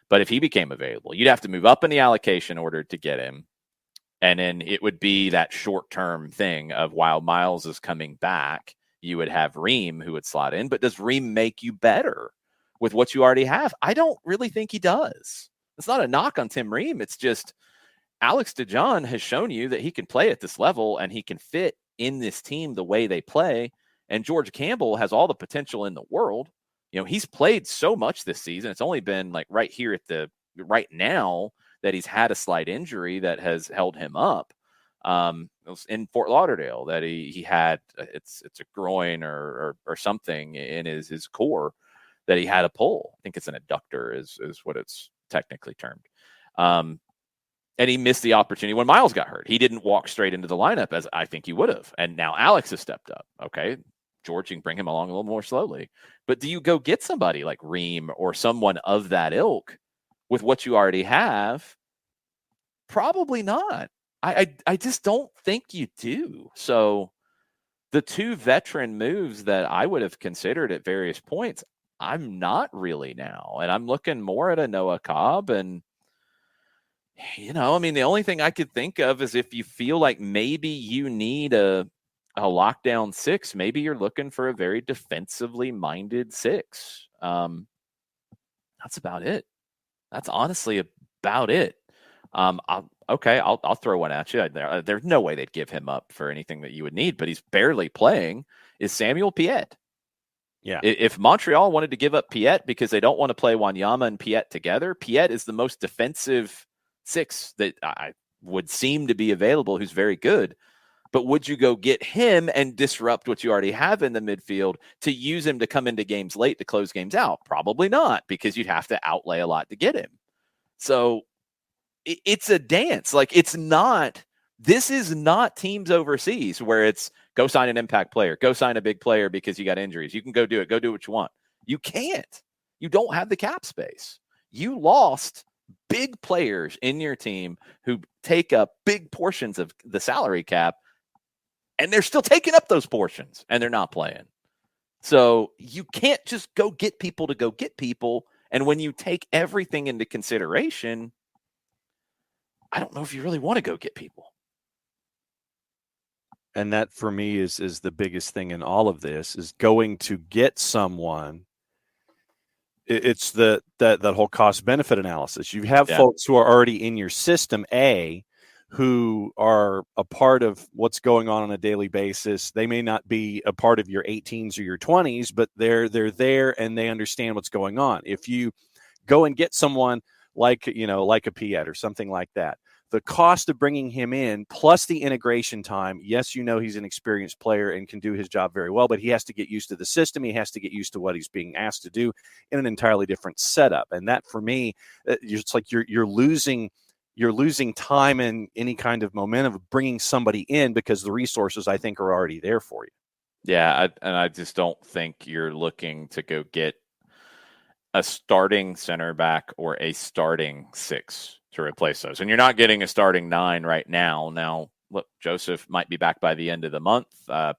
But if he became available, you'd have to move up in the allocation order to get him. And then it would be that short-term thing of while Miles is coming back, you would have Ream who would slot in. But does Ream make you better with what you already have? I don't really think he does. It's not a knock on Tim Ream. It's just Alex DeJohn has shown you that he can play at this level and he can fit in this team the way they play. And George Campbell has all the potential in the world. He's played so much this season. It's only been like right right now that he's had a slight injury that has held him up. It was in Fort Lauderdale that he had it's a groin or something in his core that he had a pull. I think it's an adductor is what it's technically termed. And he missed the opportunity when Miles got hurt. He didn't walk straight into the lineup as I think he would have. And now Alex has stepped up. Okay, George, you can bring him along a little more slowly. But do you go get somebody like Ream or someone of that ilk with what you already have? Probably not. I just don't think you do. So the two veteran moves that I would have considered at various points, I'm not really now. And I'm looking more at a Noah Cobb. And, I mean, the only thing I could think of is if you feel like maybe you need a lockdown 6, maybe you're looking for a very defensively minded 6. That's about it. That's honestly about it. I'll throw one at you. There's no way they'd give him up for anything that you would need, but he's barely playing. Is Samuel Piette? Yeah. If Montreal wanted to give up Piette because they don't want to play Wanyama and Piette together, Piette is the most defensive 6 that I would seem to be available, who's very good. But would you go get him and disrupt what you already have in the midfield to use him to come into games late to close games out? Probably not, because you'd have to outlay a lot to get him. So it's a dance. Like, this is not teams overseas where it's go sign an impact player, go sign a big player because you got injuries. You can go do it. Go do what you want. You can't. You don't have the cap space. You lost big players in your team who take up big portions of the salary cap, and they're still taking up those portions, and they're not playing. So you can't just go get people to go get people. And when you take everything into consideration, I don't know if you really want to go get people. And that for me is the biggest thing in all of this, is going to get someone. It's that whole cost benefit analysis. You have folks who are already in your system, who are a part of what's going on a daily basis. They may not be a part of your 18s or your 20s, but they're there and they understand what's going on. If you go and get someone like a Piette or something like that, the cost of bringing him in plus the integration time, yes, he's an experienced player and can do his job very well, but he has to get used to the system. He has to get used to what he's being asked to do in an entirely different setup. And that, for me, it's like you're losing time and any kind of momentum of bringing somebody in, because the resources, I think, are already there for you. Yeah, I just don't think you're looking to go get a starting center back or a starting 6 to replace those. And you're not getting a starting 9 right now. Now, look, Joseph might be back by the end of the month.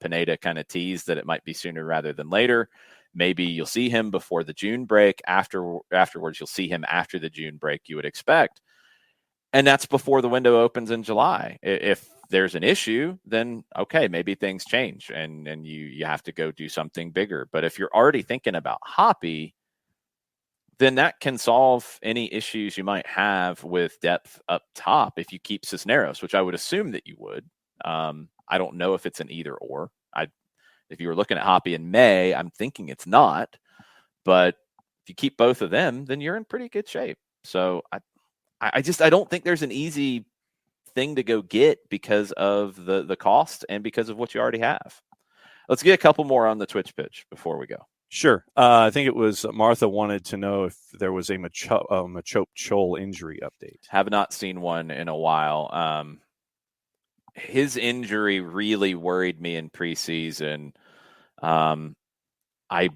Pineda kind of teased that it might be sooner rather than later. Maybe you'll see him before the June break. Afterwards, you'll see him after the June break, you would expect. And that's before the window opens in July. If there's an issue, then okay, maybe things change and you have to go do something bigger. But if you're already thinking about Hoppy, then that can solve any issues you might have with depth up top if you keep Cisneros, which I would assume that you would. I don't know if it's an either or. If you were looking at Hoppy in May, I'm thinking it's not. But if you keep both of them, then you're in pretty good shape. So I don't think there's an easy thing to go get because of the cost and because of what you already have. Let's get a couple more on the Twitch pitch before we go. Sure. I think it was Martha wanted to know if there was a Machop Chol injury update. Have not seen one in a while. His injury really worried me in preseason. I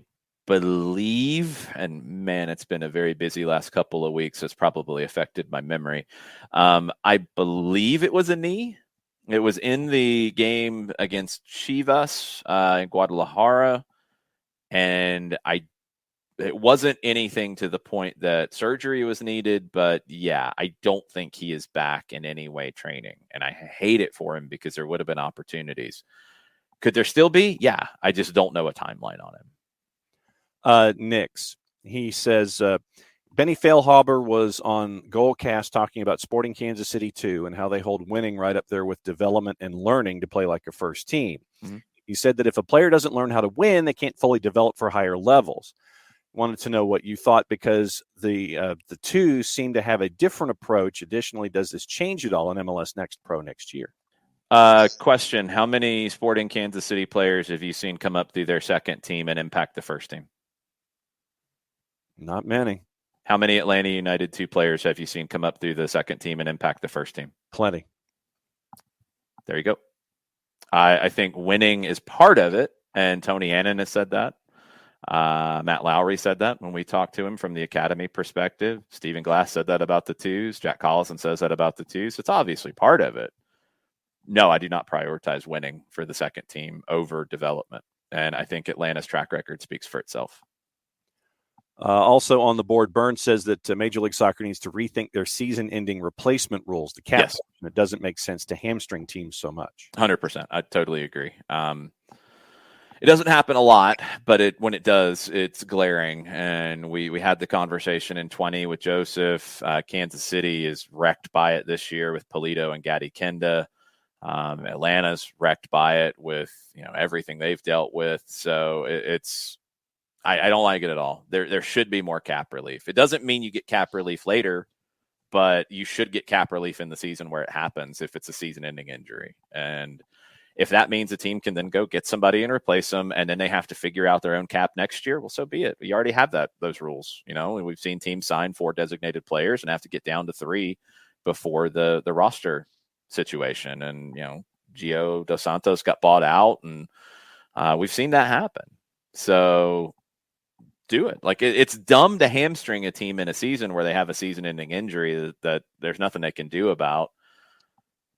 believe, and man, it's been a very busy last couple of weeks. It's probably affected my memory. I believe it was a knee. It was in the game against Chivas in Guadalajara. And it wasn't anything to the point that surgery was needed, but yeah, I don't think he is back in any way training. And I hate it for him because there would have been opportunities. Could there still be? Yeah, I just don't know a timeline on him. Nix, he says, Benny Feilhaber was on Goalcast talking about Sporting Kansas City 2 and how they hold winning right up there with development and learning to play like a first team. Mm-hmm. He said that if a player doesn't learn how to win, they can't fully develop for higher levels. Wanted to know what you thought, because the two seem to have a different approach. Additionally, does this change at all in MLS Next Pro next year? Question: how many Sporting Kansas City players have you seen come up through their second team and impact the first team? Not many. How many Atlanta United 2 players have you seen come up through the second team and impact the first team? Plenty. There you go. I think winning is part of it, and Tony Annan has said that. Matt Lowry said that when we talked to him from the academy perspective. Stephen Glass said that about the 2s. Jack Collison says that about the 2s. It's obviously part of it. No, I do not prioritize winning for the second team over development. And I think Atlanta's track record speaks for itself. Also on the board, Burns says that Major League Soccer needs to rethink their season-ending replacement rules. The cap, Yes. it doesn't make sense to hamstring teams so much. 100%. I totally agree. It doesn't happen a lot, but when it does, it's glaring. And we had the conversation in 20 with Joseph. Kansas City is wrecked by it this year with Polito and Gadi Kenda. Atlanta's wrecked by it with everything they've dealt with. So I don't like it at all. There should be more cap relief. It doesn't mean you get cap relief later, but you should get cap relief in the season where it happens if it's a season-ending injury. And if that means a team can then go get somebody and replace them, and then they have to figure out their own cap next year, well, so be it. You already have those rules, and we've seen teams sign 4 designated players and have to get down to 3 before the roster situation. And Gio Dos Santos got bought out, and we've seen that happen. So do it. Like it's dumb to hamstring a team in a season where they have a season-ending injury that there's nothing they can do about.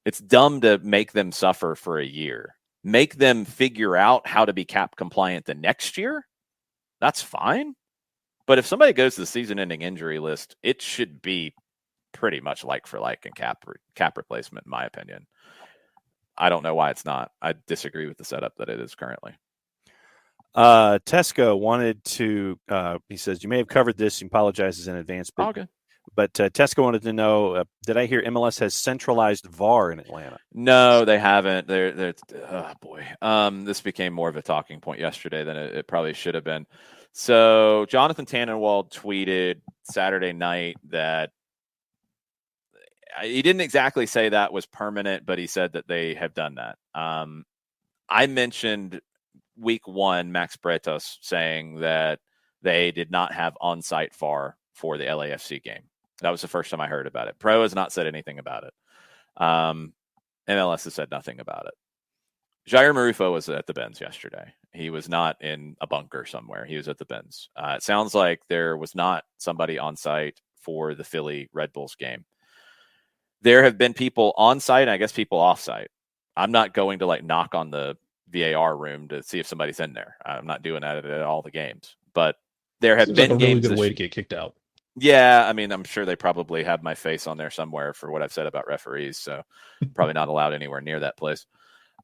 It's dumb to make them suffer for a year. Make them figure out how to be cap compliant the next year. That's fine. But if somebody goes to the season-ending injury list, it should be pretty much like for like in cap replacement, in my opinion. I don't know why it's not. I disagree with the setup that it is currently. Tesco wanted to, he says, you may have covered this. He apologizes in advance. But, okay. But Tesco wanted to know, did I hear MLS has centralized VAR in Atlanta? No, they haven't. They're oh boy. This became more of a talking point yesterday than it probably should have been. So Jonathan Tannenwald tweeted Saturday night that he didn't exactly say that was permanent, but he said that they have done that. I mentioned week 1, Max Bretos saying that they did not have on-site VAR for the LAFC game. That was the first time I heard about it. Pro has not said anything about it. MLS has said nothing about it. Jair Marufo was at the Benz yesterday. He was not in a bunker somewhere. He was at the Benz. It sounds like there was not somebody on site for the Philly Red Bulls game. There have been people on site, and I guess people off site. I'm not going to knock on the VAR room to see if somebody's in there. I'm not doing that at all the games. But there have been like a games. Really good way to get kicked out. Yeah, I mean, I'm sure they probably have my face on there somewhere for what I've said about referees, so probably not allowed anywhere near that place.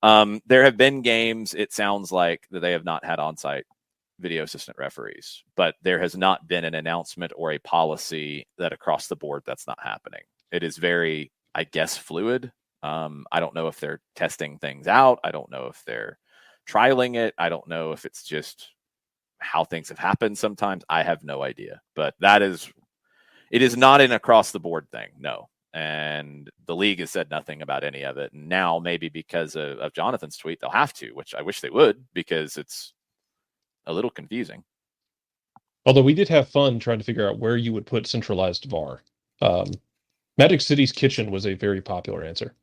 There have been games, it sounds like, that they have not had on-site video assistant referees, but there has not been an announcement or a policy that across the board that's not happening. It is very, I guess, fluid. I don't know if they're testing things out. I don't know if they're trialing it. I don't know if it's just how things have happened sometimes. I have no idea, but it is not an across the board thing. No. And the league has said nothing about any of it. And now maybe because of Jonathan's tweet, they'll have to, which I wish they would, because it's a little confusing. Although we did have fun trying to figure out where you would put centralized VAR. Magic City's kitchen was a very popular answer.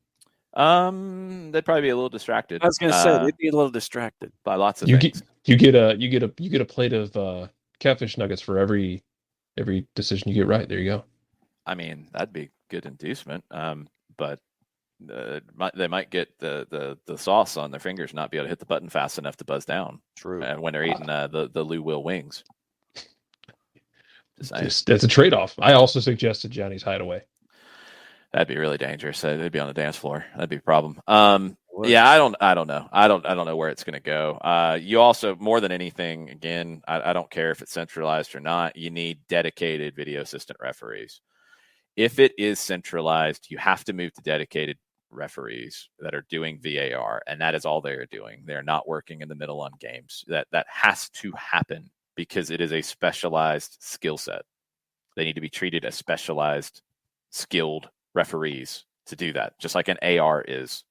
They'd probably be a little distracted. I was going to say they'd be a little distracted by lots of things. You get a plate of catfish nuggets for every decision you get right. There you go. I mean, that'd be good inducement. But they might get the sauce on their fingers, not be able to hit the button fast enough to buzz down. True. And when they're eating the Lou Will wings. That's a trade-off. I also suggested Johnny's Hideaway. That'd be really dangerous. They'd be on the dance floor. That'd be a problem. Yeah, I don't know. I don't know where it's going to go. You also, more than anything, again, I don't care if it's centralized or not. You need dedicated video assistant referees. If it is centralized, you have to move to dedicated referees that are doing VAR, and that is all they are doing. They're not working in the middle on games. That has to happen because it is a specialized skill set. They need to be treated as specialized, skilled referees to do that, just like an AR is.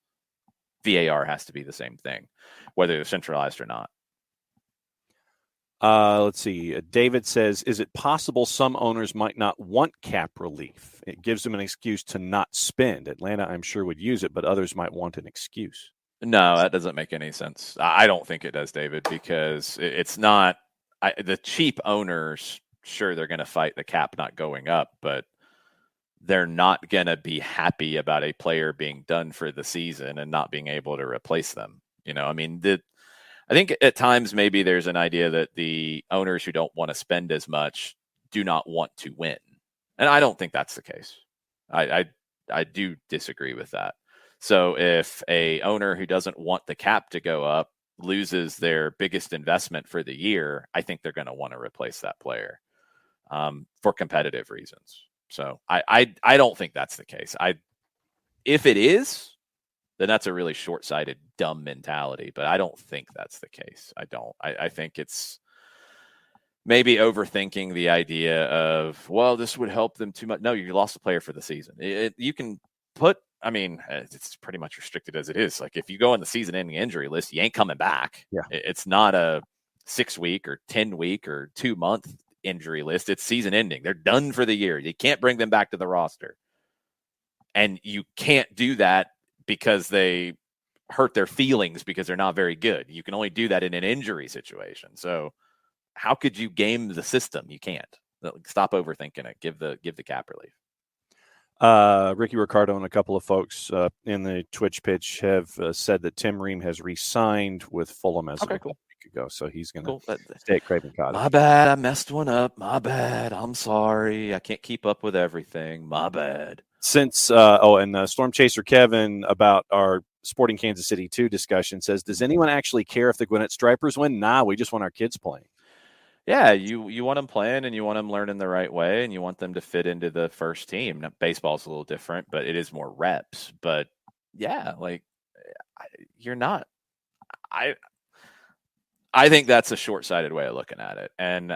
VAR has to be the same thing, whether they're centralized or not. Let's see. David says, is it possible some owners might not want cap relief? It gives them an excuse to not spend. Atlanta, I'm sure, would use it, but others might want an excuse. No, that doesn't make any sense. I don't think it does, David, because it's not the cheap owners. Sure, they're going to fight the cap not going up, but they're not going to be happy about a player being done for the season and not being able to replace them. I mean, I think at times maybe there's an idea that the owners who don't want to spend as much do not want to win. And I don't think that's the case. I do disagree with that. So if a owner who doesn't want the cap to go up loses their biggest investment for the year, I think they're going to want to replace that player for competitive reasons. So I don't think that's the case. If it is, then that's a really short-sighted, dumb mentality. But I don't think that's the case. I think it's maybe overthinking the idea of, well, this would help them too much. No, you lost a player for the season. You can put, I mean, it's pretty much restricted as it is. Like if you go on the season-ending injury list, you ain't coming back. Yeah. It's not a 6-week or 10-week or 2-month injury list. It's season-ending. They're done for the year. You can't bring them back to the roster. And you can't do that because they hurt their feelings because they're not very good. You can only do that in an injury situation. So how could you game the system? You can't. Stop overthinking it. Give the cap relief. Ricky Ricardo and a couple of folks in the Twitch pitch have said that Tim Ream has re-signed with Fulham as of a week ago. So he's going to stay at Craven Cottage. My bad. I messed one up. My bad. I'm sorry. I can't keep up with everything. My bad. Since Storm Chaser Kevin about our Sporting Kansas City 2 discussion says, does anyone actually care if the Gwinnett Stripers win? Nah, we just want our kids playing. Yeah, you want them playing and you want them learning the right way and you want them to fit into the first team. Now, baseball's a little different, but it is more reps. But yeah, like you're not. I think that's a short-sighted way of looking at it, and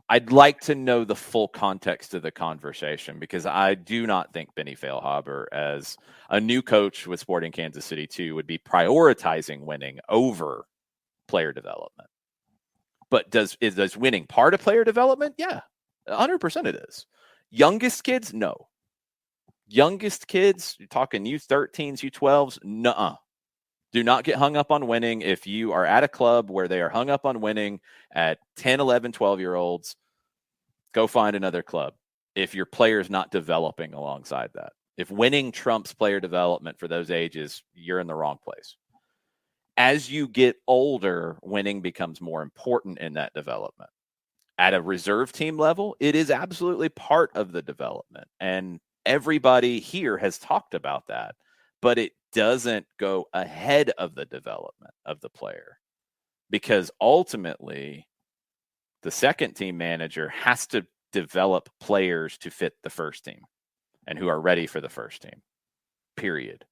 I'd like to know the full context of the conversation because I do not think Benny Feilhaber, as a new coach with Sporting Kansas City 2, would be prioritizing winning over player development. But is winning part of player development? Yeah, 100% it is. Youngest kids? No. Youngest kids, you're talking U13s, U12s? Nuh-uh. Do not get hung up on winning. If you are at a club where they are hung up on winning at 10, 11, 12-year-olds, go find another club if your player's not developing alongside that. If winning trumps player development for those ages, you're in the wrong place. As you get older, winning becomes more important in that development. At a reserve team level, it is absolutely part of the development. And everybody here has talked about that, but it doesn't go ahead of the development of the player because ultimately the second team manager has to develop players to fit the first team and who are ready for the first team, period.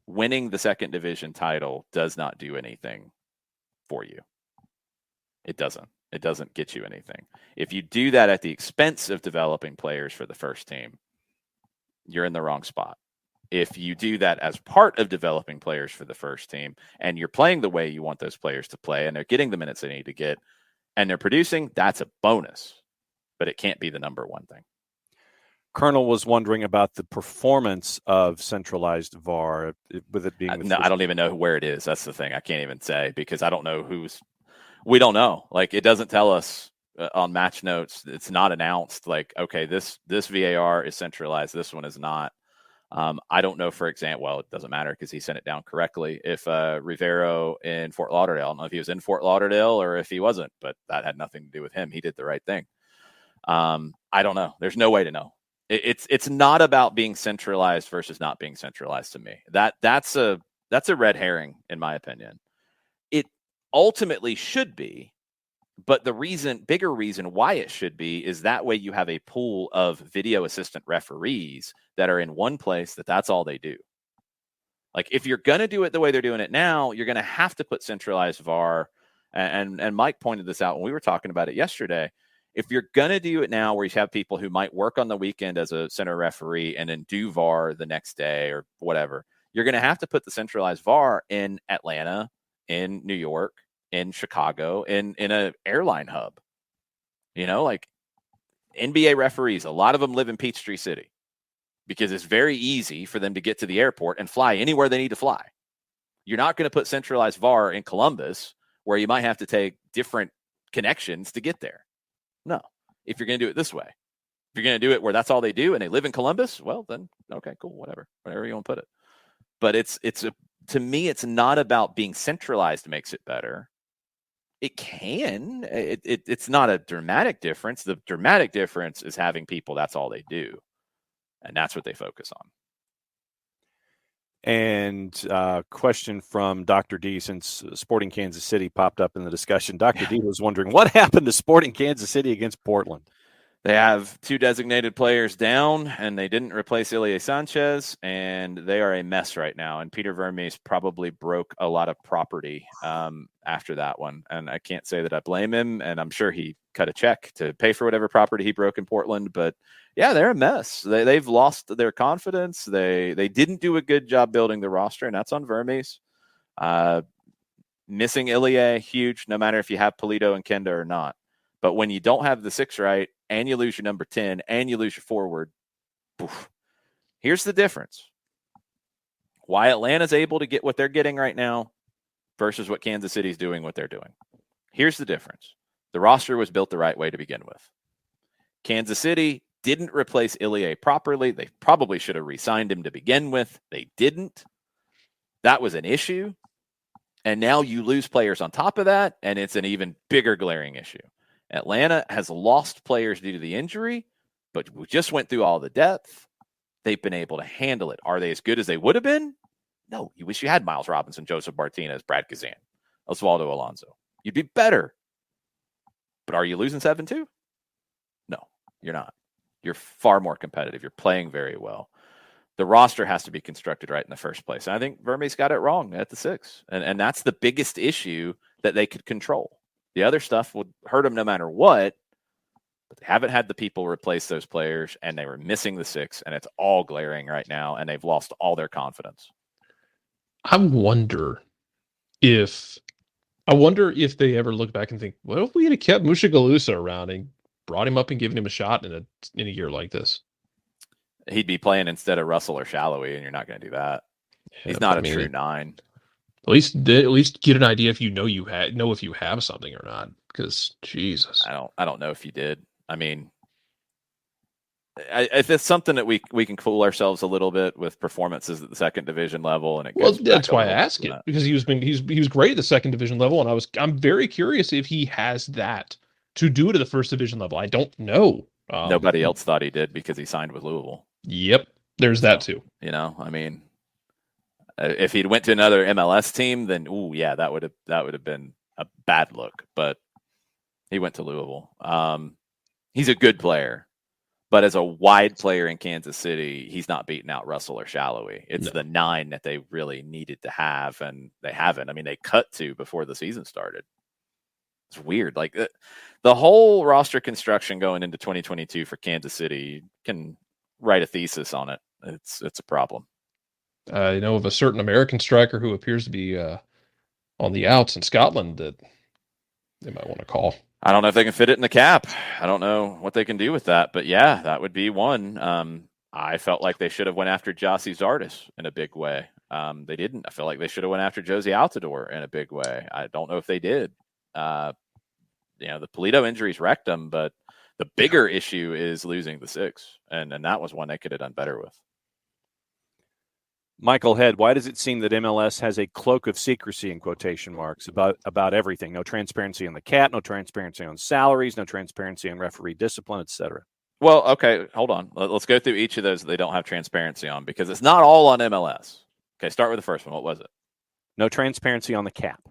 Winning the second division title does not do anything for you. It doesn't. It doesn't get you anything. If you do that at the expense of developing players for the first team, you're in the wrong spot. If you do that as part of developing players for the first team and you're playing the way you want those players to play and they're getting the minutes they need to get and they're producing, that's a bonus. But it can't be the number one thing. Colonel was wondering about the performance of centralized VAR with it being. No, I don't even know where it is. That's the thing. I can't even say because I don't know we don't know. Like it doesn't tell us on match notes. It's not announced like, okay, this VAR is centralized. This one is not. I don't know, for example, well, it doesn't matter because he sent it down correctly. If Rivero in Fort Lauderdale, I don't know if he was in Fort Lauderdale or if he wasn't, but that had nothing to do with him. He did the right thing. I don't know. There's no way to know. It's not about being centralized versus not being centralized to me. That's a red herring in my opinion. It ultimately should be, but the bigger reason why it should be is that way you have a pool of video assistant referees that are in one place that's all they do. Like if you're going to do it the way they're doing it now, you're going to have to put centralized VAR. And Mike pointed this out when we were talking about it yesterday. If you're going to do it now where you have people who might work on the weekend as a center referee and then do VAR the next day or whatever, you're going to have to put the centralized VAR in Atlanta, in New York, in Chicago, in an airline hub. You know, like NBA referees, a lot of them live in Peachtree City because it's very easy for them to get to the airport and fly anywhere they need to fly. You're not going to put centralized VAR in Columbus where you might have to take different connections to get there. No, if you're going to do it this way, if you're going to do it where that's all they do and they live in Columbus, well, then, okay, cool, whatever you want to put it. But it's a to me, it's not about being centralized makes it better. It can. It's not a dramatic difference. The dramatic difference is having people, that's all they do. And that's what they focus on. And question from Dr. D, since Sporting Kansas City popped up in the discussion. Dr. D was wondering, what happened to Sporting Kansas City against Portland? They have 2 designated players down, and they didn't replace Ilie Sanchez, and they are a mess right now. And Peter Vermes probably broke a lot of property after that one. And I can't say that I blame him, and I'm sure he cut a check to pay for whatever property he broke in Portland. But, yeah, they're a mess. They've lost their confidence. They didn't do a good job building the roster, and that's on Vermes. Missing Ilie, huge, no matter if you have Polito and Kenda or not. But when you don't have the 6 right, and you lose your number 10, and you lose your forward, poof. Here's the difference. Why Atlanta's able to get what they're getting right now versus what Kansas City's doing what they're doing. Here's the difference. The roster was built the right way to begin with. Kansas City didn't replace Ilie properly. They probably should have re-signed him to begin with. They didn't. That was an issue. And now you lose players on top of that, and it's an even bigger glaring issue. Atlanta has lost players due to the injury, but we just went through all the depth. They've been able to handle it. Are they as good as they would have been? No. You wish you had Miles Robinson, Joseph Martinez, Brad Kazan, Osvaldo Alonso. You'd be better. But are you losing 7-2? No, you're not. You're far more competitive. You're playing very well. The roster has to be constructed right in the first place. And I think Vermes got it wrong at the 6. And that's the biggest issue that they could control. The other stuff would hurt them no matter what, but they haven't had the people replace those players, and they were missing the 6, and it's all glaring right now, and they've lost all their confidence. I wonder if they ever look back and think, what if we had kept Mushagalusa around and brought him up and given him a shot in a year like this? He'd be playing instead of Russell or Shallowy, and you're not going to do that. Yeah, he's not a true 9. At least get an idea if you know if you have something or not. Because Jesus, I don't know if you did. I mean, if it's something that we can fool ourselves a little bit with performances at the 2nd division level, and it goes that's why I ask it, because he was great at the 2nd division level, and I'm very curious if he has that to do it at the 1st division level. I don't know. Nobody else thought he did because he signed with Louisville. Yep, there's that too. I mean. If he'd went to another MLS team, then that would have been a bad look. But he went to Louisville. He's a good player, but as a wide player in Kansas City, he's not beating out Russell or Shallowy. It's the 9 that they really needed to have, and they haven't. I mean, they cut 2 before the season started. It's weird. Like the whole roster construction going into 2022 for Kansas City, you can write a thesis on it. It's a problem. I know of a certain American striker who appears to be on the outs in Scotland that they might want to call. I don't know if they can fit it in the cap. I don't know what they can do with that, but yeah, that would be one. I felt like they should have went after Jossie Zardes in a big way. They didn't. I feel like they should have went after Josie Altidore in a big way. I don't know if they did. The Polito injuries wrecked them, but the bigger issue is losing the 6, and that was one they could have done better with. Michael Head, why does it seem that MLS has a cloak of secrecy in quotation marks about everything? No transparency on the cap, no transparency on salaries, no transparency on referee discipline, etc. Well, okay, hold on. Let's go through each of those that they don't have transparency on, because it's not all on MLS. Okay, start with the first one. What was it? No transparency on the cap.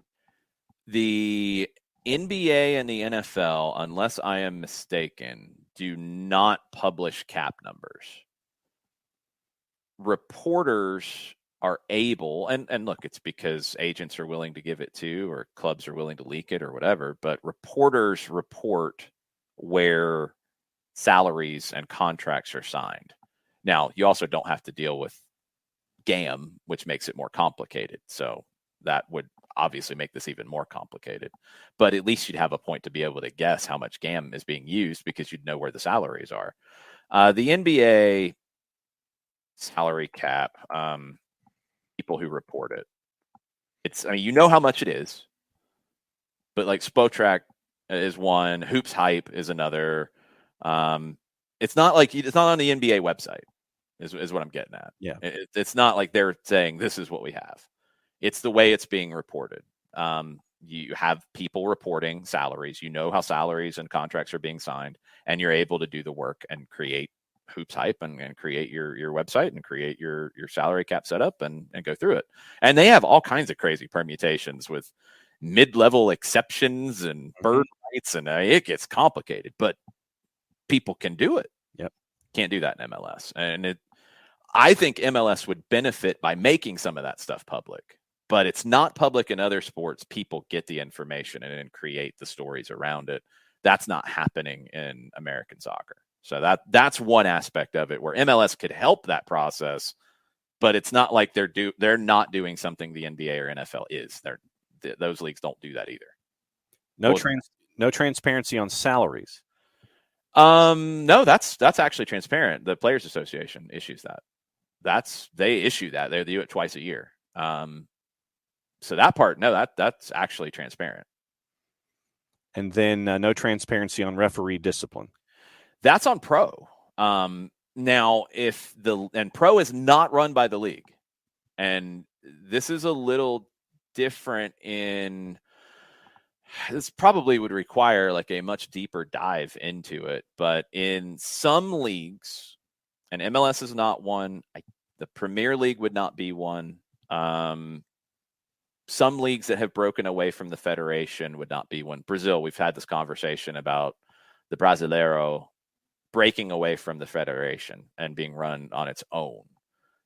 The NBA and the NFL, unless I am mistaken, do not publish cap numbers. Reporters are able, and look, it's because agents are willing to give it to, or clubs are willing to leak it or whatever, but reporters report where salaries and contracts are signed. Now, you also don't have to deal with GAM, which makes it more complicated. So that would obviously make this even more complicated. But at least you'd have a point to be able to guess how much GAM is being used, because you'd know where the salaries are. The NBA salary cap, people who report it. You know how much it is, but like Spotrac is one, Hoops Hype is another. It's not on the NBA website is what I'm getting at. Yeah. It's not like they're saying this is what we have. It's the way it's being reported. You have people reporting salaries. You know how salaries and contracts are being signed, and you're able to do the work and create hoops hype and create your website and create your salary cap setup and go through it. And they have all kinds of crazy permutations with mid-level exceptions and bird rights, and it gets complicated, but people can do it. Yep. Can't do that in MLS. And I think MLS would benefit by making some of that stuff public, but it's not public in other sports. People get the information and then create the stories around it. That's not happening in American soccer. So that's one aspect of it where MLS could help that process, but it's not like they're not doing something the NBA or NFL is. Those leagues don't do that either. No transparency on salaries. No, that's actually transparent. The Players Association issues that. They issue that. They do it twice a year. So that part, no, that's actually transparent. And then no transparency on referee discipline. That's on Pro. Now, and Pro is not run by the league, and this is a little different this probably would require like a much deeper dive into it, but in some leagues, and MLS is not one, the Premier League would not be one. Some leagues that have broken away from the federation would not be one. Brazil, we've had this conversation about the Brasileiro breaking away from the federation and being run on its own.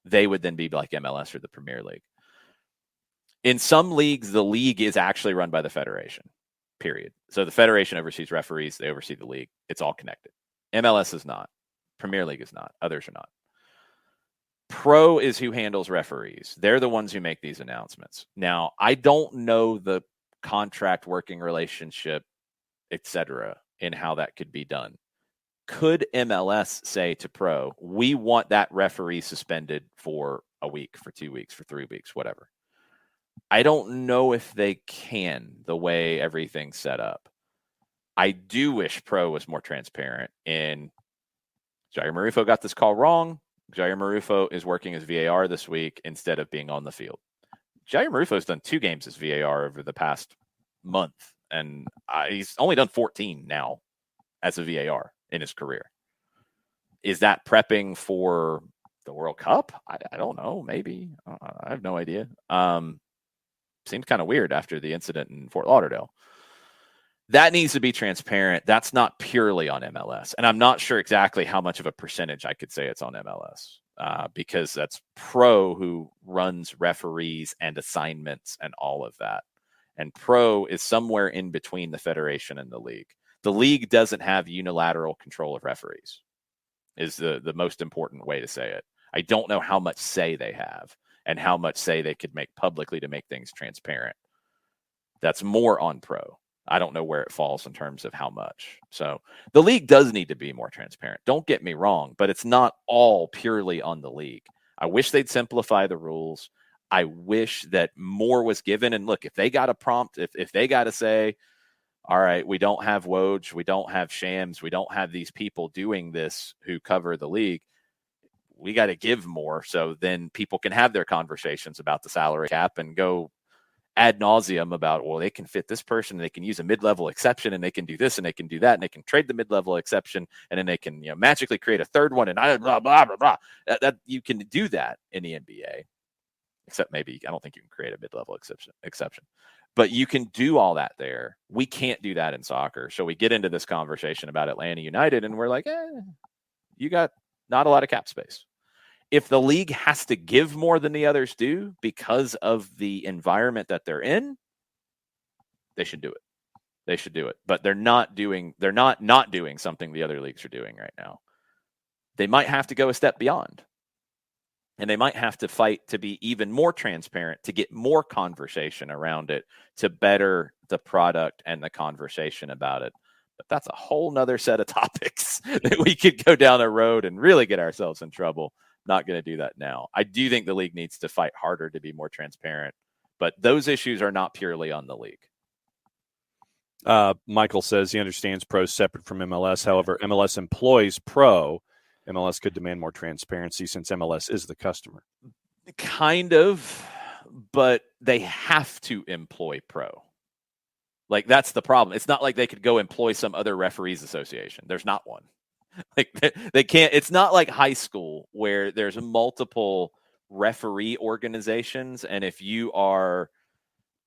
They would then be like MLS or the Premier League. In some leagues, the league is actually run by the federation, period. So the federation oversees referees. They oversee the league. It's all connected. MLS is not. Premier League is not. Others are not. Pro is who handles referees. They're the ones who make these announcements. Now, I don't know the contract working relationship, etc., in how that could be done. Could MLS say to Pro, we want that referee suspended for a week, for 2 weeks, for 3 weeks, whatever? I don't know if they can, the way everything's set up. I do wish Pro was more transparent in Jair Marufo got this call wrong. Jair Marufo is working as VAR this week instead of being on the field. Jair Marufo's done 2 games as VAR over the past month, and he's only done 14 now as a VAR in his career. Is that prepping for the World Cup? I don't know. Maybe. I have no idea. Seems kind of weird after the incident in Fort Lauderdale. That needs to be transparent. That's not purely on MLS. And I'm not sure exactly how much of a percentage I could say it's on MLS because that's Pro who runs referees and assignments and all of that. And Pro is somewhere in between the federation and the league. The league doesn't have unilateral control of referees, is the most important way to say it. I don't know how much say they have and how much say they could make publicly to make things transparent. That's more on Pro. I don't know where it falls in terms of how much. So the league does need to be more transparent. Don't get me wrong, but it's not all purely on the league. I wish they'd simplify the rules. I wish that more was given. And look, if they got a prompt, if they got to say, all right, we don't have Woj, we don't have Shams, we don't have these people doing this who cover the league, we got to give more so then people can have their conversations about the salary cap and go ad nauseum about, well, they can fit this person, and they can use a mid-level exception, and they can do this, and they can do that, and they can trade the mid-level exception, and then they can, magically create a third one, and blah, blah, blah, blah. That you can do that in the NBA, except maybe I don't think you can create a mid-level exception. But you can do all that there. We can't do that in soccer. So we get into this conversation about Atlanta United, and we're like, you got not a lot of cap space. If the league has to give more than the others do because of the environment that they're in, they should do it. They should do it. But they're not doing something the other leagues are doing right now. They might have to go a step beyond. And they might have to fight to be even more transparent, to get more conversation around it, to better the product and the conversation about it. But that's a whole nother set of topics that we could go down a road and really get ourselves in trouble. Not going to do that now. I do think the league needs to fight harder to be more transparent, but those issues are not purely on the league. Michael says he understands Pro is separate from MLS. However, MLS employs Pro. MLS could demand more transparency since MLS is the customer. Kind of, but they have to employ pro. Like, that's the problem. It's not like they could go employ some other referees association. There's not one. Like, they can't. It's not like high school where there's multiple referee organizations, and if you are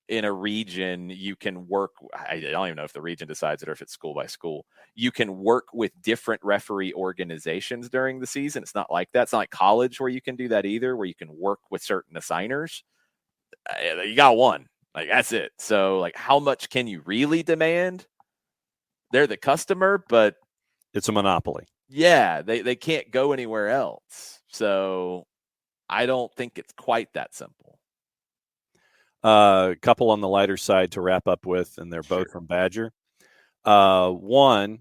in a region, you can work. I don't even know if the region decides it or if it's school by school. You can work with different referee organizations during the season. It's not like that. It's not like college where you can do that either, where you can work with certain assigners. You got one. Like, that's it. So, like, how much can you really demand? They're the customer, but it's a monopoly. Yeah, they can't go anywhere else. So I don't think it's quite that simple. A couple on the lighter side to wrap up with, and they're both from Badger. One,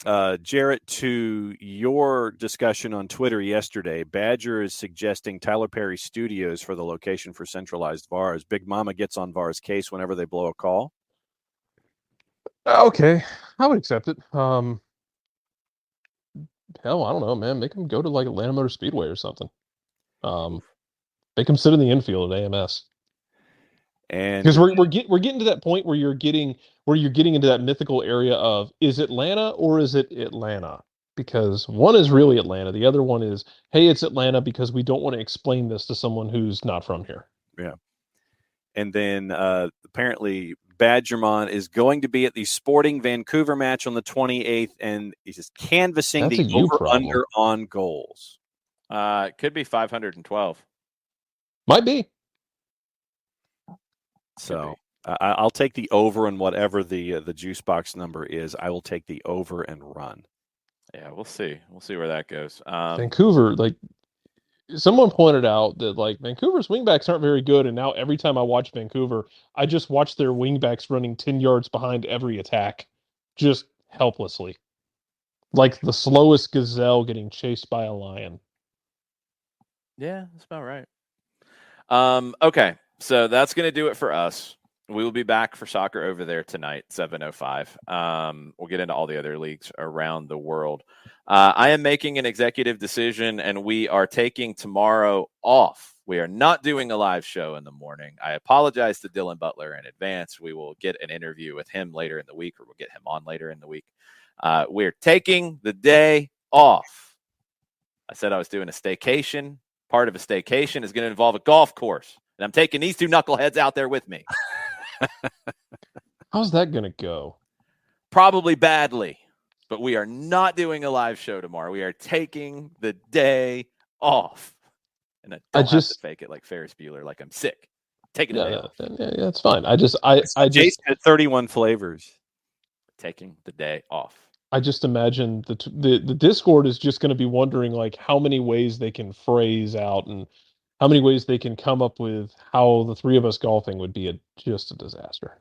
Jarrett, to your discussion on Twitter yesterday, Badger is suggesting Tyler Perry Studios for the location for centralized VARs. Big Mama gets on VAR's case whenever they blow a call. Okay, I would accept it. Hell, I don't know, man. Make them go to like Atlanta Motor Speedway or something. Make them sit in the infield at AMS. And because we're getting to that point where you're getting into that mythical area of, is Atlanta or is it Atlanta? Because one is really Atlanta, the other one is, hey, it's Atlanta because we don't want to explain this to someone who's not from here. Yeah. And then apparently Badgermon is going to be at the Sporting Vancouver match on the 28th, and he's just canvassing the over-under on goals. It could be 512. Might be. So I'll take the over, and whatever the juice box number is, I will take the over and run. Yeah, we'll see. We'll see where that goes. Vancouver, like someone pointed out that like Vancouver's wingbacks aren't very good, and now every time I watch Vancouver, I just watch their wingbacks running 10 yards behind every attack, just helplessly, like the slowest gazelle getting chased by a lion. Yeah, that's about right. Okay. So that's going to do it for us. We will be back for soccer over there tonight, 7:05. We'll get into all the other leagues around the world. I am making an executive decision, and we are taking tomorrow off. We are not doing a live show in the morning. I apologize to Dylan Butler in advance. We will get an interview with him later in the week, or we'll get him on later in the week. We're taking the day off. I said I was doing a staycation. Part of a staycation is going to involve a golf course. And I'm taking these two knuckleheads out there with me. How's that going to go? Probably badly. But we are not doing a live show tomorrow. We are taking the day off. And I don't have to fake it like Ferris Bueller, like I'm sick. Taking the day off. Yeah, that's fine. I just had 31 flavors. Taking the day off. I just imagine the Discord is just going to be wondering like how many ways they can phrase out and how many ways they can come up with how the three of us golfing would be just a disaster.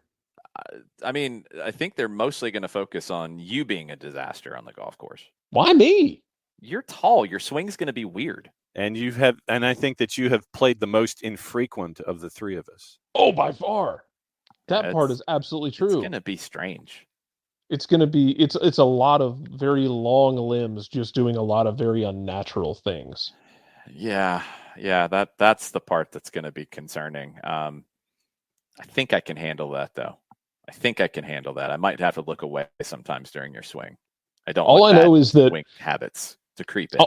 I mean, I think they're mostly going to focus on you being a disaster on the golf course. Why me? You're tall. Your swing's going to be weird. And I think that you have played the most infrequent of the three of us. Oh, by far. That part is absolutely true. It's going to be strange. It's going to be, it's a lot of very long limbs just doing a lot of very unnatural things. Yeah, that's the part that's going to be concerning. I think I can handle that, though. I might have to look away sometimes during your swing. I don't. All I know is that swing habits to creep in.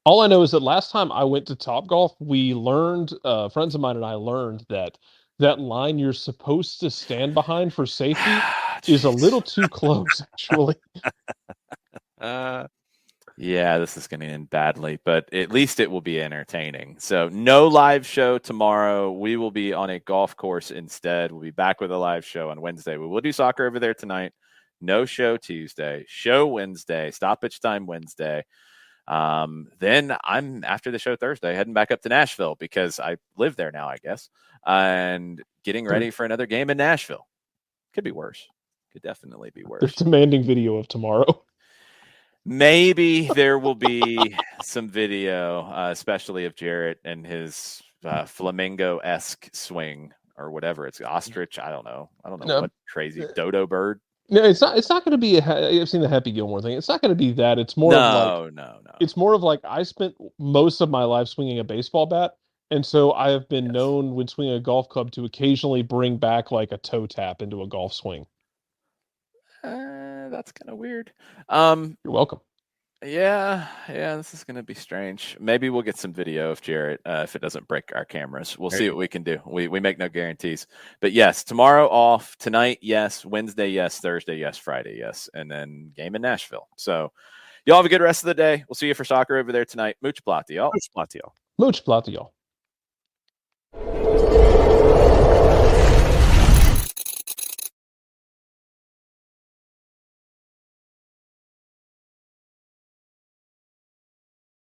All I know is that last time I went to Topgolf, we learned, friends of mine and I learned that line you're supposed to stand behind for safety is a little too close, actually. Yeah, this is going to end badly, but at least it will be entertaining. So no live show tomorrow. We will be on a golf course instead. We'll be back with a live show on Wednesday. We will do soccer over there tonight. No show Tuesday. Show Wednesday. Stoppage time Wednesday. Then I'm, after the show Thursday, heading back up to Nashville because I live there now, I guess, and getting ready for another game in Nashville. Could be worse. Could definitely be worse. The demanding video of tomorrow. Maybe there will be some video, especially of Jarrett and his flamingo-esque swing or whatever. It's ostrich. I don't know what crazy dodo bird. No, it's not going to be I've seen the Happy Gilmore thing. It's not going to be that. It's more no. It's more of like I spent most of my life swinging a baseball bat. And so I have been known when swinging a golf club to occasionally bring back like a toe tap into a golf swing. That's kind of weird. You're welcome. Yeah, this is gonna be strange. Maybe we'll get some video of Jarrett if it doesn't break our cameras. We'll see what we can do. We make no guarantees. But yes, tomorrow off, tonight, yes, Wednesday, yes, Thursday, yes, Friday, yes, and then game in Nashville. So y'all have a good rest of the day. We'll see you for soccer over there tonight. Much plati, y'all. Much plati, y'all. Much plati, y'all.